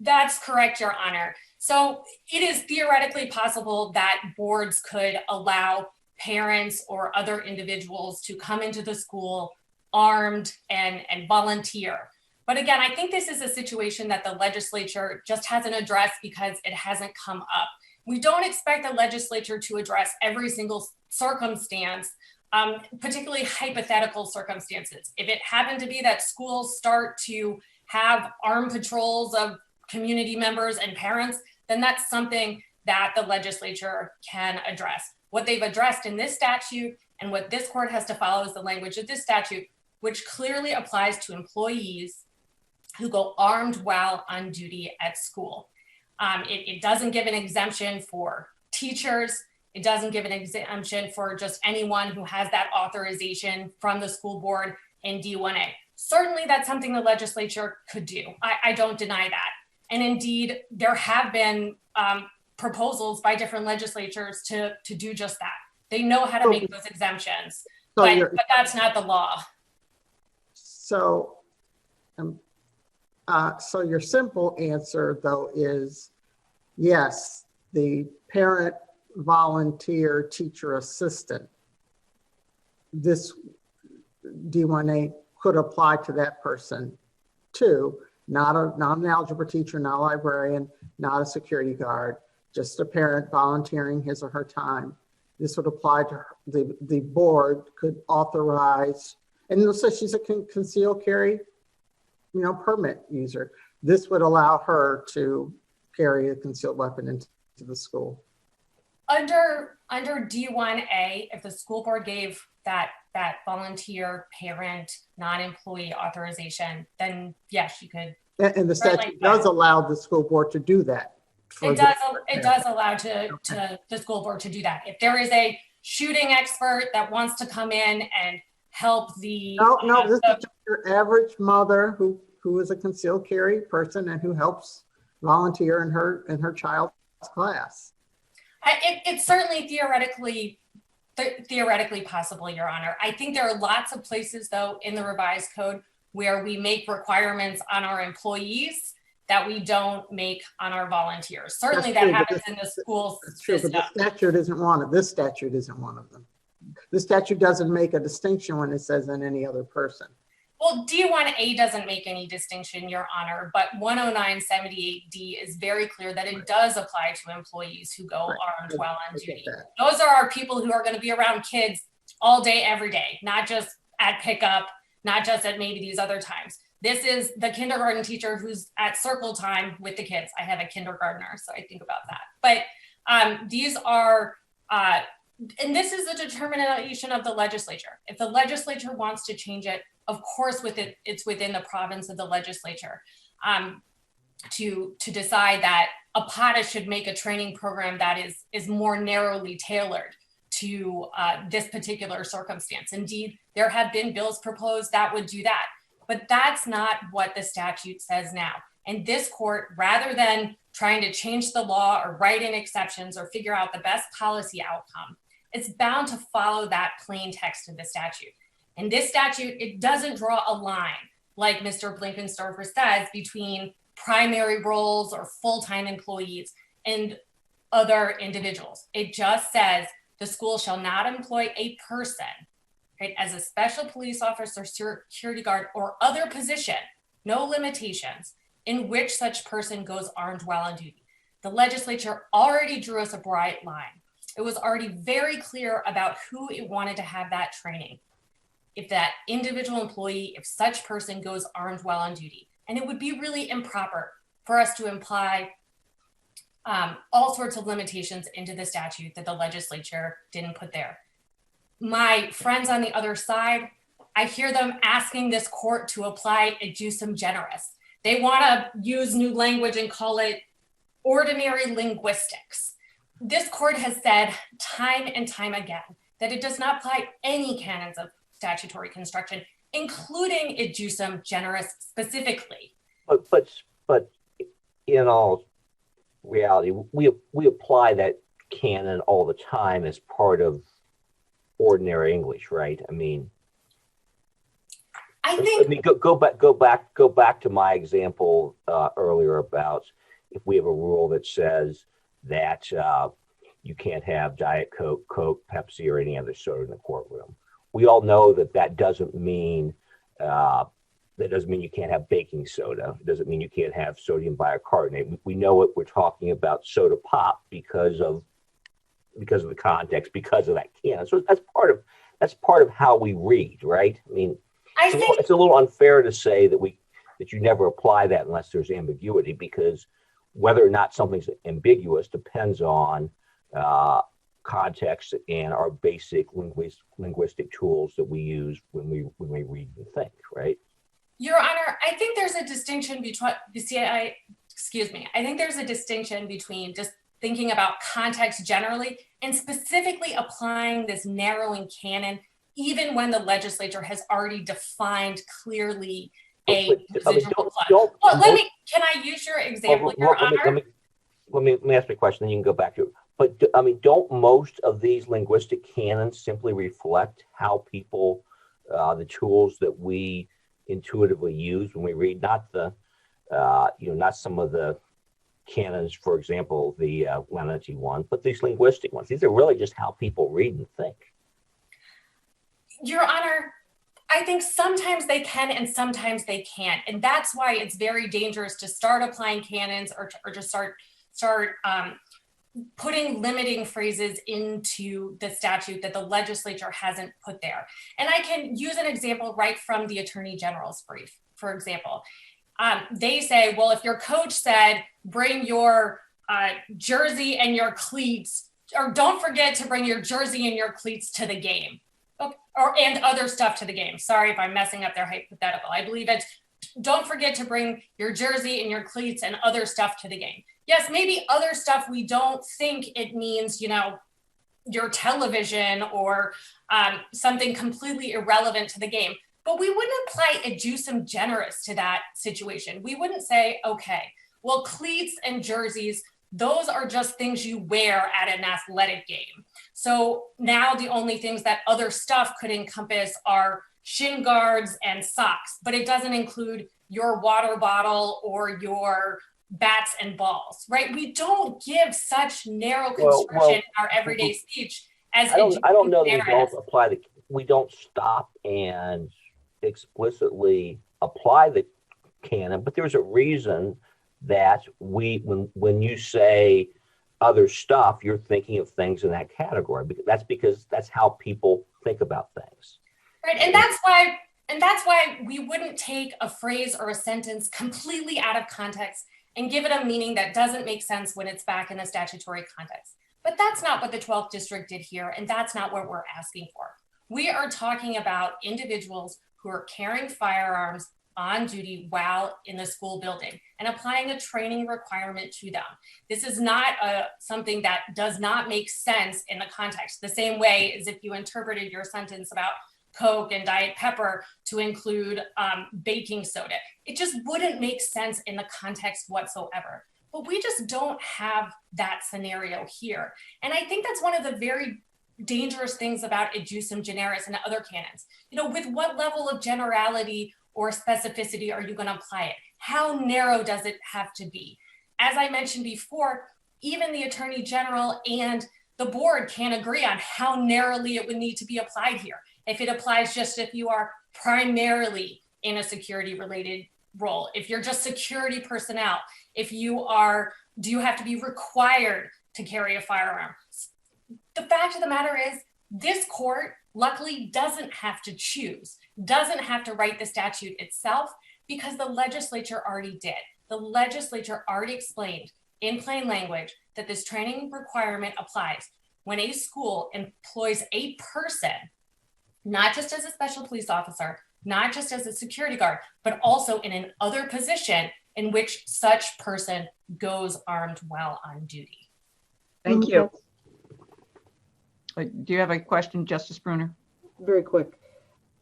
[SPEAKER 13] That's correct, Your Honor. So it is theoretically possible that boards could allow parents or other individuals to come into the school armed and volunteer. But again, I think this is a situation that the legislature just hasn't addressed because it hasn't come up. We don't expect the legislature to address every single circumstance, particularly hypothetical circumstances. If it happened to be that schools start to have armed patrols of community members and parents, then that's something that the legislature can address. What they've addressed in this statute and what this court has to follow is the language of this statute, which clearly applies to employees who go armed while on duty at school. It doesn't give an exemption for teachers. It doesn't give an exemption for just anyone who has that authorization from the school board in D1A. Certainly that's something the legislature could do. I don't deny that. And indeed, there have been proposals by different legislatures to do just that. They know how to make those exemptions, but that's not the law.
[SPEAKER 4] So your simple answer, though, is yes, the parent, volunteer, teacher, assistant, this D1A could apply to that person too. Not an algebra teacher, not a librarian, not a security guard, just a parent volunteering his or her time. This would apply to her. The board could authorize, and let's say she's a concealed carry, permit user. This would allow her to carry a concealed weapon into the school.
[SPEAKER 13] Under D1A, if the school board gave that volunteer, parent, non-employee authorization, then yes, you could.
[SPEAKER 4] And the statute does allow the school board to do that.
[SPEAKER 13] It does allow the school board to do that. If there is a shooting expert that wants to come in and help the
[SPEAKER 4] this is your average mother who is a concealed carry person and who helps volunteer in her child's class.
[SPEAKER 13] It's certainly theoretically possible, Your Honor. I think there are lots of places, though, in the revised code where we make requirements on our employees that we don't make on our volunteers. Certainly that happens in the school system.
[SPEAKER 4] But the statute isn't one of this statute isn't one of them. The statute doesn't make a distinction when it says in any other person.
[SPEAKER 13] Well, D1A doesn't make any distinction, Your Honor, but 10978D is very clear that it does apply to employees who go armed while on duty. Those are our people who are going to be around kids all day, every day, not just at pickup, not just at maybe these other times. This is the kindergarten teacher who's at circle time with the kids. I have a kindergartner, so I think about that. But these are, and this is a determination of the legislature. If the legislature wants to change it, of course, it's within the province of the legislature to decide that APATA should make a training program that is more narrowly tailored to this particular circumstance. Indeed, there have been bills proposed that would do that, but that's not what the statute says now. And this court, rather than trying to change the law or write in exceptions or figure out the best policy outcome, it's bound to follow that plain text of the statute. And this statute, it doesn't draw a line, like Mr. Blinkenstorfer says, between primary roles or full-time employees and other individuals. It just says the school shall not employ a person, right, as a special police officer, security guard, or other position, no limitations, in which such person goes armed while on duty. The legislature already drew us a bright line. It was already very clear about who it wanted to have that training. If that individual employee, if such person goes armed while on duty. And it would be really improper for us to imply all sorts of limitations into the statute that the legislature didn't put there. My friends on the other side, I hear them asking this court to apply ejusdem generis. They want to use new language and call it ordinary linguistics. This court has said time and time again that it does not apply any canons of statutory construction, including ejusdem generis specifically.
[SPEAKER 10] But in all reality, we apply that canon all the time as part of ordinary English, right? I mean, go back to my example earlier about if we have a rule that says that you can't have Diet Coke, Pepsi, or any other soda in the courtroom. We all know that doesn't mean you can't have baking soda. It doesn't mean you can't have sodium bicarbonate. We know it. We're talking about soda pop because of the context, because of that canon. So that's part of how we read, right? I mean, it's a little unfair to say that you never apply that unless there's ambiguity, because whether or not something's ambiguous depends on context and our basic linguistic tools that we use when we read and think, right?
[SPEAKER 13] Your Honor, I think there's a distinction between, I think there's a distinction between just thinking about context generally and specifically applying this narrowing canon, even when the legislature has already defined clearly a residual clause. Can I use your example, Your Honor?
[SPEAKER 10] Let me ask you a question, then you can go back to it. But I mean, don't most of these linguistic canons simply reflect how people, the tools that we intuitively use when we read, not some of the canons, for example, the lenity one, but these linguistic ones. These are really just how people read and think.
[SPEAKER 13] Your Honor, I think sometimes they can and sometimes they can't. And that's why it's very dangerous to start applying canons or to start putting limiting phrases into the statute that the legislature hasn't put there. And I can use an example right from the Attorney General's brief, for example. They say, well, if your coach said, bring your jersey and your cleats, or don't forget to bring your jersey and your cleats to the game, and other stuff to the game. Sorry if I'm messing up their hypothetical. I believe it's, don't forget to bring your jersey and your cleats and other stuff to the game. Yes, maybe other stuff we don't think it means, your television or something completely irrelevant to the game. But we wouldn't apply ejusdem generis to that situation. We wouldn't say, okay, well, cleats and jerseys, those are just things you wear at an athletic game. So now the only things that other stuff could encompass are shin guards and socks, but it doesn't include your water bottle or your bats and balls, right? We don't give such narrow construction in our everyday speech as
[SPEAKER 10] I don't know that we don't stop and explicitly apply the canon, but there's a reason that when you say other stuff, you're thinking of things in that category. Because that's how people think about things.
[SPEAKER 13] Right, and that's why we wouldn't take a phrase or a sentence completely out of context and give it a meaning that doesn't make sense when it's back in a statutory context. But that's not what the 12th District did here, and that's not what we're asking for. We are talking about individuals who are carrying firearms on duty while in the school building and applying a training requirement to them. This is not something that does not make sense in the context, the same way as if you interpreted your sentence about Coke and Diet Pepper to include baking soda. It just wouldn't make sense in the context whatsoever. But we just don't have that scenario here. And I think that's one of the very dangerous things about ejusem generis and other canons. You know, with what level of generality or specificity are you going to apply it? How narrow does it have to be? As I mentioned before, even the Attorney General and the board can't agree on how narrowly it would need to be applied here. If it applies just if you are primarily in a security related role, if you're just security personnel, if you are, do you have to be required to carry a firearm? The fact of the matter is, this court luckily doesn't have to choose, doesn't have to write the statute itself, because the legislature already did. The legislature already explained in plain language that this training requirement applies when a school employs a person, not just as a special police officer, not just as a security guard, but also in an other position in which such person goes armed while on duty.
[SPEAKER 2] Thank you. Do you have a question, Justice Bruner?
[SPEAKER 5] Very quick.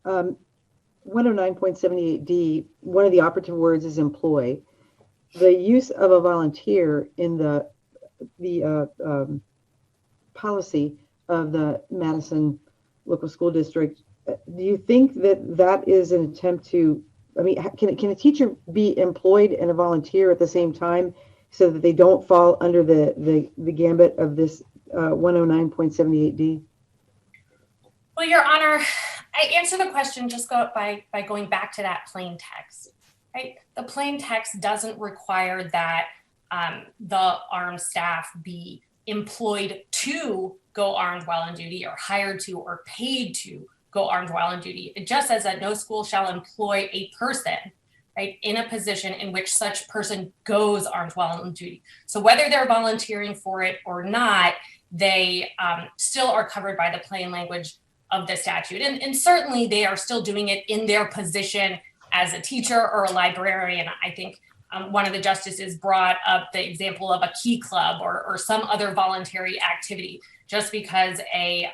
[SPEAKER 5] 109.78D, one of the operative words is employ. The use of a volunteer in the policy of the Madison local school district, do you think that that is an attempt to, I mean, can a teacher be employed and a volunteer at the same time so that they don't fall under the gambit of this 109.78D?
[SPEAKER 13] Well, Your Honor, I answer the question just by going back to that plain text, right? The plain text doesn't require that the armed staff be employed to go armed while on duty or hired to or paid to go armed while on duty. It just says that no school shall employ a person, right, in a position in which such person goes armed while on duty. So whether they're volunteering for it or not, they still are covered by the plain language of the statute. And certainly they are still doing it in their position as a teacher or a librarian. I think one of the justices brought up the example of a key club or some other voluntary activity. Just because a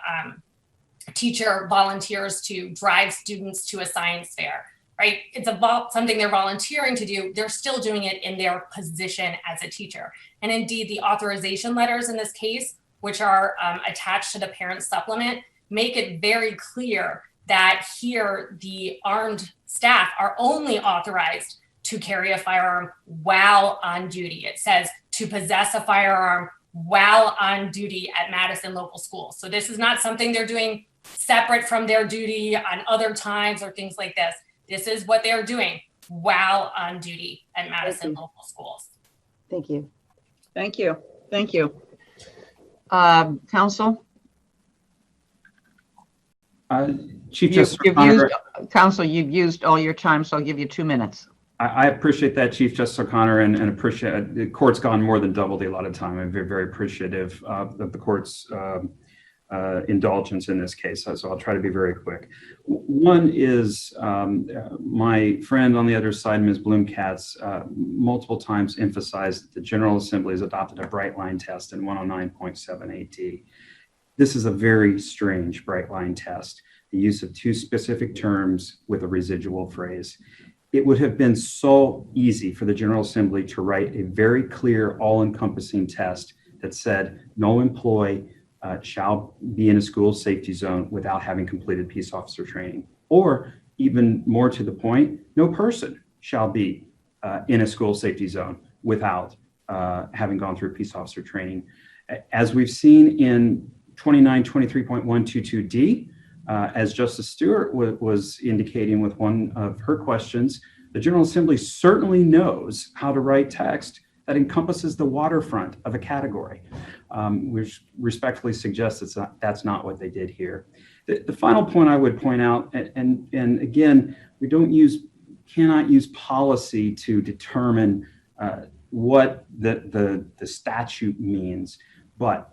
[SPEAKER 13] teacher volunteers to drive students to a science fair, right? It's something they're volunteering to do. They're still doing it in their position as a teacher. And indeed, the authorization letters in this case, which are attached to the parent supplement, make it very clear that here the armed staff are only authorized to carry a firearm while on duty. It says to possess a firearm while on duty at Madison local schools. So this is not something they're doing separate from their duty on other times or things like this. This is what they're doing while on duty at Madison local schools.
[SPEAKER 5] Thank you.
[SPEAKER 2] Thank you. Thank you. Counsel?
[SPEAKER 9] Chief Justice
[SPEAKER 2] Counsel, you've used all your time, so I'll give you 2 minutes.
[SPEAKER 9] I appreciate that, Chief Justice O'Connor, and appreciate the court's gone more than double the allotted time. I'm very, very appreciative of the court's indulgence in this case, so I'll try to be very quick. One is my friend on the other side, Ms. Bloom-Katz, multiple times emphasized that the General Assembly has adopted a bright line test in 109.78D. This is a very strange bright line test, the use of two specific terms with a residual phrase. It would have been so easy for the General Assembly to write a very clear, all-encompassing test that said no employee shall be in a school safety zone without having completed peace officer training. Or even more to the point, no person shall be in a school safety zone without having gone through peace officer training. As we've seen in 2923.122D, as Justice Stewart was indicating with one of her questions, the General Assembly certainly knows how to write text that encompasses the waterfront of a category, which respectfully suggests that's not what they did here. The final point I would point out, and again, we cannot use policy to determine what the statute means, but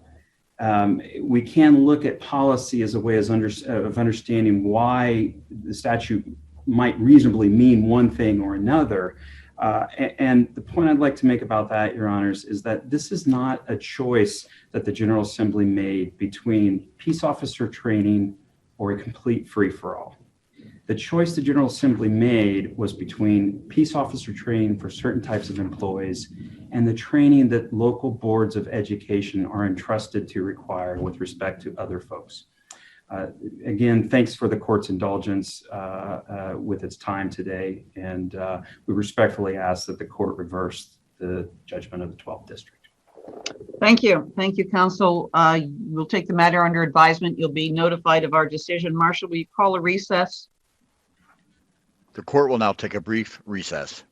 [SPEAKER 9] we can look at policy as a way of understanding why the statute might reasonably mean one thing or another. And the point I'd like to make about that, Your Honors, is that this is not a choice that the General Assembly made between peace officer training or a complete free-for-all. The choice the General Assembly made was between peace officer training for certain types of employees and the training that local boards of education are entrusted to require with respect to other folks. Again, thanks for the court's indulgence with its time today, and we respectfully ask that the court reverse the judgment of the 12th District.
[SPEAKER 2] Thank you. Thank you, counsel. We'll take the matter under advisement. You'll be notified of our decision. Marshall, will you call a recess?
[SPEAKER 1] The court will now take a brief recess.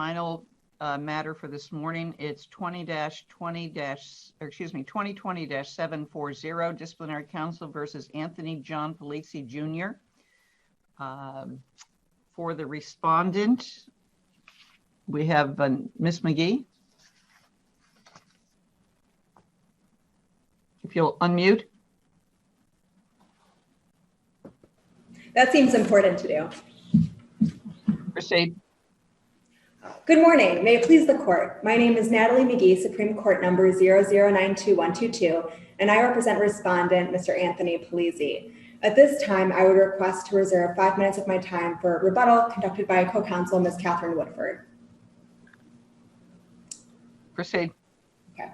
[SPEAKER 2] final matter for this morning. It's 2020-740 Disciplinary Council versus Anthony John Polizzi Jr. For the respondent, we have Ms. McGee. If you'll unmute.
[SPEAKER 14] That seems important to do.
[SPEAKER 2] Proceed.
[SPEAKER 14] Good morning. May it please the court. My name is Natalie McGee, Supreme Court number 0092122, and I represent respondent Mr. Anthony Polizzi. At this time, I would request to reserve 5 minutes of my time for rebuttal conducted by co-counsel Ms. Catherine Woodford.
[SPEAKER 2] Proceed.
[SPEAKER 14] Okay.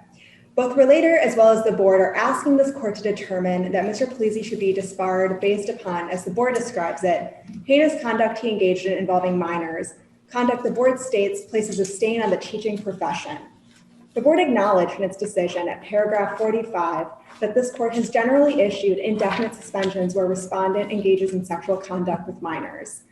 [SPEAKER 14] Both relator as well as the board are asking this court to determine that Mr. Polizzi should be disbarred based upon, as the board describes it, heinous conduct he engaged in involving minors, conduct the board states places a stain on the teaching profession. The board acknowledged in its decision at paragraph 45 that this court has generally issued indefinite suspensions where respondent engages in sexual conduct with minors.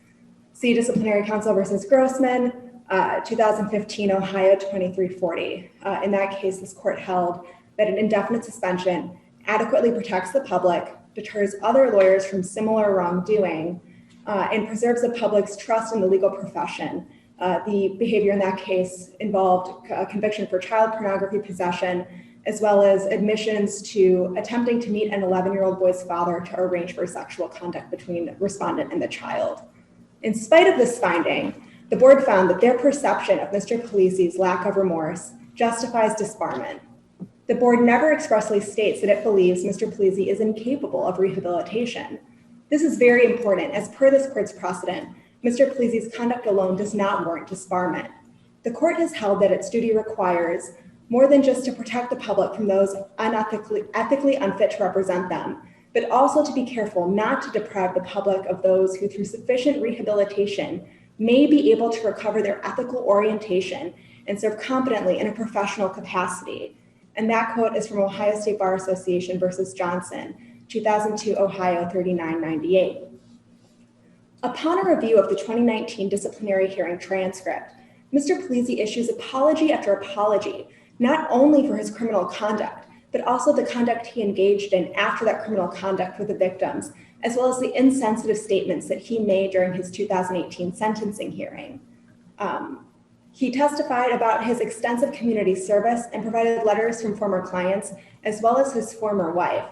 [SPEAKER 14] See Disciplinary Council versus Grossman, 2015, Ohio 2340. In that case, this court held that an indefinite suspension adequately protects the public, deters other lawyers from similar wrongdoing, and preserves the public's trust in the legal profession. The behavior in that case involved a conviction for child pornography possession, as well as admissions to attempting to meet an 11-year-old boy's father to arrange for sexual conduct between respondent and the child. In spite of this finding, the board found that their perception of Mr. Polizzi's lack of remorse justifies disbarment. The board never expressly states that it believes Mr. Polizzi is incapable of rehabilitation. This is very important, as per this court's precedent, Mr. Polizzi's conduct alone does not warrant disbarment. The court has held that its duty requires more than just to protect the public from those ethically unfit to represent them, but also to be careful not to deprive the public of those who, through sufficient rehabilitation, may be able to recover their ethical orientation and serve competently in a professional capacity. And that quote is from Ohio State Bar Association versus Johnson, 2002, Ohio 3998. Upon a review of the 2019 disciplinary hearing transcript, Mr. Polizzi issues apology after apology, not only for his criminal conduct, but also the conduct he engaged in after that criminal conduct with the victims, as well as the insensitive statements that he made during his 2018 sentencing hearing. He testified about his extensive community service and provided letters from former clients, as well as his former wife,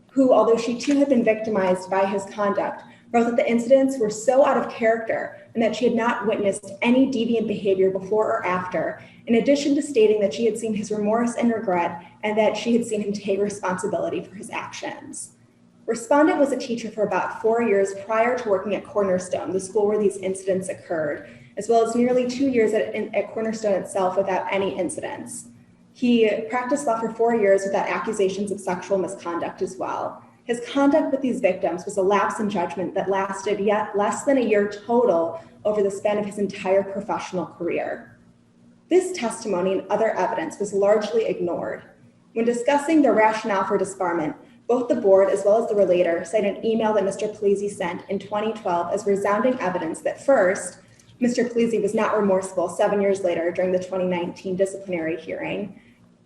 [SPEAKER 14] who, although she too had been victimized by his conduct, wrote that the incidents were so out of character and that she had not witnessed any deviant behavior before or after, in addition to stating that she had seen his remorse and regret and that she had seen him take responsibility for his actions. Respondent was a teacher for about 4 years prior to working at Cornerstone, the school where these incidents occurred, as well as nearly 2 years at Cornerstone itself without any incidents. He practiced law for 4 years without accusations of sexual misconduct as well. His conduct with these victims was a lapse in judgment that lasted yet less than a year total over the span of his entire professional career. This testimony and other evidence was largely ignored. When discussing the rationale for disbarment, both the board as well as the relator cite an email that Mr. Polizzi sent in 2012 as resounding evidence that first, Mr. Polizzi was not remorseful 7 years later during the 2019 disciplinary hearing,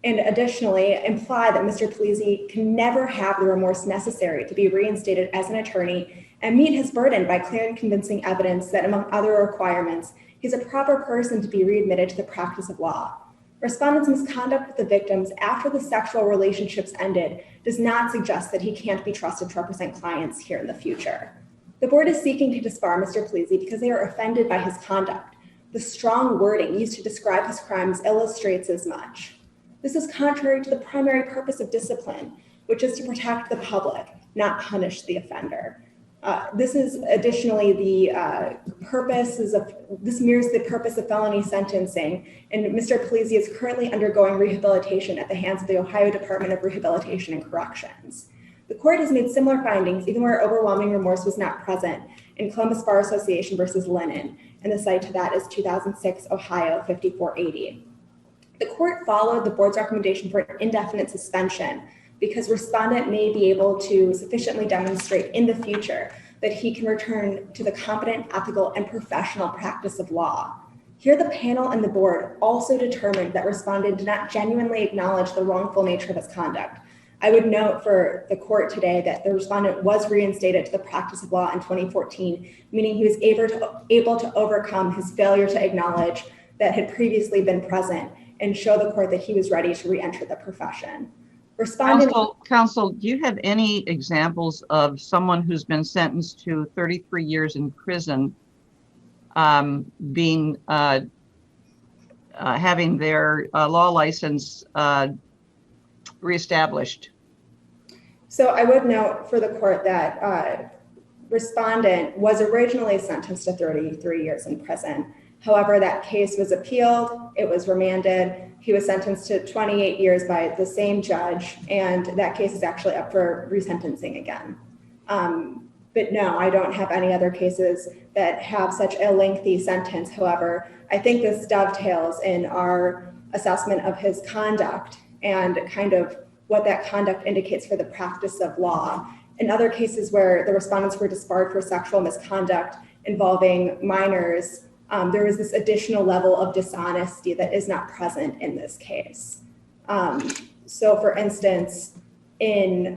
[SPEAKER 14] and additionally imply that Mr. Polizzi can never have the remorse necessary to be reinstated as an attorney and meet his burden by clear and convincing evidence that, among other requirements, he's a proper person to be readmitted to the practice of law. Respondent's misconduct with the victims after the sexual relationships ended does not suggest that he can't be trusted to represent clients here in the future. The board is seeking to disbar Mr. Polizzi because they are offended by his conduct. The strong wording used to describe his crimes illustrates as much. This is contrary to the primary purpose of discipline, which is to protect the public, not punish the offender. This is additionally this mirrors the purpose of felony sentencing, and Mr. Polizzi is currently undergoing rehabilitation at the hands of the Ohio Department of Rehabilitation and Corrections. The court has made similar findings, even where overwhelming remorse was not present, in Columbus Bar Association versus Lennon, and the site to that is 2006, Ohio 5480. The court followed the board's recommendation for an indefinite suspension because respondent may be able to sufficiently demonstrate in the future that he can return to the competent, ethical, and professional practice of law. Here, the panel and the board also determined that respondent did not genuinely acknowledge the wrongful nature of his conduct. I would note for the court today that the respondent was reinstated to the practice of law in 2014, meaning he was able to overcome his failure to acknowledge that had previously been present and show the court that he was ready to re-enter the profession.
[SPEAKER 2] Counsel, do you have any examples of someone who's been sentenced to 33 years in prison having their law license reestablished?
[SPEAKER 14] So I would note for the court that respondent was originally sentenced to 33 years in prison. However, that case was appealed, it was remanded, he was sentenced to 28 years by the same judge, and that case is actually up for resentencing again. But no, I don't have any other cases that have such a lengthy sentence. However, I think this dovetails in our assessment of his conduct and kind of what that conduct indicates for the practice of law. In other cases where the respondents were disbarred for sexual misconduct involving minors, there was this additional level of dishonesty that is not present in this case. So for instance, in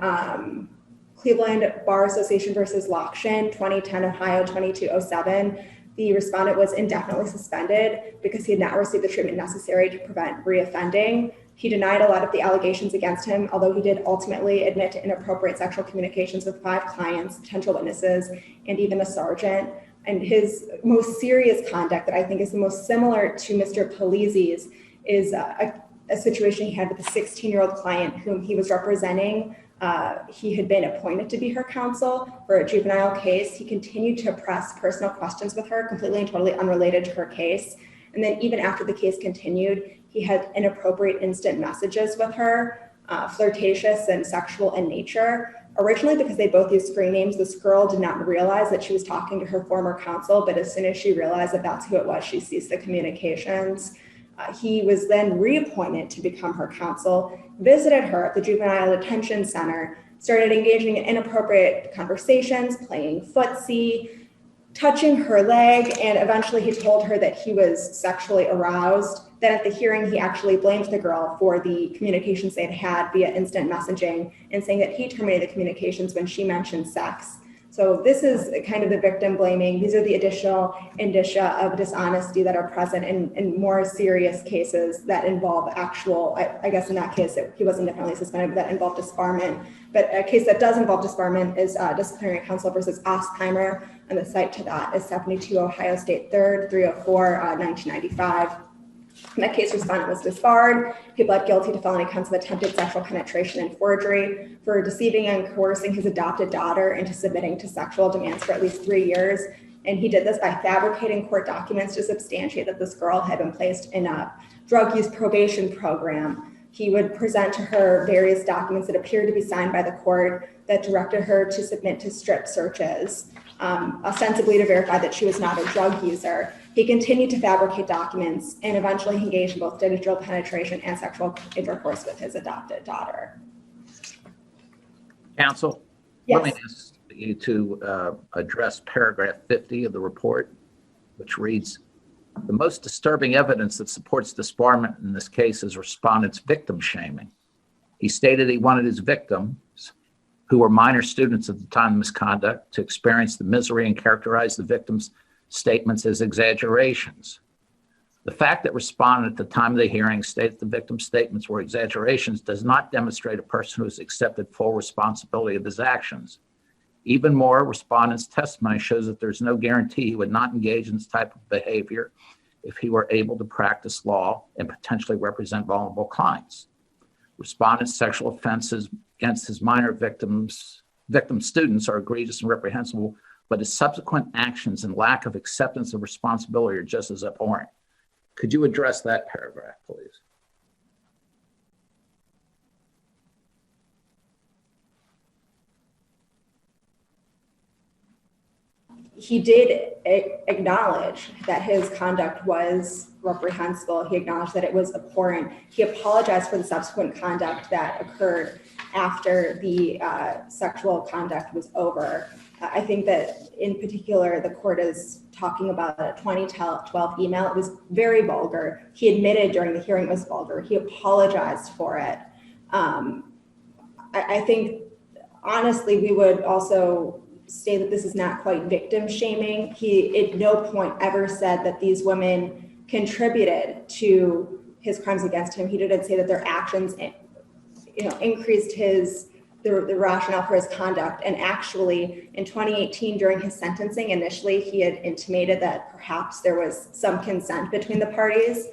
[SPEAKER 14] Cleveland Bar Association versus Lokshin, 2010 Ohio 2207, the respondent was indefinitely suspended because he had not received the treatment necessary to prevent reoffending. He denied a lot of the allegations against him, although he did ultimately admit to inappropriate sexual communications with 5 clients, potential witnesses, and even a sergeant. And his most serious conduct that I think is the most similar to Mr. Polizzi's is a situation he had with a 16-year-old client whom he was representing. He had been appointed to be her counsel for a juvenile case. He continued to press personal questions with her, completely and totally unrelated to her case. And then even after the case continued, he had inappropriate instant messages with her, flirtatious and sexual in nature. Originally, because they both used screen names, this girl did not realize that she was talking to her former counsel, but as soon as she realized that that's who it was, she ceased the communications. He was then reappointed to become her counsel, visited her at the Juvenile Detention Center, started engaging in inappropriate conversations, playing footsie, touching her leg, and eventually he told her that he was sexually aroused. Then at the hearing, he actually blamed the girl for the communications they had had via instant messaging and saying that he terminated the communications when she mentioned sex. So this is kind of the victim blaming. These are the additional indicia of dishonesty that are present in more serious cases that involve actual, I guess in that case, he wasn't definitely suspended, but that involved disbarment. But a case that does involve disbarment is disciplinary counsel versus Ostheimer, and the cite to that is 72 Ohio State 3rd, 304, 1995. In that case, respondent was disbarred. He pled guilty to felony counts of attempted sexual penetration and forgery for deceiving and coercing his adopted daughter into submitting to sexual demands for at least 3 years. And he did this by fabricating court documents to substantiate that this girl had been placed in a drug use probation program. He would present to her various documents that appeared to be signed by the court that directed her to submit to strip searches, ostensibly to verify that she was not a drug user. He continued to fabricate documents and eventually engaged in both digital penetration and sexual intercourse with his adopted daughter.
[SPEAKER 6] Counsel,
[SPEAKER 14] yes.
[SPEAKER 6] Let me ask you to address paragraph 50 of the report, which reads, the most disturbing evidence that supports disbarment in this case is respondent's victim shaming. He stated he wanted his victims, who were minor students at the time of misconduct, to experience the misery and characterize the victim's statements as exaggerations. The fact that respondent at the time of the hearing stated the victim's statements were exaggerations does not demonstrate a person who has accepted full responsibility of his actions. Even more, respondent's testimony shows that there's no guarantee he would not engage in this type of behavior if he were able to practice law and potentially represent vulnerable clients. Respondent's sexual offenses against his minor victim students are egregious and reprehensible, but his subsequent actions and lack of acceptance of responsibility are just as abhorrent. Could you address that paragraph, please?
[SPEAKER 14] He did acknowledge that his conduct was reprehensible. He acknowledged that it was abhorrent. He apologized for the subsequent conduct that occurred after the sexual conduct was over. I think that in particular, the court is talking about a 2012 email. It was very vulgar. He admitted during the hearing it was vulgar. He apologized for it. I think, honestly, we would also say that this is not quite victim shaming. He at no point ever said that these women contributed to his crimes against him. He didn't say that their actions, increased the rationale for his conduct. And actually, in 2018, during his sentencing, initially, he had intimated that perhaps there was some consent between the parties.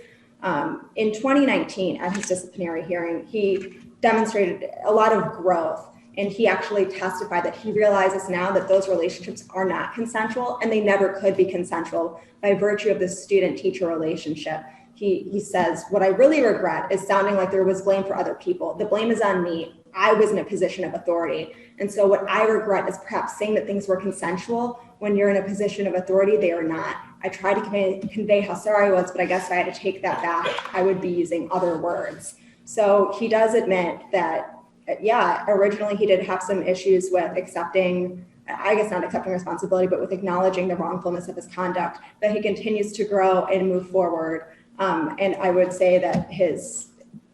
[SPEAKER 14] In 2019, at his disciplinary hearing, he demonstrated a lot of growth. And he actually testified that he realizes now that those relationships are not consensual, and they never could be consensual by virtue of the student-teacher relationship. He says, what I really regret is sounding like there was blame for other people. The blame is on me. I was in a position of authority. And so what I regret is perhaps saying that things were consensual. When you're in a position of authority, they are not. I tried to convey how sorry I was, but I guess if I had to take that back, I would be using other words. So he does admit that, yeah, originally he did have some issues with accepting, I guess not accepting responsibility, but with acknowledging the wrongfulness of his conduct, that he continues to grow and move forward. And I would say that his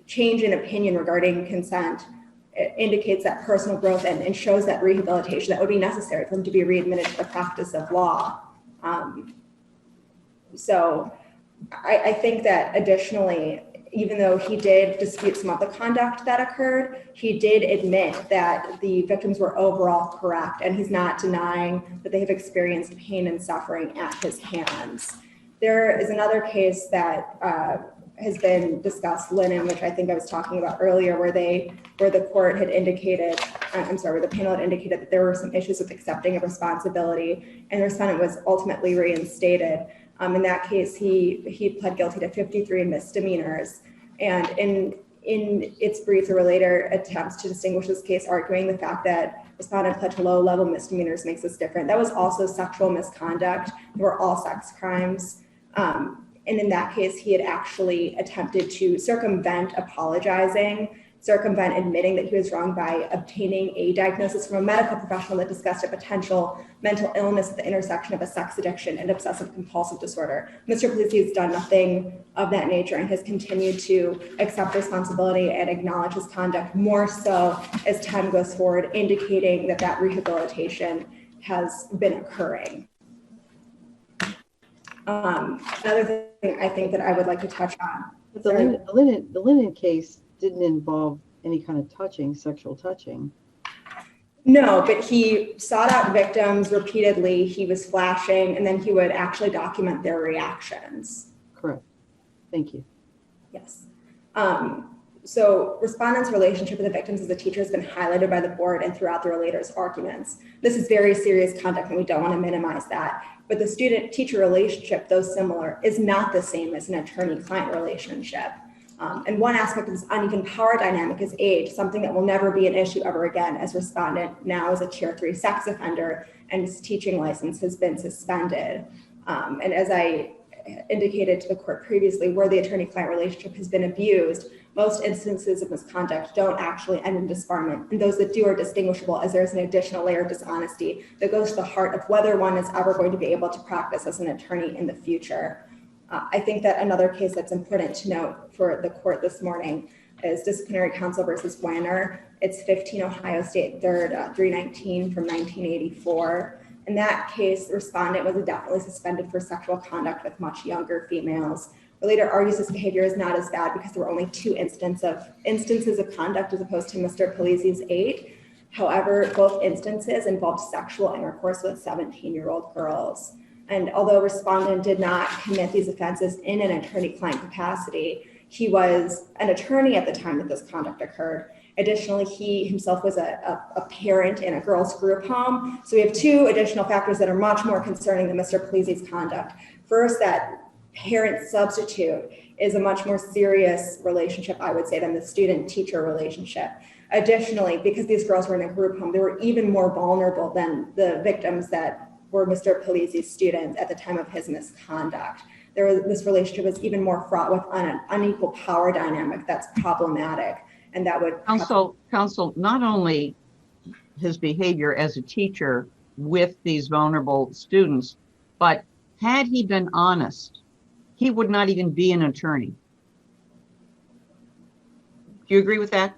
[SPEAKER 14] change in opinion regarding consent indicates that personal growth and shows that rehabilitation that would be necessary for him to be readmitted to the practice of law. So I think that additionally, even though he did dispute some of the conduct that occurred, he did admit that the victims were overall correct, and he's not denying that they have experienced pain and suffering at his hands. There is another case that has been discussed, Lennon, which I think I was talking about earlier, where the court had indicated, where the panel had indicated that there were some issues with accepting of responsibility, and the respondent was ultimately reinstated. In that case, he pled guilty to 53 misdemeanors, and in its brief, the relator attempts to distinguish this case, arguing the fact that respondent pled to low-level misdemeanors makes this different. That was also sexual misconduct. They were all sex crimes. And in that case, he had actually attempted to circumvent apologizing, circumvent admitting that he was wrong by obtaining a diagnosis from a medical professional that discussed a potential mental illness at the intersection of a sex addiction and obsessive compulsive disorder. Mr. Polizzi has done nothing of that nature and has continued to accept responsibility and acknowledge his conduct, more so as time goes forward, indicating that that rehabilitation has been occurring. Another thing I think that I would like to touch on.
[SPEAKER 5] But the Lennon case didn't involve any kind of touching, sexual touching.
[SPEAKER 14] No, but he sought out victims repeatedly. He was flashing, and then he would actually document their reactions.
[SPEAKER 5] Correct. Thank you.
[SPEAKER 14] Yes. So respondent's relationship with the victims as a teacher has been highlighted by the board and throughout the relator's arguments. This is very serious conduct, and we don't want to minimize that. But the student-teacher relationship, though similar, is not the same as an attorney-client relationship. And one aspect of this uneven power dynamic is age, something that will never be an issue ever again, as respondent now is a tier 3 sex offender and his teaching license has been suspended. And as I indicated to the court previously, where the attorney-client relationship has been abused, most instances of misconduct don't actually end in disbarment. And those that do are distinguishable, as there's an additional layer of dishonesty that goes to the heart of whether one is ever going to be able to practice as an attorney in the future. I think that another case that's important to note for the court this morning is Disciplinary Counsel versus Weiner. It's 15 Ohio State 3rd 319 from 1984. In that case, the respondent was indefinitely suspended for sexual conduct with much younger females. The relator argues this behavior is not as bad because there were only 2 instances of conduct as opposed to Mr. Polizzi's 8. However, both instances involved sexual intercourse with 17-year-old girls. And although respondent did not commit these offenses in an attorney-client capacity, he was an attorney at the time that this conduct occurred. Additionally, he himself was a parent in a girls' group home. So we have 2 additional factors that are much more concerning than Mr. Polizzi's conduct. First, that parent substitute is a much more serious relationship, I would say, than the student-teacher relationship. Additionally, because these girls were in a group home, they were even more vulnerable than the victims that were Mr. Polizzi's students at the time of his misconduct. This relationship was even more fraught with an unequal power dynamic that's problematic. And that would
[SPEAKER 2] counsel, not only his behavior as a teacher with these vulnerable students, but had he been honest, he would not even be an attorney. Do you agree with that?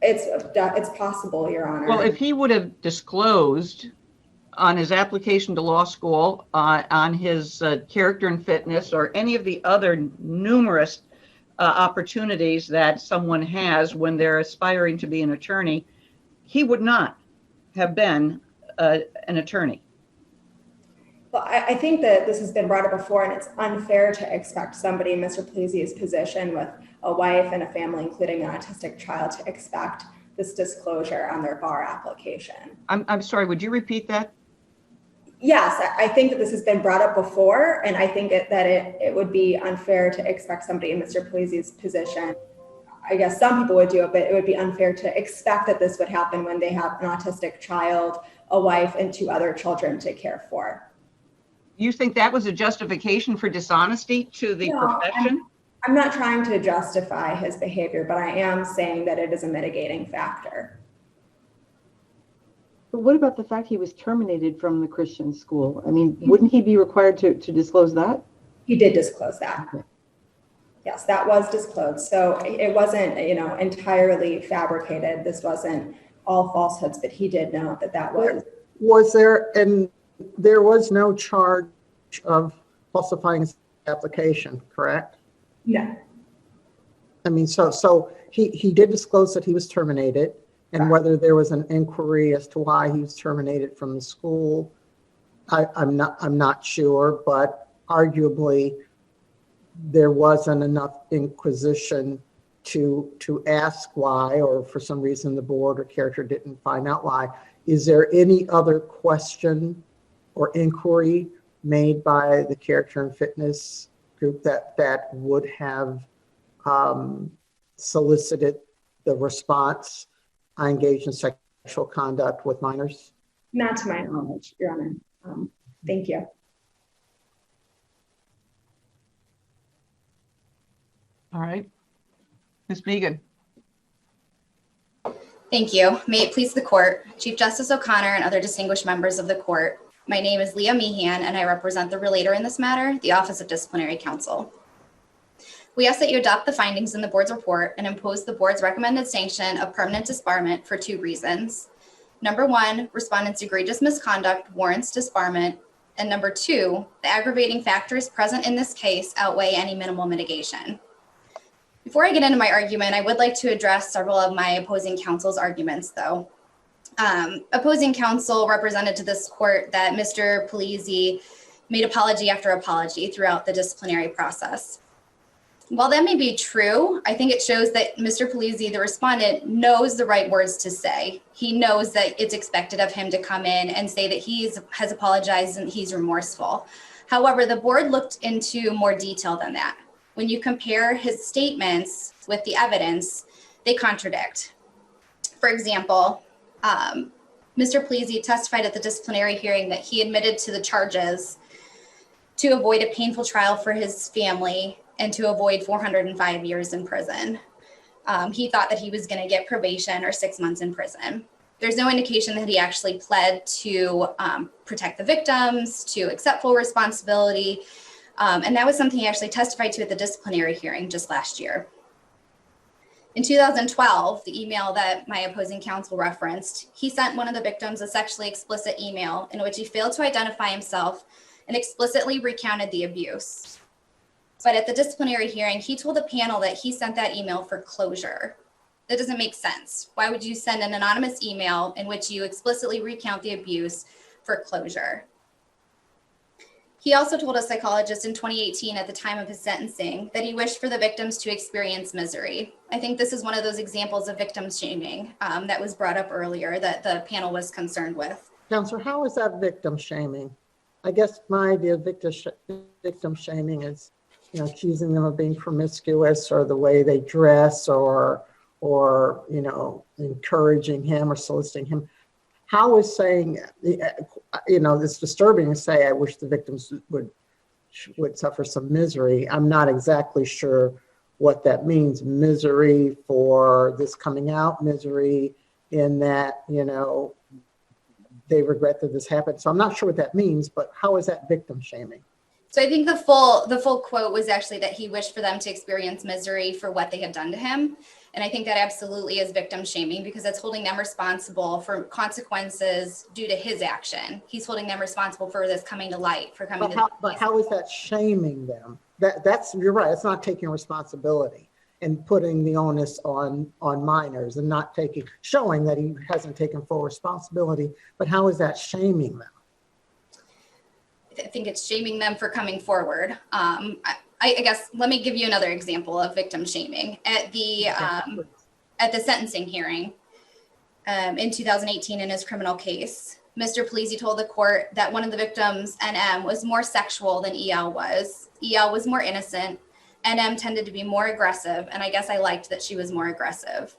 [SPEAKER 14] It's possible, Your Honor.
[SPEAKER 2] Well, if he would have disclosed on his application to law school, on his character and fitness, or any of the other numerous opportunities that someone has when they're aspiring to be an attorney, he would not have been an attorney.
[SPEAKER 14] Well, I think that this has been brought up before, and it's unfair to expect somebody in Mr. Pleasy's position with a wife and a family, including an autistic child, to expect this disclosure on their bar application.
[SPEAKER 2] I'm sorry, would you repeat that?
[SPEAKER 14] Yes, I think that this has been brought up before, and I think that it would be unfair to expect somebody in Mr. Pleasy's position. I guess some people would do it, but it would be unfair to expect that this would happen when they have an autistic child, a wife, and 2 other children to care for.
[SPEAKER 2] You think that was a justification for dishonesty to the profession?
[SPEAKER 14] I'm not trying to justify his behavior, but I am saying that it is a mitigating factor.
[SPEAKER 5] But what about the fact he was terminated from the Christian school? I mean, wouldn't he be required to disclose that?
[SPEAKER 14] He did disclose that. Okay. Yes, that was disclosed. So it wasn't, entirely fabricated. This wasn't all falsehoods, but he did know that was.
[SPEAKER 4] Was there, and there was no charge of falsifying his application, correct?
[SPEAKER 14] No.
[SPEAKER 4] I mean, so he did disclose that he was terminated, and whether there was an inquiry as to why he was terminated from the school, I'm not sure, but arguably there wasn't enough inquisition to ask why, or for some reason the board or character didn't find out why. Is there any other question or inquiry made by the character and fitness group that would have solicited the response, I engage in sexual conduct with minors?
[SPEAKER 14] Not to my knowledge, Your Honor. Thank you.
[SPEAKER 2] All right. Ms. Megan.
[SPEAKER 15] Thank you. May it please the court, Chief Justice O'Connor and other distinguished members of the court. My name is Leah Meehan, and I represent the relator in this matter, the Office of Disciplinary Counsel. We ask that you adopt the findings in the board's report and impose the board's recommended sanction of permanent disbarment for 2 reasons. Number 1, respondent's egregious misconduct warrants disbarment. And number 2, the aggravating factors present in this case outweigh any minimal mitigation. Before I get into my argument, I would like to address several of my opposing counsel's arguments, though. Opposing counsel represented to this court that Mr. Polizzi made apology after apology throughout the disciplinary process. While that may be true, I think it shows that Mr. Polizzi, the respondent, knows the right words to say. He knows that it's expected of him to come in and say that he has apologized and he's remorseful. However, the board looked into more detail than that. When you compare his statements with the evidence, they contradict. For example, Mr. Polizzi testified at the disciplinary hearing that he admitted to the charges to avoid a painful trial for his family and to avoid 405 years in prison. He thought that he was going to get probation or 6 months in prison. There's no indication that he actually pled to protect the victims, to accept full responsibility. And that was something he actually testified to at the disciplinary hearing just last year. In 2012, the email that my opposing counsel referenced, he sent one of the victims a sexually explicit email in which he failed to identify himself and explicitly recounted the abuse. But at the disciplinary hearing, he told the panel that he sent that email for closure. That doesn't make sense. Why would you send an anonymous email in which you explicitly recount the abuse for closure? He also told a psychologist in 2018 at the time of his sentencing that he wished for the victims to experience misery. I think this is one of those examples of victim shaming that was brought up earlier that the panel was concerned with.
[SPEAKER 4] Counselor, how is that victim shaming? I guess my idea of victim shaming is, accusing them of being promiscuous or the way they dress or encouraging him or soliciting him. How is saying, it's disturbing to say, I wish the victims would suffer some misery. I'm not exactly sure what that means. Misery for this coming out, misery in that, they regret that this happened. So I'm not sure what that means, but how is that victim shaming?
[SPEAKER 15] So I think the full quote was actually that he wished for them to experience misery for what they had done to him. And I think that absolutely is victim shaming because it's holding them responsible for consequences due to his action. He's holding them responsible for this coming to light, for coming
[SPEAKER 4] But how is that shaming them? That's, you're right, it's not taking responsibility and putting the onus on minors and not showing that he hasn't taken full responsibility. But how is that shaming them?
[SPEAKER 15] I think it's shaming them for coming forward. I guess, let me give you another example of victim shaming. At the sentencing hearing in 2018 in his criminal case, Mr. Polizzi told the court that one of the victims, NM, was more sexual than EL was. EL was more innocent. NM tended to be more aggressive, and I guess I liked that she was more aggressive.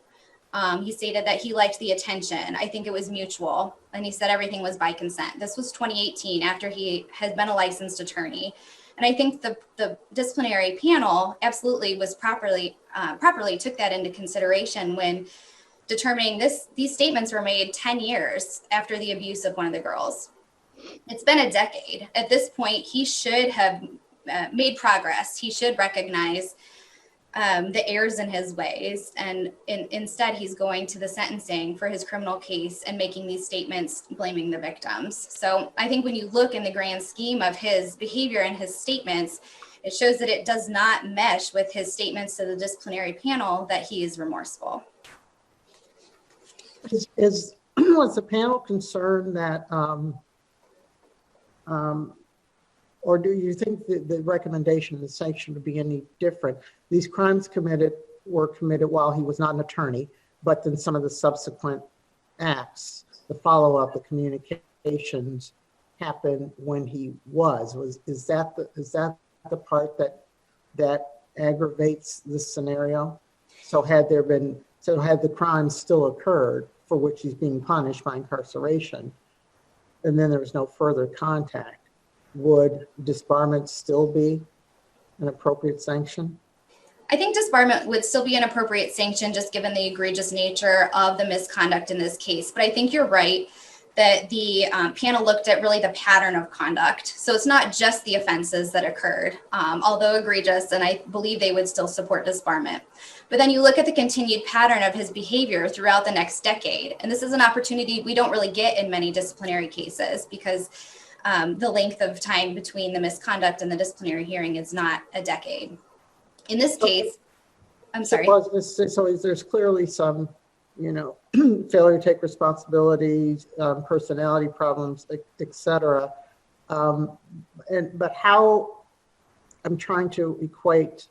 [SPEAKER 15] He stated that he liked the attention. I think it was mutual. And he said everything was by consent. This was 2018 after he had been a licensed attorney. And I think the disciplinary panel absolutely was properly took that into consideration when determining these statements were made 10 years after the abuse of one of the girls. It's been a decade. At this point, he should have made progress. He should recognize the errors in his ways. And instead, he's going to the sentencing for his criminal case and making these statements blaming the victims. So I think when you look in the grand scheme of his behavior and his statements, it shows that it does not mesh with his statements to the disciplinary panel that he is remorseful.
[SPEAKER 4] Was the panel concerned that, or do you think that the recommendation, the sanction would be any different? These crimes were committed while he was not an attorney, but then some of the subsequent acts, the follow-up, the communications happened when he was. Is that the part that aggravates this scenario? So had the crime still occurred for which he's being punished by incarceration, and then there was no further contact, would disbarment still be an appropriate sanction?
[SPEAKER 15] I think disbarment would still be an appropriate sanction just given the egregious nature of the misconduct in this case. But I think you're right that the panel looked at really the pattern of conduct. So it's not just the offenses that occurred, although egregious, and I believe they would still support disbarment. But then you look at the continued pattern of his behavior throughout the next decade. And this is an opportunity we don't really get in many disciplinary cases because the length of time between the misconduct and the disciplinary hearing is not a decade. In this case, I'm sorry.
[SPEAKER 4] So there's clearly some, failure to take responsibility, personality problems, et cetera. But how, I'm trying to equate,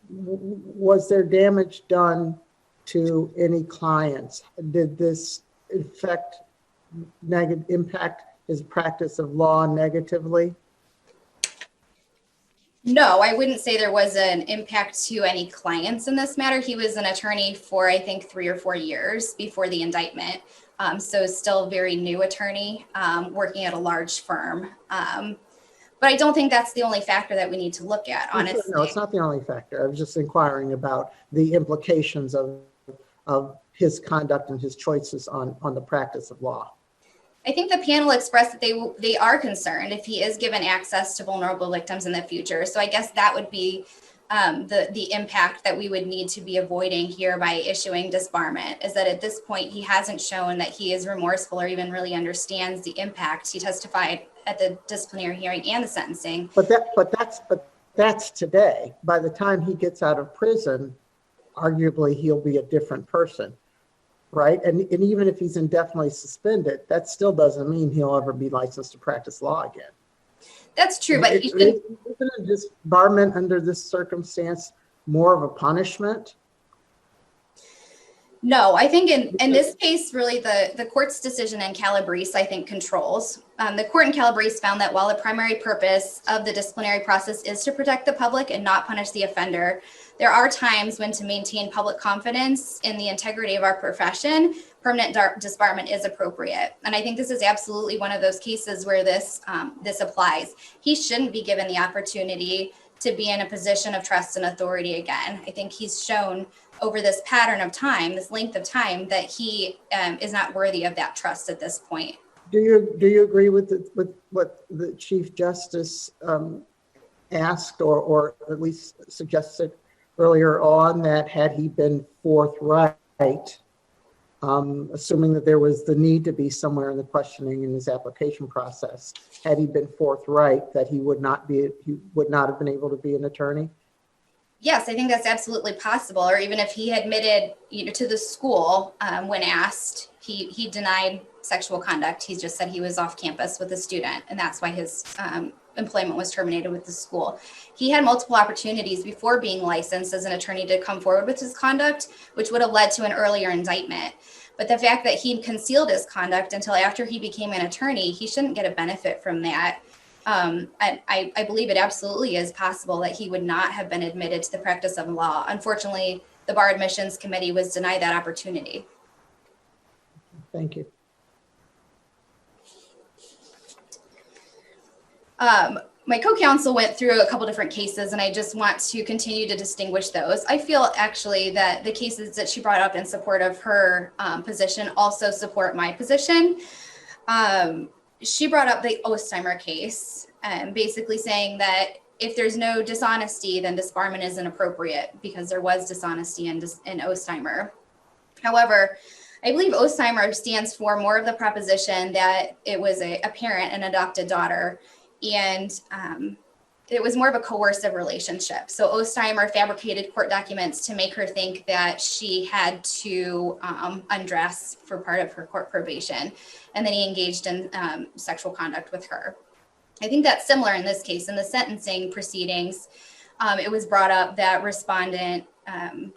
[SPEAKER 4] was there damage done to any clients? Did this impact his practice of law negatively?
[SPEAKER 15] No, I wouldn't say there was an impact to any clients in this matter. He was an attorney for, I think, 3 or 4 years before the indictment. So still a very new attorney working at a large firm. But I don't think that's the only factor that we need to look at, honestly.
[SPEAKER 4] No, it's not the only factor. I was just inquiring about the implications of his conduct and his choices on the practice of law.
[SPEAKER 15] I think the panel expressed that they are concerned if he is given access to vulnerable victims in the future. So I guess that would be the impact that we would need to be avoiding here by issuing disbarment, is that at this point he hasn't shown that he is remorseful or even really understands the impact. He testified at the disciplinary hearing and the sentencing.
[SPEAKER 4] But that's today. By the time he gets out of prison, arguably he'll be a different person. Right. And even if he's indefinitely suspended, that still doesn't mean he'll ever be licensed to practice law again.
[SPEAKER 15] That's true. But
[SPEAKER 4] isn't disbarment under this circumstance more of a punishment?
[SPEAKER 15] No, I think in this case, really the court's decision in Calabrese, I think, controls. The court in Calabrese found that while the primary purpose of the disciplinary process is to protect the public and not punish the offender, there are times when to maintain public confidence in the integrity of our profession, permanent disbarment is appropriate. And I think this is absolutely one of those cases where this applies. He shouldn't be given the opportunity to be in a position of trust and authority again. I think he's shown over this pattern of time, this length of time, that he is not worthy of that trust at this point.
[SPEAKER 4] Do you agree with what the Chief Justice asked or at least suggested earlier on, that had he been forthright, assuming that there was the need to be somewhere in the questioning in his application process, had he been forthright, that he would not have been able to be an attorney?
[SPEAKER 15] Yes, I think that's absolutely possible. Or even if he admitted, to the school when asked, he denied sexual conduct. He just said he was off campus with a student, and that's why his employment was terminated with the school. He had multiple opportunities before being licensed as an attorney to come forward with his conduct, which would have led to an earlier indictment. But the fact that he concealed his conduct until after he became an attorney, he shouldn't get a benefit from that. I believe it absolutely is possible that he would not have been admitted to the practice of law. Unfortunately, the Bar Admissions Committee was denied that opportunity.
[SPEAKER 4] Thank you.
[SPEAKER 15] My co-counsel went through a couple different cases, and I just want to continue to distinguish those. I feel actually that the cases that she brought up in support of her position also support my position. She brought up the Ostheimer case, basically saying that if there's no dishonesty, then disbarment isn't appropriate because there was dishonesty in Ostheimer. However, I believe Ostheimer stands for more of the proposition that it was a parent and adopted daughter, and it was more of a coercive relationship. So Ostheimer fabricated court documents to make her think that she had to undress for part of her court probation, and then he engaged in sexual conduct with her. I think that's similar in this case. In the sentencing proceedings, it was brought up that respondent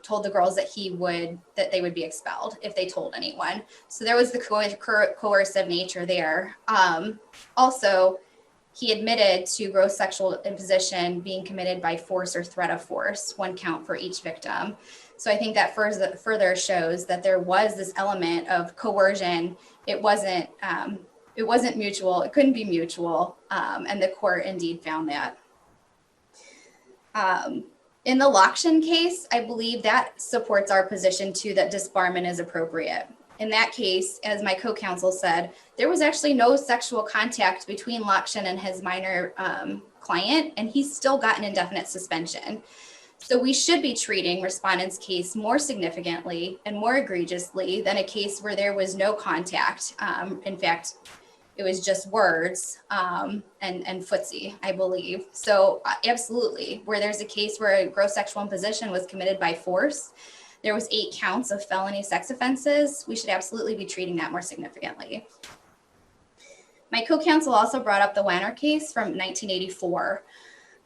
[SPEAKER 15] told the girls that they would be expelled if they told anyone. So there was the coercive nature there. Also, he admitted to gross sexual imposition being committed by force or threat of force, one count for each victim. So I think that further shows that there was this element of coercion. It wasn't mutual. It couldn't be mutual. And the court indeed found that. In the Lokshin case, I believe that supports our position too, that disbarment is appropriate. In that case, as my co-counsel said, there was actually no sexual contact between Lokshin and his minor client, and he still got an indefinite suspension. So we should be treating respondent's case more significantly and more egregiously than a case where there was no contact. In fact, it was just words and footsie, I believe. So absolutely, where there's a case where a gross sexual imposition was committed by force, there was 8 counts of felony sex offenses, we should absolutely be treating that more significantly. My co-counsel also brought up the Wanner case from 1984.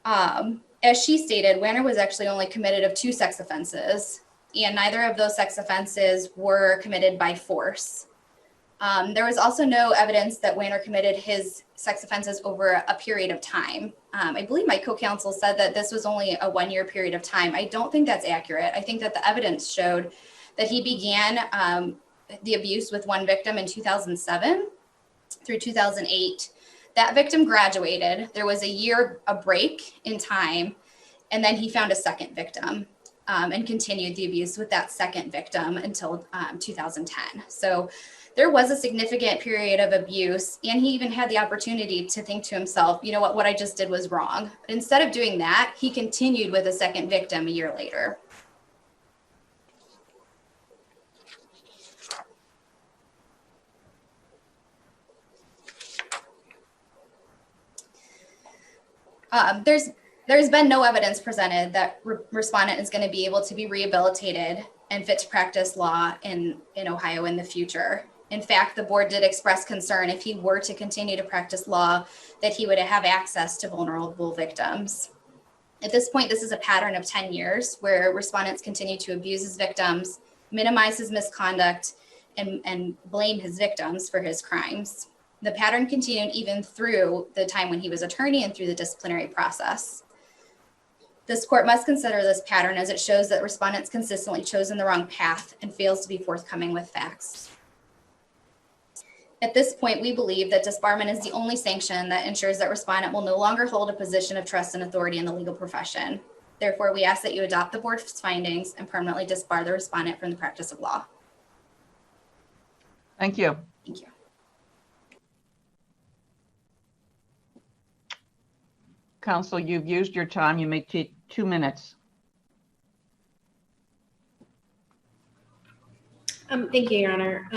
[SPEAKER 15] As she stated, Wanner was actually only committed of 2 sex offenses, and neither of those sex offenses were committed by force. There was also no evidence that Wanner committed his sex offenses over a period of time. I believe my co-counsel said that this was only a 1-year period of time. I don't think that's accurate. I think that the evidence showed that he began the abuse with one victim in 2007 through 2008. That victim graduated. There was a break in time, and then he found a second victim and continued the abuse with that second victim until 2010. So there was a significant period of abuse, and he even had the opportunity to think to himself, you know what I just did was wrong. But instead of doing that, he continued with a second victim a year later. There's been no evidence presented that respondent is going to be able to be rehabilitated and fit to practice law in Ohio in the future. In fact, the board did express concern if he were to continue to practice law, that he would have access to vulnerable victims. At this point, this is a pattern of 10 years where respondents continue to abuse his victims, minimize his misconduct, and blame his victims for his crimes. The pattern continued even through the time when he was attorney and through the disciplinary process. This court must consider this pattern as it shows that respondents consistently chosen the wrong path and fails to be forthcoming with facts. At this point, we believe that disbarment is the only sanction that ensures that respondent will no longer hold a position of trust and authority in the legal profession. Therefore, we ask that you adopt the board's findings and permanently disbar the respondent from the practice of law.
[SPEAKER 2] Thank you.
[SPEAKER 15] Thank you.
[SPEAKER 2] Counsel, you've used your time. You may take 2 minutes.
[SPEAKER 16] Thank you, Your Honor.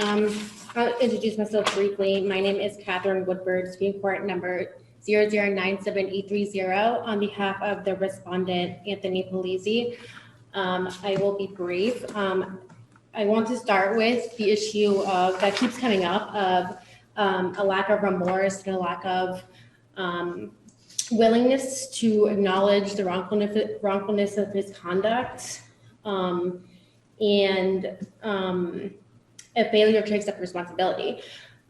[SPEAKER 16] I'll introduce myself briefly. My name is Catherine Woodford, Supreme Court number 0097830 on behalf of the respondent, Anthony Polizzi. I will be brief. I want to start with the issue of that keeps coming up of a lack of remorse and a lack of willingness to acknowledge the wrongfulness of his conduct. And a failure to accept responsibility.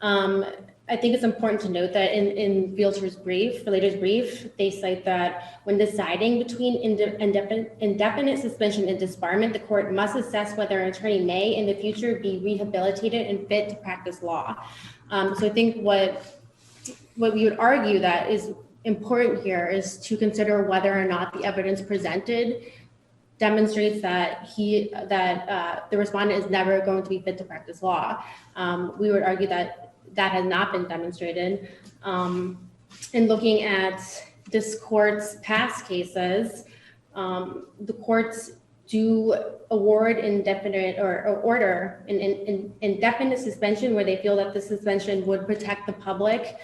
[SPEAKER 16] I think it's important to note that in Realtor's brief, Relator's brief, they cite that when deciding between indefinite suspension and disbarment, the court must assess whether an attorney may in the future be rehabilitated and fit to practice law. So I think what we would argue that is important here is to consider whether or not the evidence presented demonstrates that the respondent is never going to be fit to practice law. We would argue that that has not been demonstrated. In looking at this court's past cases, the courts do award indefinite or order an indefinite suspension where they feel that the suspension would protect the public,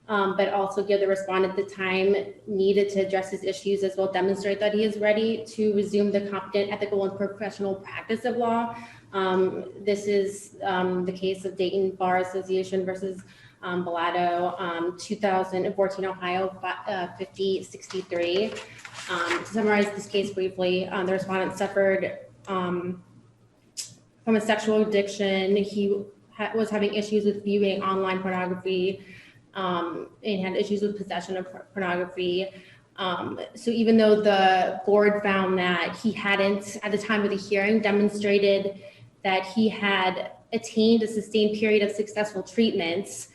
[SPEAKER 16] but also give the respondent the time needed to address his issues, as well demonstrate that he is ready to resume the competent, ethical, and professional practice of law. This is the case of Dayton Bar Association versus Bellato, 2014 Ohio 5063. To summarize this case briefly, the respondent suffered from a sexual addiction. He was having issues with viewing online pornography, and had issues with possession of pornography. So even though the board found that he hadn't, at the time of the hearing, demonstrated that he had attained a sustained period of successful treatments,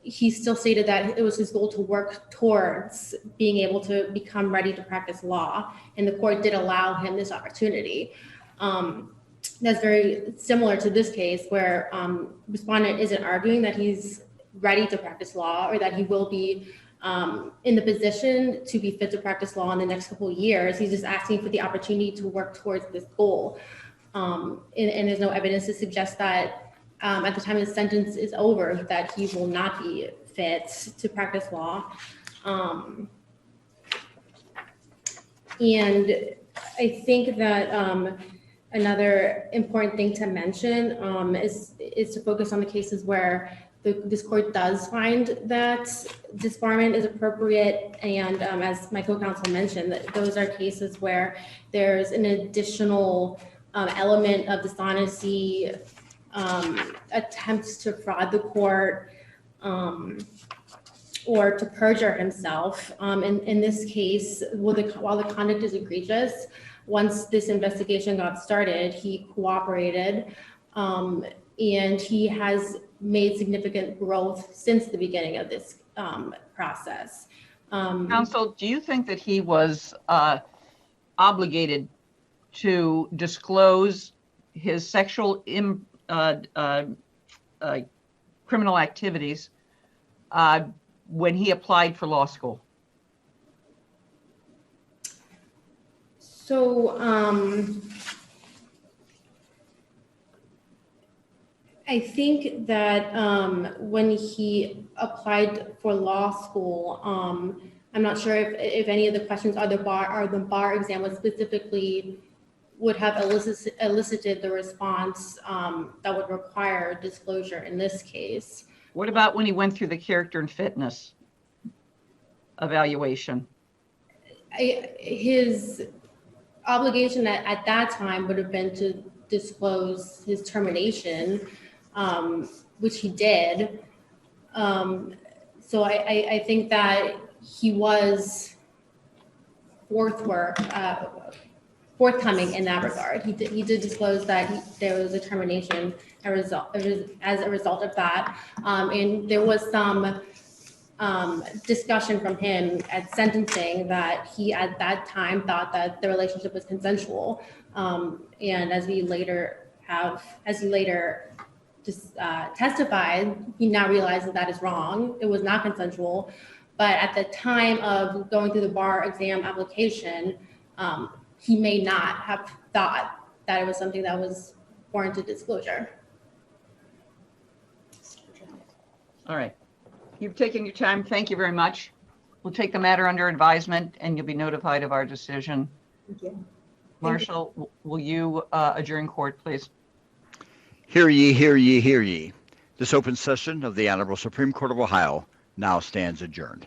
[SPEAKER 16] he still stated that it was his goal to work towards being able to become ready to practice law, and the court did allow him this opportunity. That's very similar to this case where respondent isn't arguing that he's ready to practice law or that he will be in the position to be fit to practice law in the next couple of years. He's just asking for the opportunity to work towards this goal. And there's no evidence to suggest that at the time his sentence is over, that he will not be fit to practice law. And I think that another important thing to mention is to focus on the cases where this court does find that disbarment is appropriate. And as my co-counsel mentioned, that those are cases where there's an additional element of dishonesty, attempts to fraud the court, or to perjure himself. In this case, while the conduct is egregious, once this investigation got started, he cooperated, and he has made significant growth since the beginning of this process.
[SPEAKER 2] Counsel, do you think that he was obligated to disclose his sexual criminal activities when he applied for law school?
[SPEAKER 16] So I think that when he applied for law school, I'm not sure if any of the questions are the bar exam was specifically would have elicited the response that would require disclosure in this case.
[SPEAKER 2] What about when he went through the character and fitness evaluation?
[SPEAKER 16] His obligation at that time would have been to disclose his termination, which he did. So I think that he was forthward forthcoming in that regard. He did disclose that there was a termination as a result of that. And there was some discussion from him at sentencing that he at that time thought that the relationship was consensual. And as he later testified, he now realizes that is wrong. It was not consensual. But at the time of going through the bar exam application, he may not have thought that it was something that was warranted disclosure.
[SPEAKER 2] All right. You've taken your time. Thank you very much. We'll take the matter under advisement and you'll be notified of our decision.
[SPEAKER 5] Thank you.
[SPEAKER 2] Marshall, will you adjourn court, please?
[SPEAKER 1] Hear ye, hear ye, hear ye. This open session of the Honorable Supreme Court of Ohio now stands adjourned.